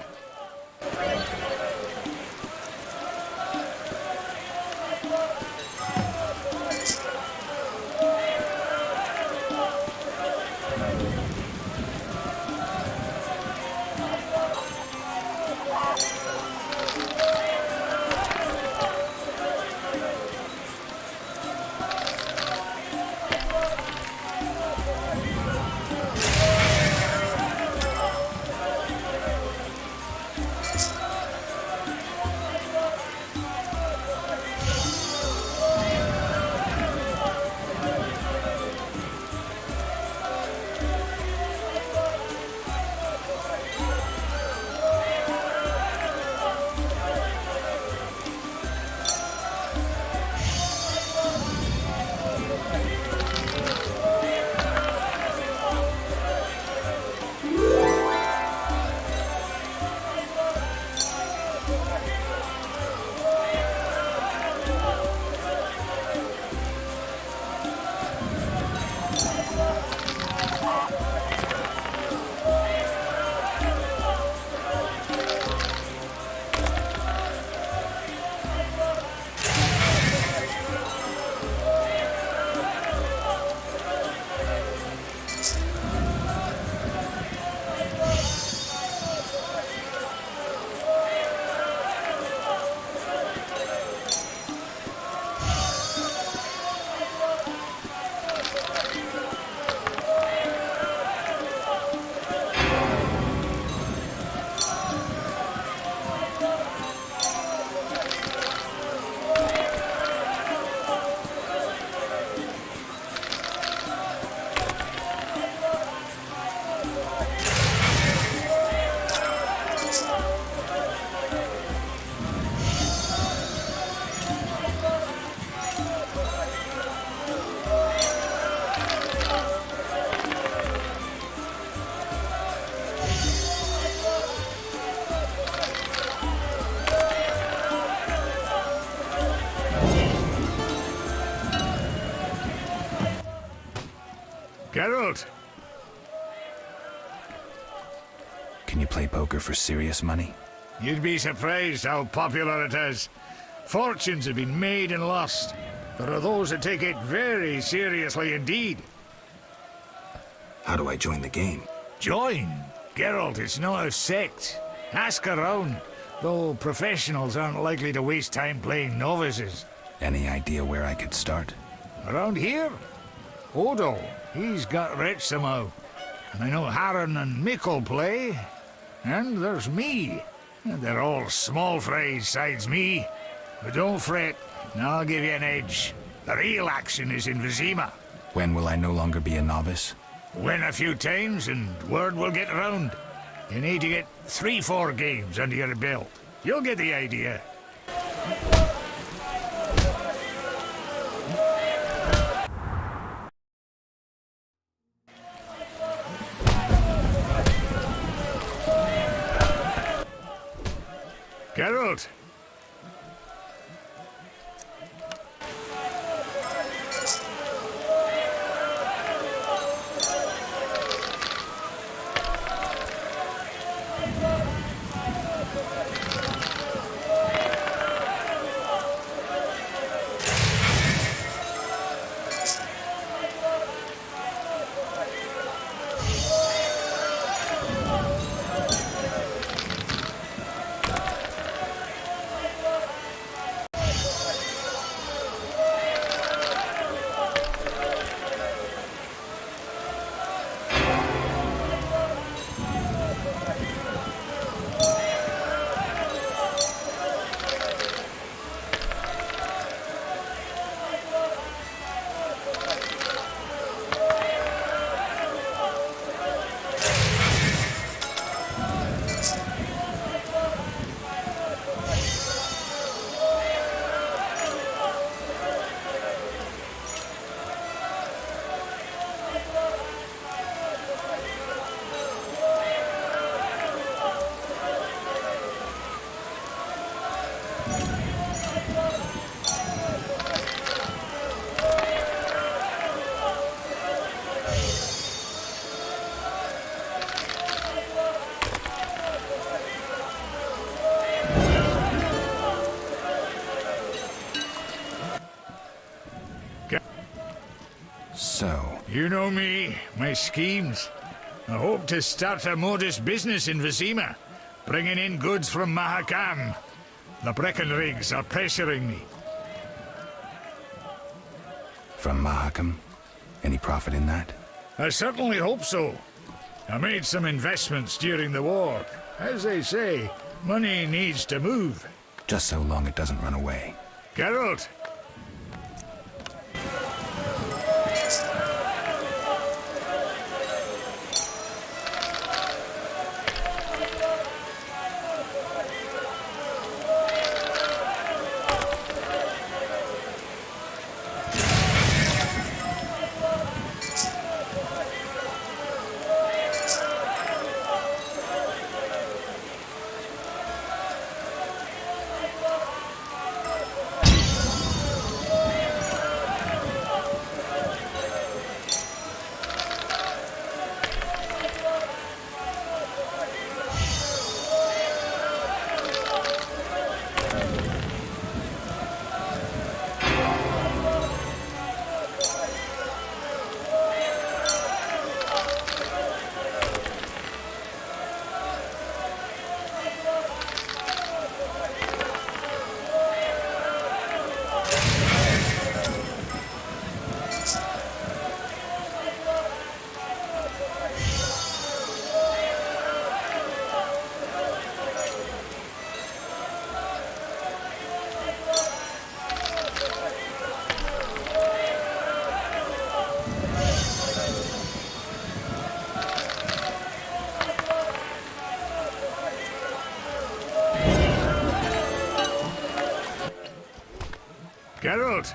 Geralt! Can you play poker for serious money? You'd be surprised how popular it is. Fortunes have been made and lost. There are those that take it very seriously indeed. How do I join the game? Join? Geralt, it's not a sect. Ask around, though professionals aren't likely to waste time playing novices. Any idea where I could start? Around here? Odo, he's got rich somehow. And I know Harren and Mikkel play. And there's me. They're all small fries sides me. But don't fret, I'll give you an edge. The real action is in Vizima. When will I no longer be a novice? Win a few times and word will get around. You need to get 3-4 games under your belt. You'll get the idea. Geralt! You know me, my schemes. I hope to start a modest business in Vizima, bringing in goods from Mahakam. The Breckenrigs are pressuring me. From Mahakam? Any profit in that? I certainly hope so. I made some investments during the war. As they say, money needs to move. Just so long it doesn't run away. Geralt! Geralt!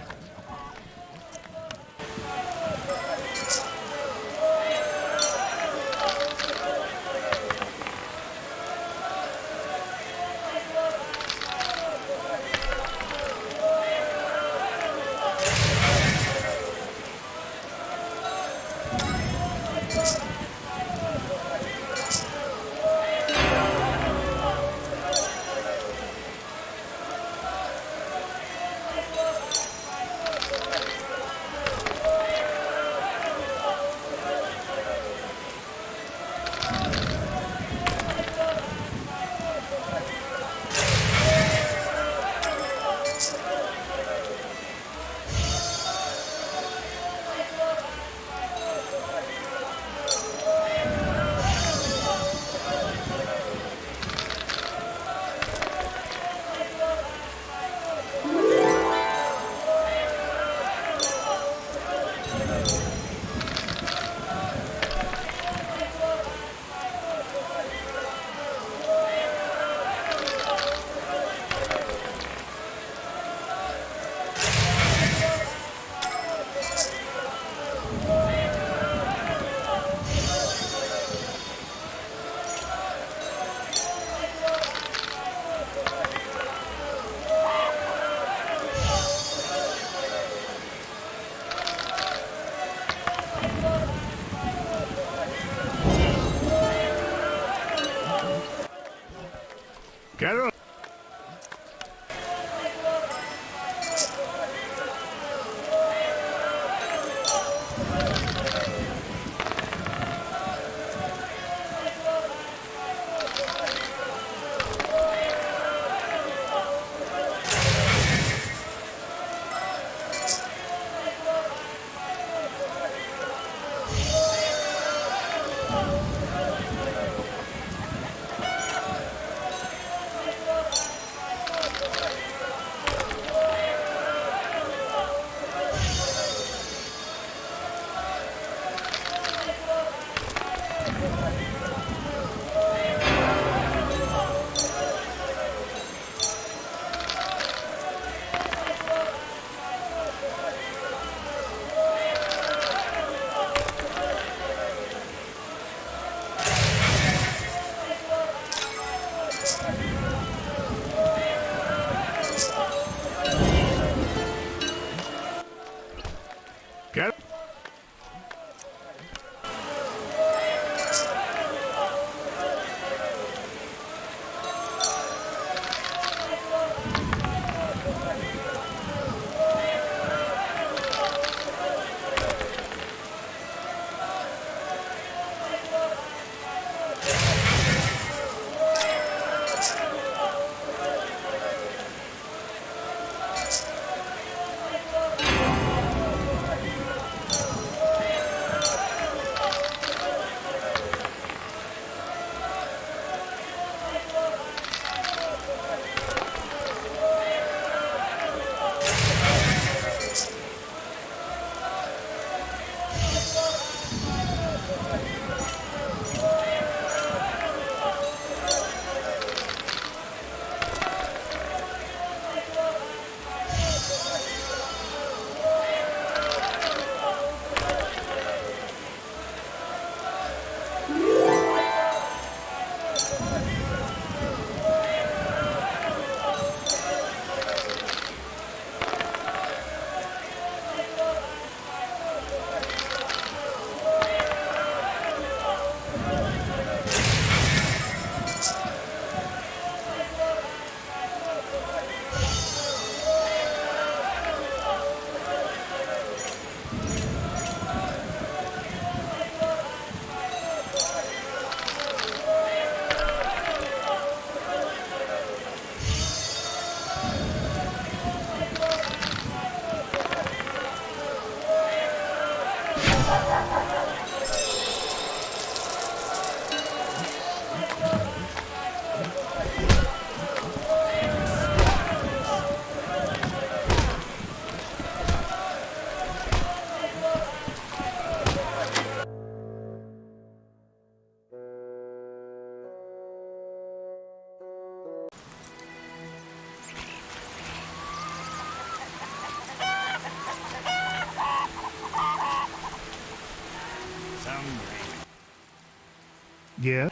Yeah?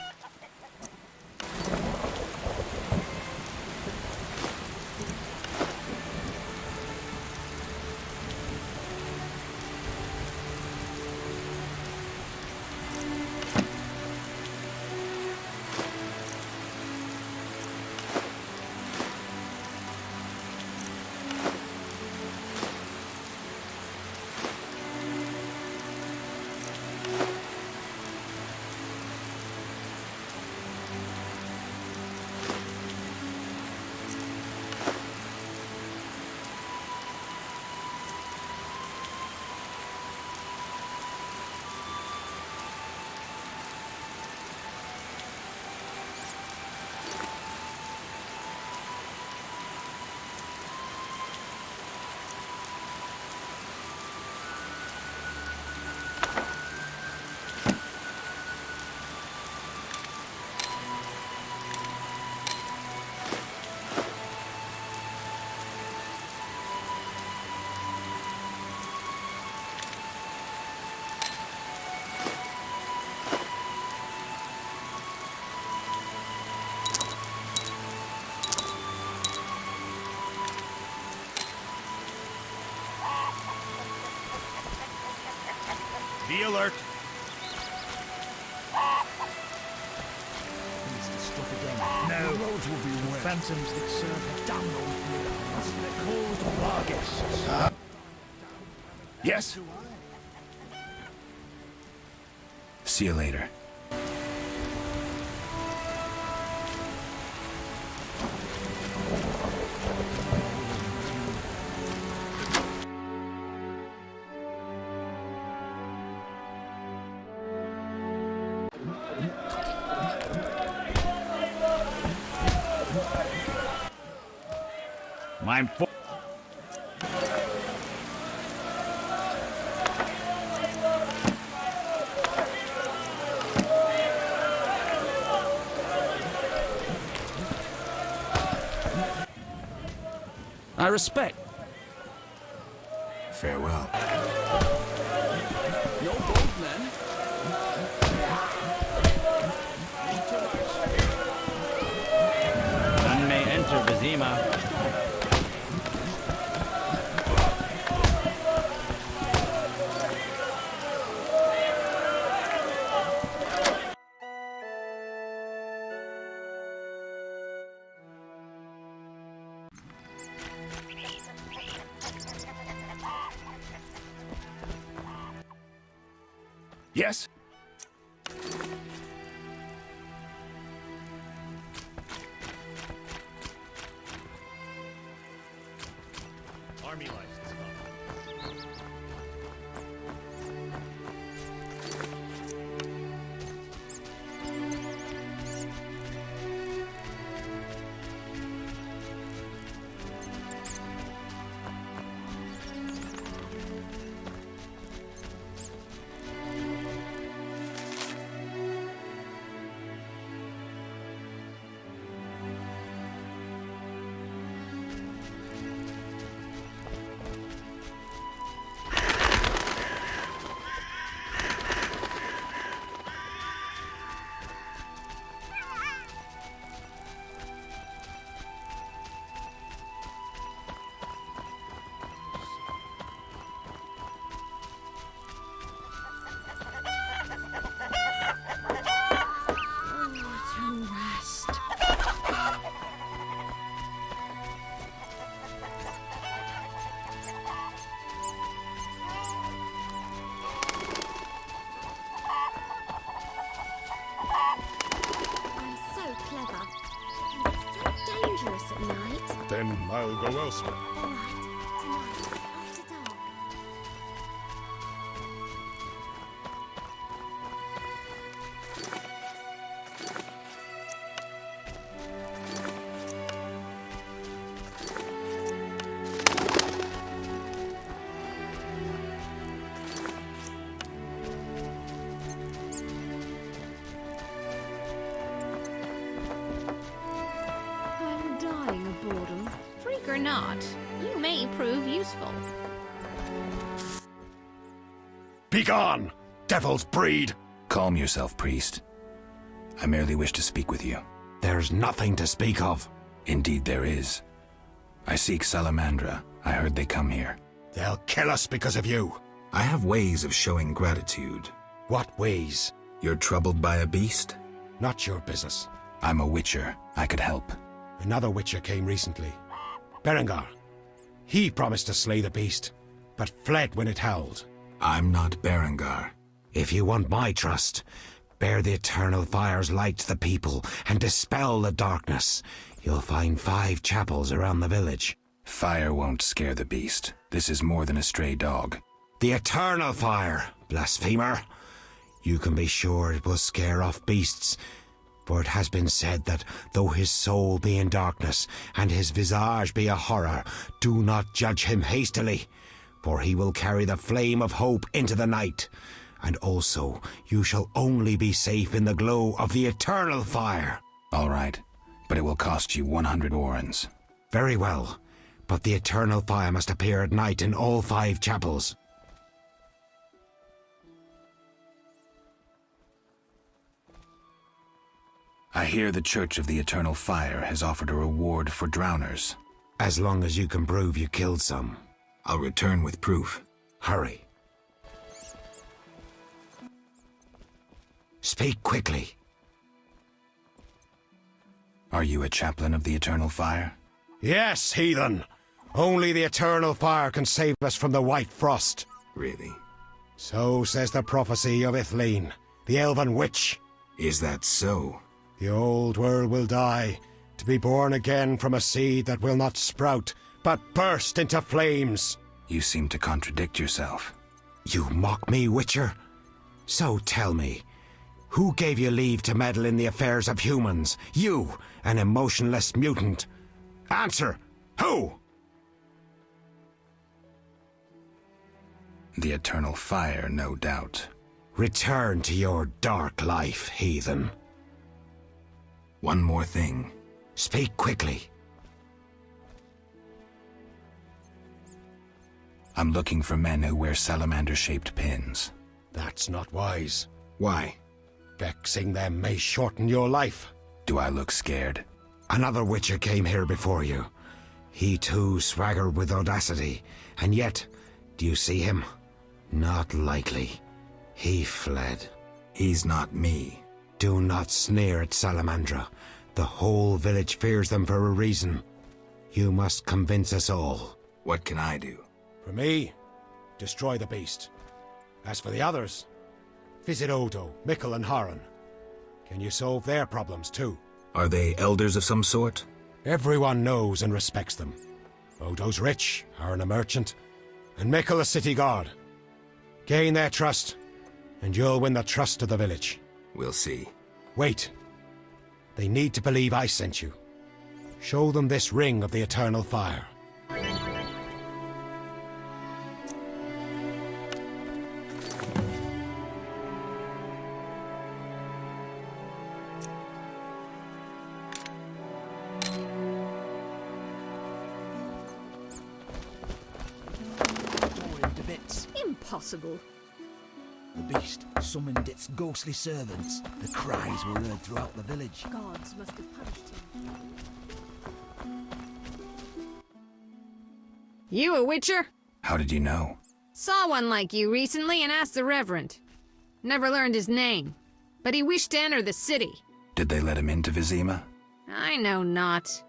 Be alert. No, roads will be wet. Phantoms that serve a damn old They're called Vargas. Yes? See you later. Mein Vo I respect. Farewell. You're bold, men. None may enter Vizima. Yes? Army license. Then I'll go elsewhere. Or not, you may prove useful. Begone, devil's breed! Calm yourself, priest. I merely wish to speak with you. There's nothing to speak of. Indeed there is. I seek Salamandra. I heard they come here. They'll kill us because of you. I have ways of showing gratitude. What ways? You're troubled by a beast? Not your business. I'm a witcher. I could help. Another witcher came recently. Berengar. He promised to slay the beast, but fled when it howled. I'm not Berengar. If you want my trust, bear the eternal fire's light to the people and dispel the darkness. You'll find 5 chapels around the village. Fire won't scare the beast. This is more than a stray dog. The eternal fire, blasphemer. You can be sure it will scare off beasts, for it has been said that though his soul be in darkness and his visage be a horror, do not judge him hastily, for he will carry the flame of hope into the night. And also, you shall only be safe in the glow of the eternal fire. All right, but it will cost you 100 orens. Very well, but the eternal fire must appear at night in all 5 chapels. I hear the Church of the Eternal Fire has offered a reward for drowners. As long as you can prove you killed some. I'll return with proof. Hurry. Speak quickly. Are you a chaplain of the Eternal Fire? Yes, heathen. Only the Eternal Fire can save us from the White Frost. Really? So says the prophecy of Ithleen, the elven witch. Is that so? The old world will die, to be born again from a seed that will not sprout, but burst into flames. You seem to contradict yourself. You mock me, Witcher? So tell me, who gave you leave to meddle in the affairs of humans? You, an emotionless mutant. Answer! Who? The Eternal Fire, no doubt. Return to your dark life, heathen. One more thing. Speak quickly. I'm looking for men who wear salamander-shaped pins. That's not wise. Why? Vexing them may shorten your life. Do I look scared? Another Witcher came here before you. He too swaggered with audacity. And yet, do you see him? Not likely. He fled. He's not me. Do not sneer at Salamandra. The whole village fears them for a reason. You must convince us all. What can I do? For me, destroy the beast. As for the others, visit Odo, Mikkel and Haran. Can you solve their problems too? Are they elders of some sort? Everyone knows and respects them. Odo's rich, Haran a merchant, and Mikkel a city guard. Gain their trust, and you'll win the trust of the village. We'll see. Wait. They need to believe I sent you. Show them this ring of the Eternal Fire. Impossible. The beast summoned its ghostly servants. The cries were heard throughout the village. Gods must have punished him. You a witcher? How did you know? Saw one like you recently and asked the Reverend. Never learned his name, but he wished to enter the city. Did they let him into Vizima? I know not.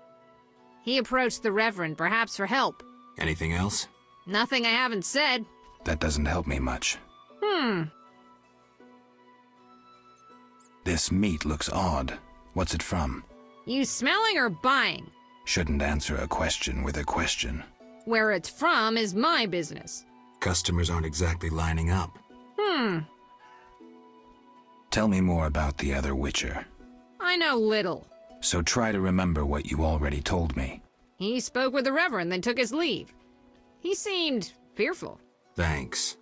He approached the Reverend, perhaps for help. Anything else? Nothing I haven't said. That doesn't help me much. This meat looks odd. What's it from? You smelling or buying? Shouldn't answer a question with a question. Where it's from is my business. Customers aren't exactly lining up. Tell me more about the other Witcher. I know little. So try to remember what you already told me. He spoke with the Reverend, then took his leave. He seemed fearful. Thanks.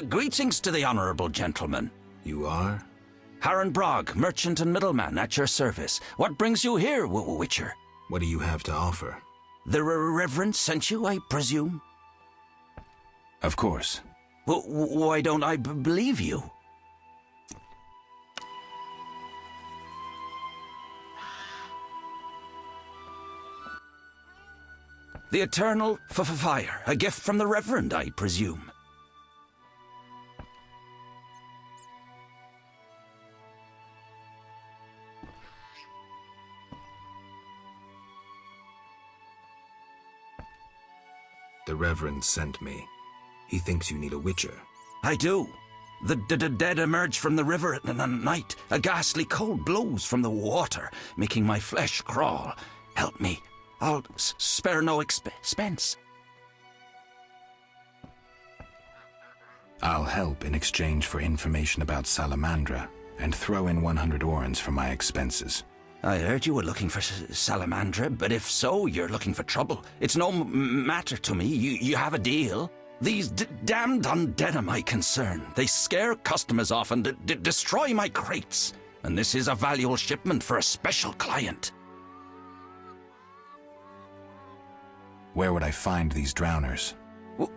Greetings to the honorable gentleman. You are? Harren Brog, merchant and middleman, at your service. What brings you here, Witcher? What do you have to offer? The Reverend sent you, I presume? Of course. Why don't I believe you? The Eternal Fire, a gift from the Reverend, I presume. The Reverend sent me. He thinks you need a witcher. I do. The dead emerge from the river at night. A ghastly cold blows from the water, making my flesh crawl. Help me. I'll spare no expense. I'll help in exchange for information about Salamandra, and throw in 100 orens for my expenses. I heard you were looking for Salamandra, but if so, you're looking for trouble. It's no matter to me. You have a deal. These damned undead are my concern. They scare customers off and destroy my crates. And this is a valuable shipment for a special client. Where would I find these drowners?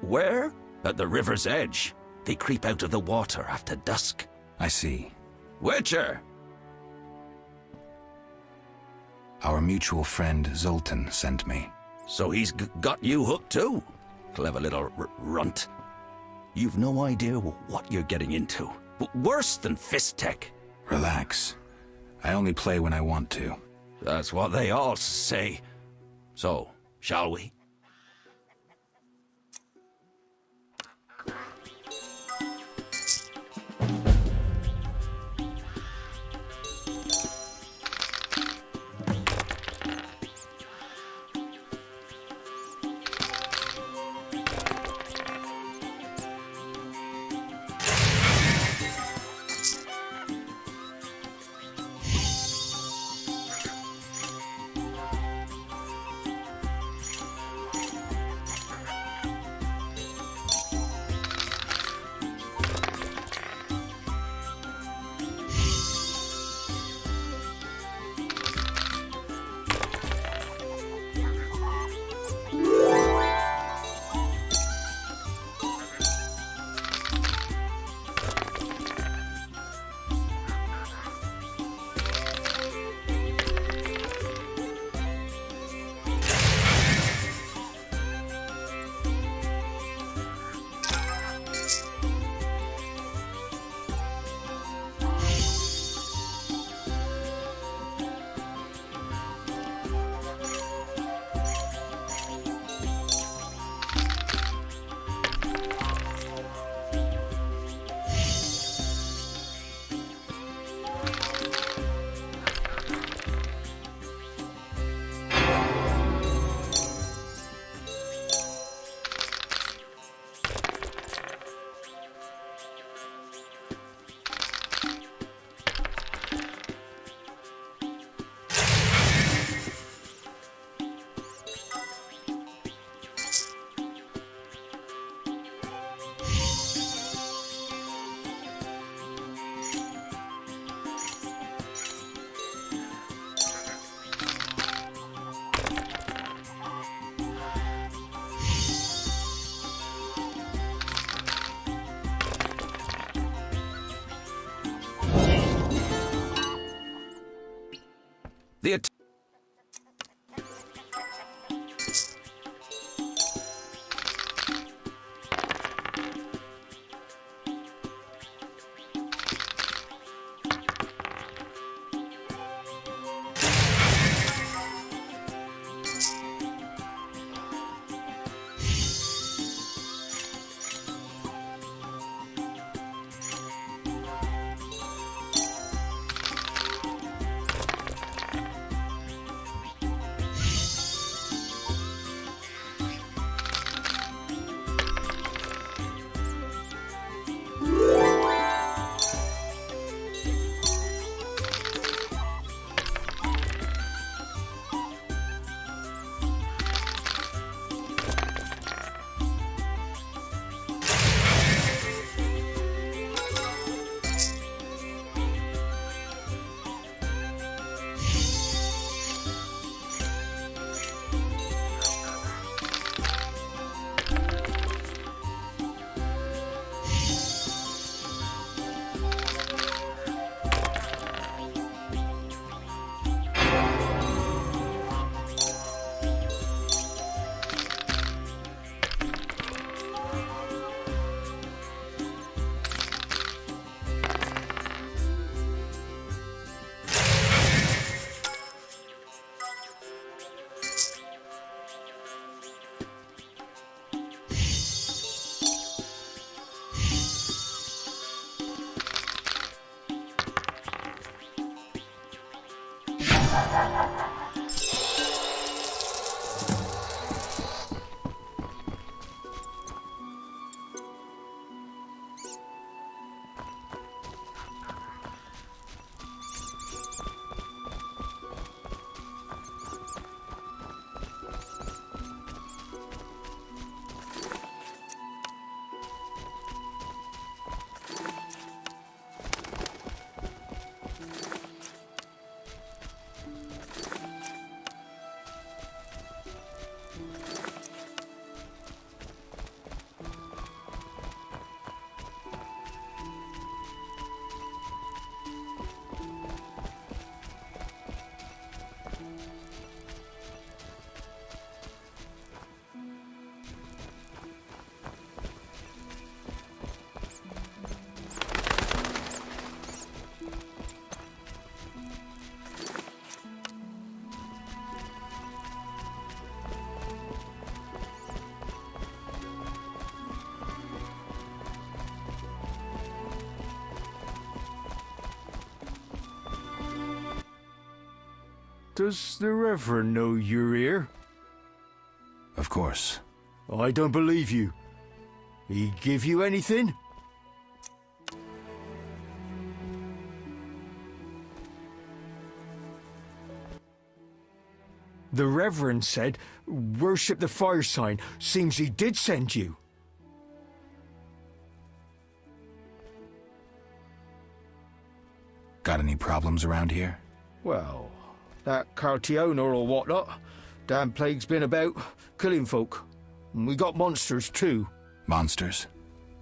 Where? At the river's edge. They creep out of the water after dusk. I see. Witcher! Our mutual friend Zoltan sent me. So he's got you hooked too? Clever little runt. You've no idea what you're getting into. Worse than fist tech. Relax. I only play when I want to. That's what they all say. So, shall we? Does the Reverend know you're here? Of course. I don't believe you. He give you anything? The Reverend said, worship the fire sign. Seems he did send you. Got any problems around here? Well, that Cartiona or whatnot. Damn plague's been about, killing folk. And we got monsters too. Monsters?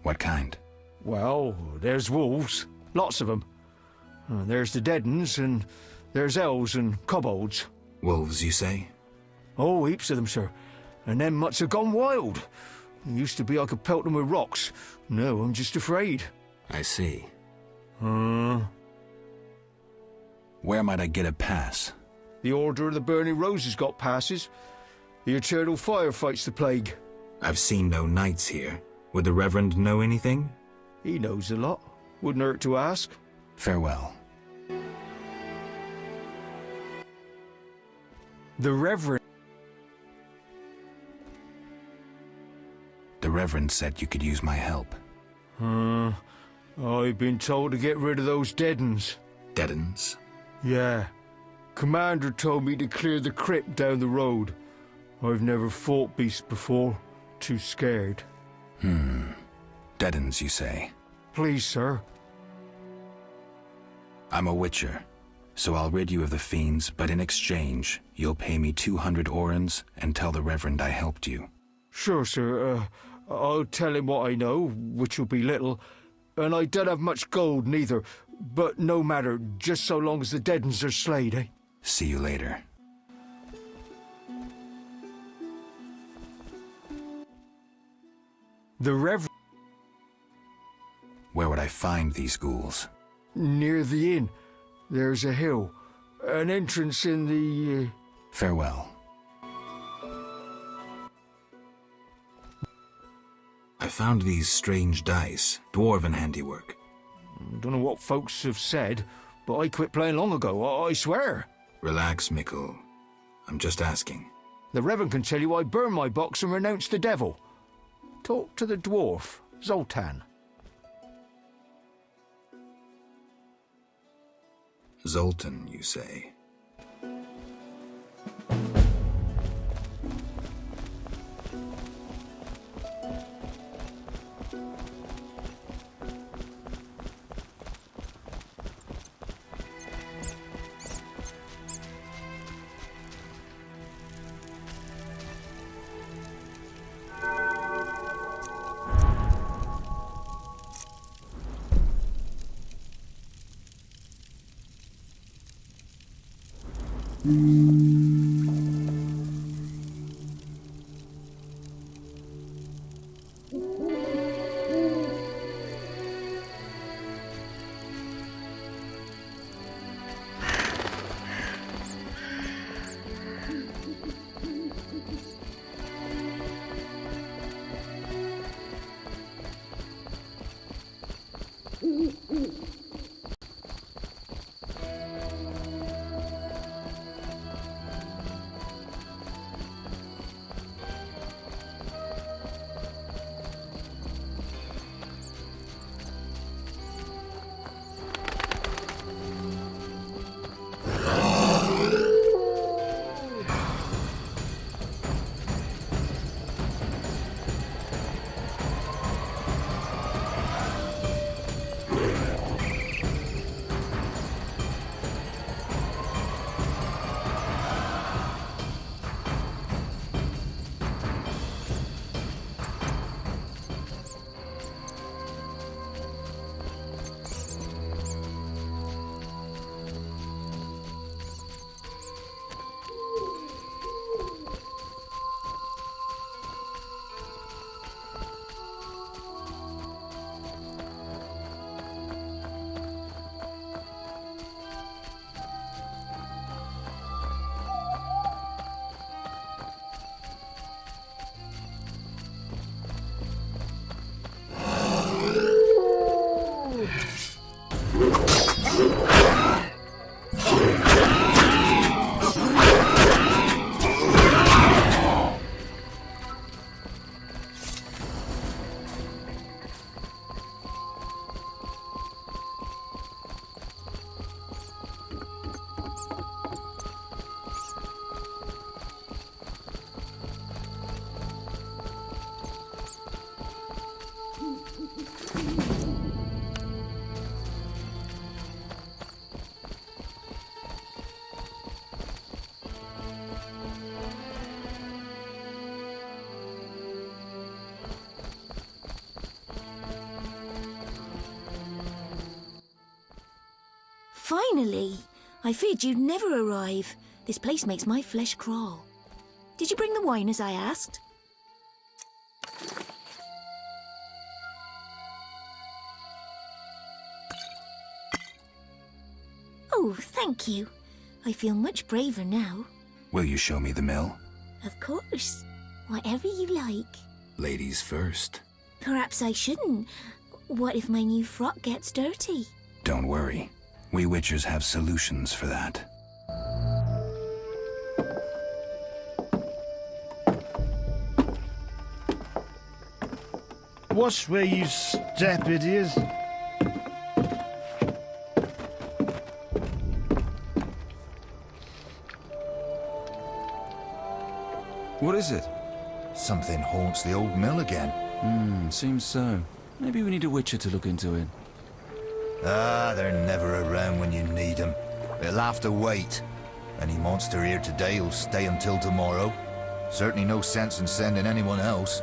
What kind? Well, there's wolves. Lots of them. There's the dead uns, and there's elves and kobolds. Wolves, you say? Oh, heaps of them, sir. And them mutts have gone wild. It used to be I could pelt them with rocks. No, I'm just afraid. I see. Where might I get a pass? The Order of the Burning Roses got passes. The Eternal Fire fights the plague. I've seen no knights here. Would the Reverend know anything? He knows a lot. Wouldn't hurt to ask. Farewell. The Reverend said you could use my help. I've been told to get rid of those dead uns. Dead uns? Yeah. Commander told me to clear the crypt down the road. I've never fought beasts before. Too scared. Dead uns, you say? Please, sir. I'm a witcher, so I'll rid you of the fiends, but in exchange, you'll pay me 200 orens and tell the Reverend I helped you. Sure, sir. I'll tell him what I know, which will be little, and I don't have much gold neither, but no matter, just so long as the dead uns are slayed, eh? See you later. The Reverend... Where would I find these ghouls? Near the inn. There's a hill. An entrance in the... Farewell. I found these strange dice, dwarven handiwork. Don't know what folks have said, but I quit playing long ago, I swear. Relax, Mikkel. I'm just asking. The Reverend can tell you I burned my box and renounced the devil. Talk to the dwarf, Zoltan. Zoltan, you say? Finally! I feared you'd never arrive. This place makes my flesh crawl. Did you bring the wine as I asked? Oh, thank you. I feel much braver now. Will you show me the mill? Of course. Whatever you like. Ladies first. Perhaps I shouldn't. What if my new frock gets dirty? Don't worry. We Witchers have solutions for that. Watch where you step, idiot. What is it? Something haunts the old mill again. Seems so. Maybe we need a Witcher to look into it. Ah, they're never around when you need them. They'll have to wait. Any monster here today will stay until tomorrow. Certainly no sense in sending anyone else.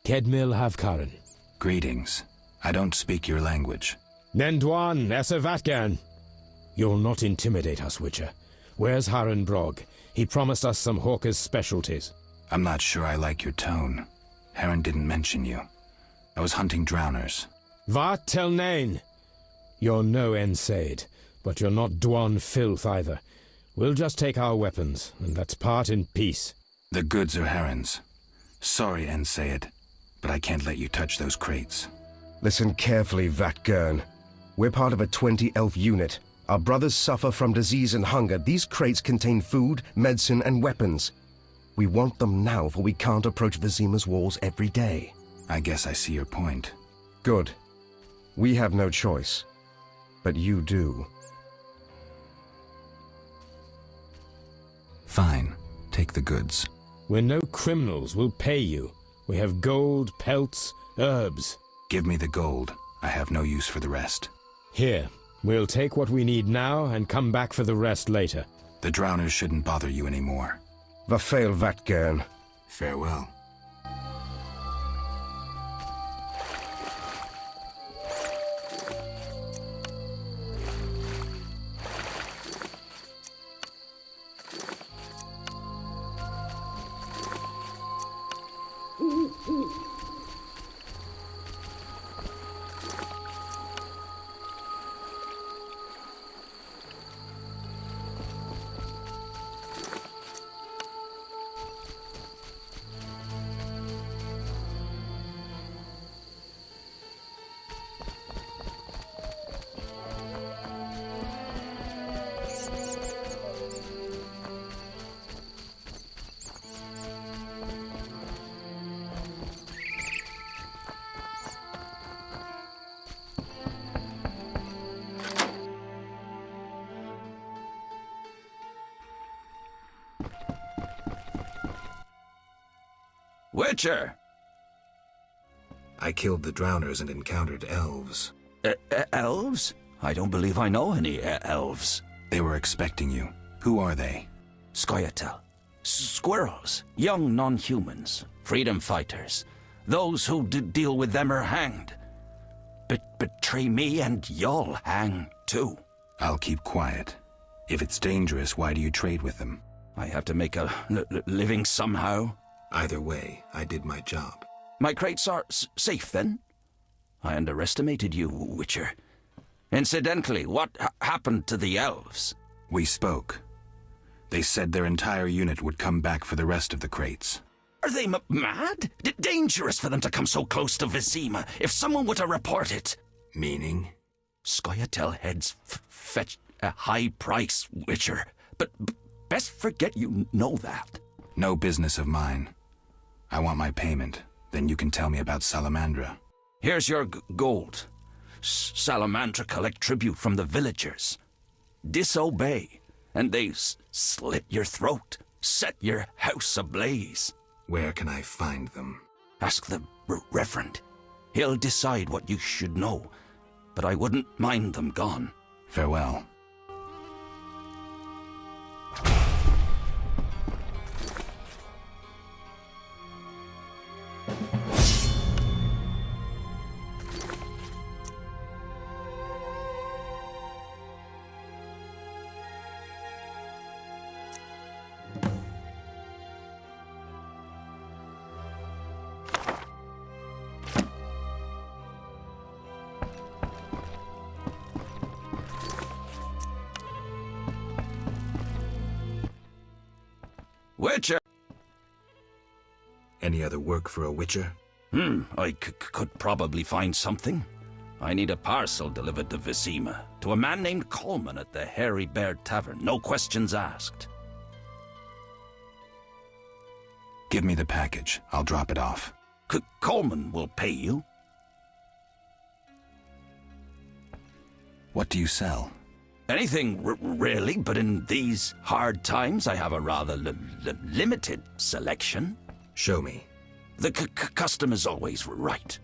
Kedmil Havkaran. Greetings. I don't speak your language. Nendwan Esavatgan. You'll not intimidate us, Witcher. Where's Haran Brog? He promised us some Hawker's specialties. I'm not sure I like your tone. Haran didn't mention you. I was hunting drowners. Vat tel nain. You're no Ensaid, but you're not Dwan filth either. We'll just take our weapons, and let's part in peace. The goods are Haran's. Sorry, Ensaid, but I can't let you touch those crates. Listen carefully, Vatgern. We're part of a 20-elf unit. Our brothers suffer from disease and hunger. These crates contain food, medicine, and weapons. We want them now, for we can't approach Vizima's walls every day. I guess I see your point. Good. We have no choice. But you do. Fine. Take the goods. We're no criminals. We'll pay you. We have gold, pelts, herbs. Give me the gold. I have no use for the rest. Here. We'll take what we need now and come back for the rest later. The drowners shouldn't bother you anymore. Vafail Vatgern. Farewell. Witcher! I killed the drowners and encountered elves. Elves? I don't believe I know any elves. They were expecting you. Who are they? Scoia'tael. Squirrels. Young non-humans. Freedom fighters. Those who deal with them are hanged. Betray me and you'll hang too. I'll keep quiet. If it's dangerous, why do you trade with them? I have to make a living somehow. Either way, I did my job. My crates are safe then? I underestimated you, Witcher. Incidentally, what happened to the elves? We spoke. They said their entire unit would come back for the rest of the crates. Are they mad? Dangerous for them to come so close to Vizima. If someone were to report it. Meaning? Scoia'tael heads fetch a high price, Witcher. But best forget you know that. No business of mine. I want my payment. Then you can tell me about Salamandra. Here's your gold. Salamandra collect tribute from the villagers. Disobey, and they slit your throat, set your house ablaze. Where can I find them? Ask the Reverend. He'll decide what you should know, but I wouldn't mind them gone. Farewell. Witcher! Any other work for a witcher? I could probably find something. I need a parcel delivered to Vizima, to a man named Coleman at the Hairy Bear Tavern. No questions asked. Give me the package. I'll drop it off. Coleman will pay you. What do you sell? Anything, really, but in these hard times I have a rather limited selection. Show me. The custom is always right.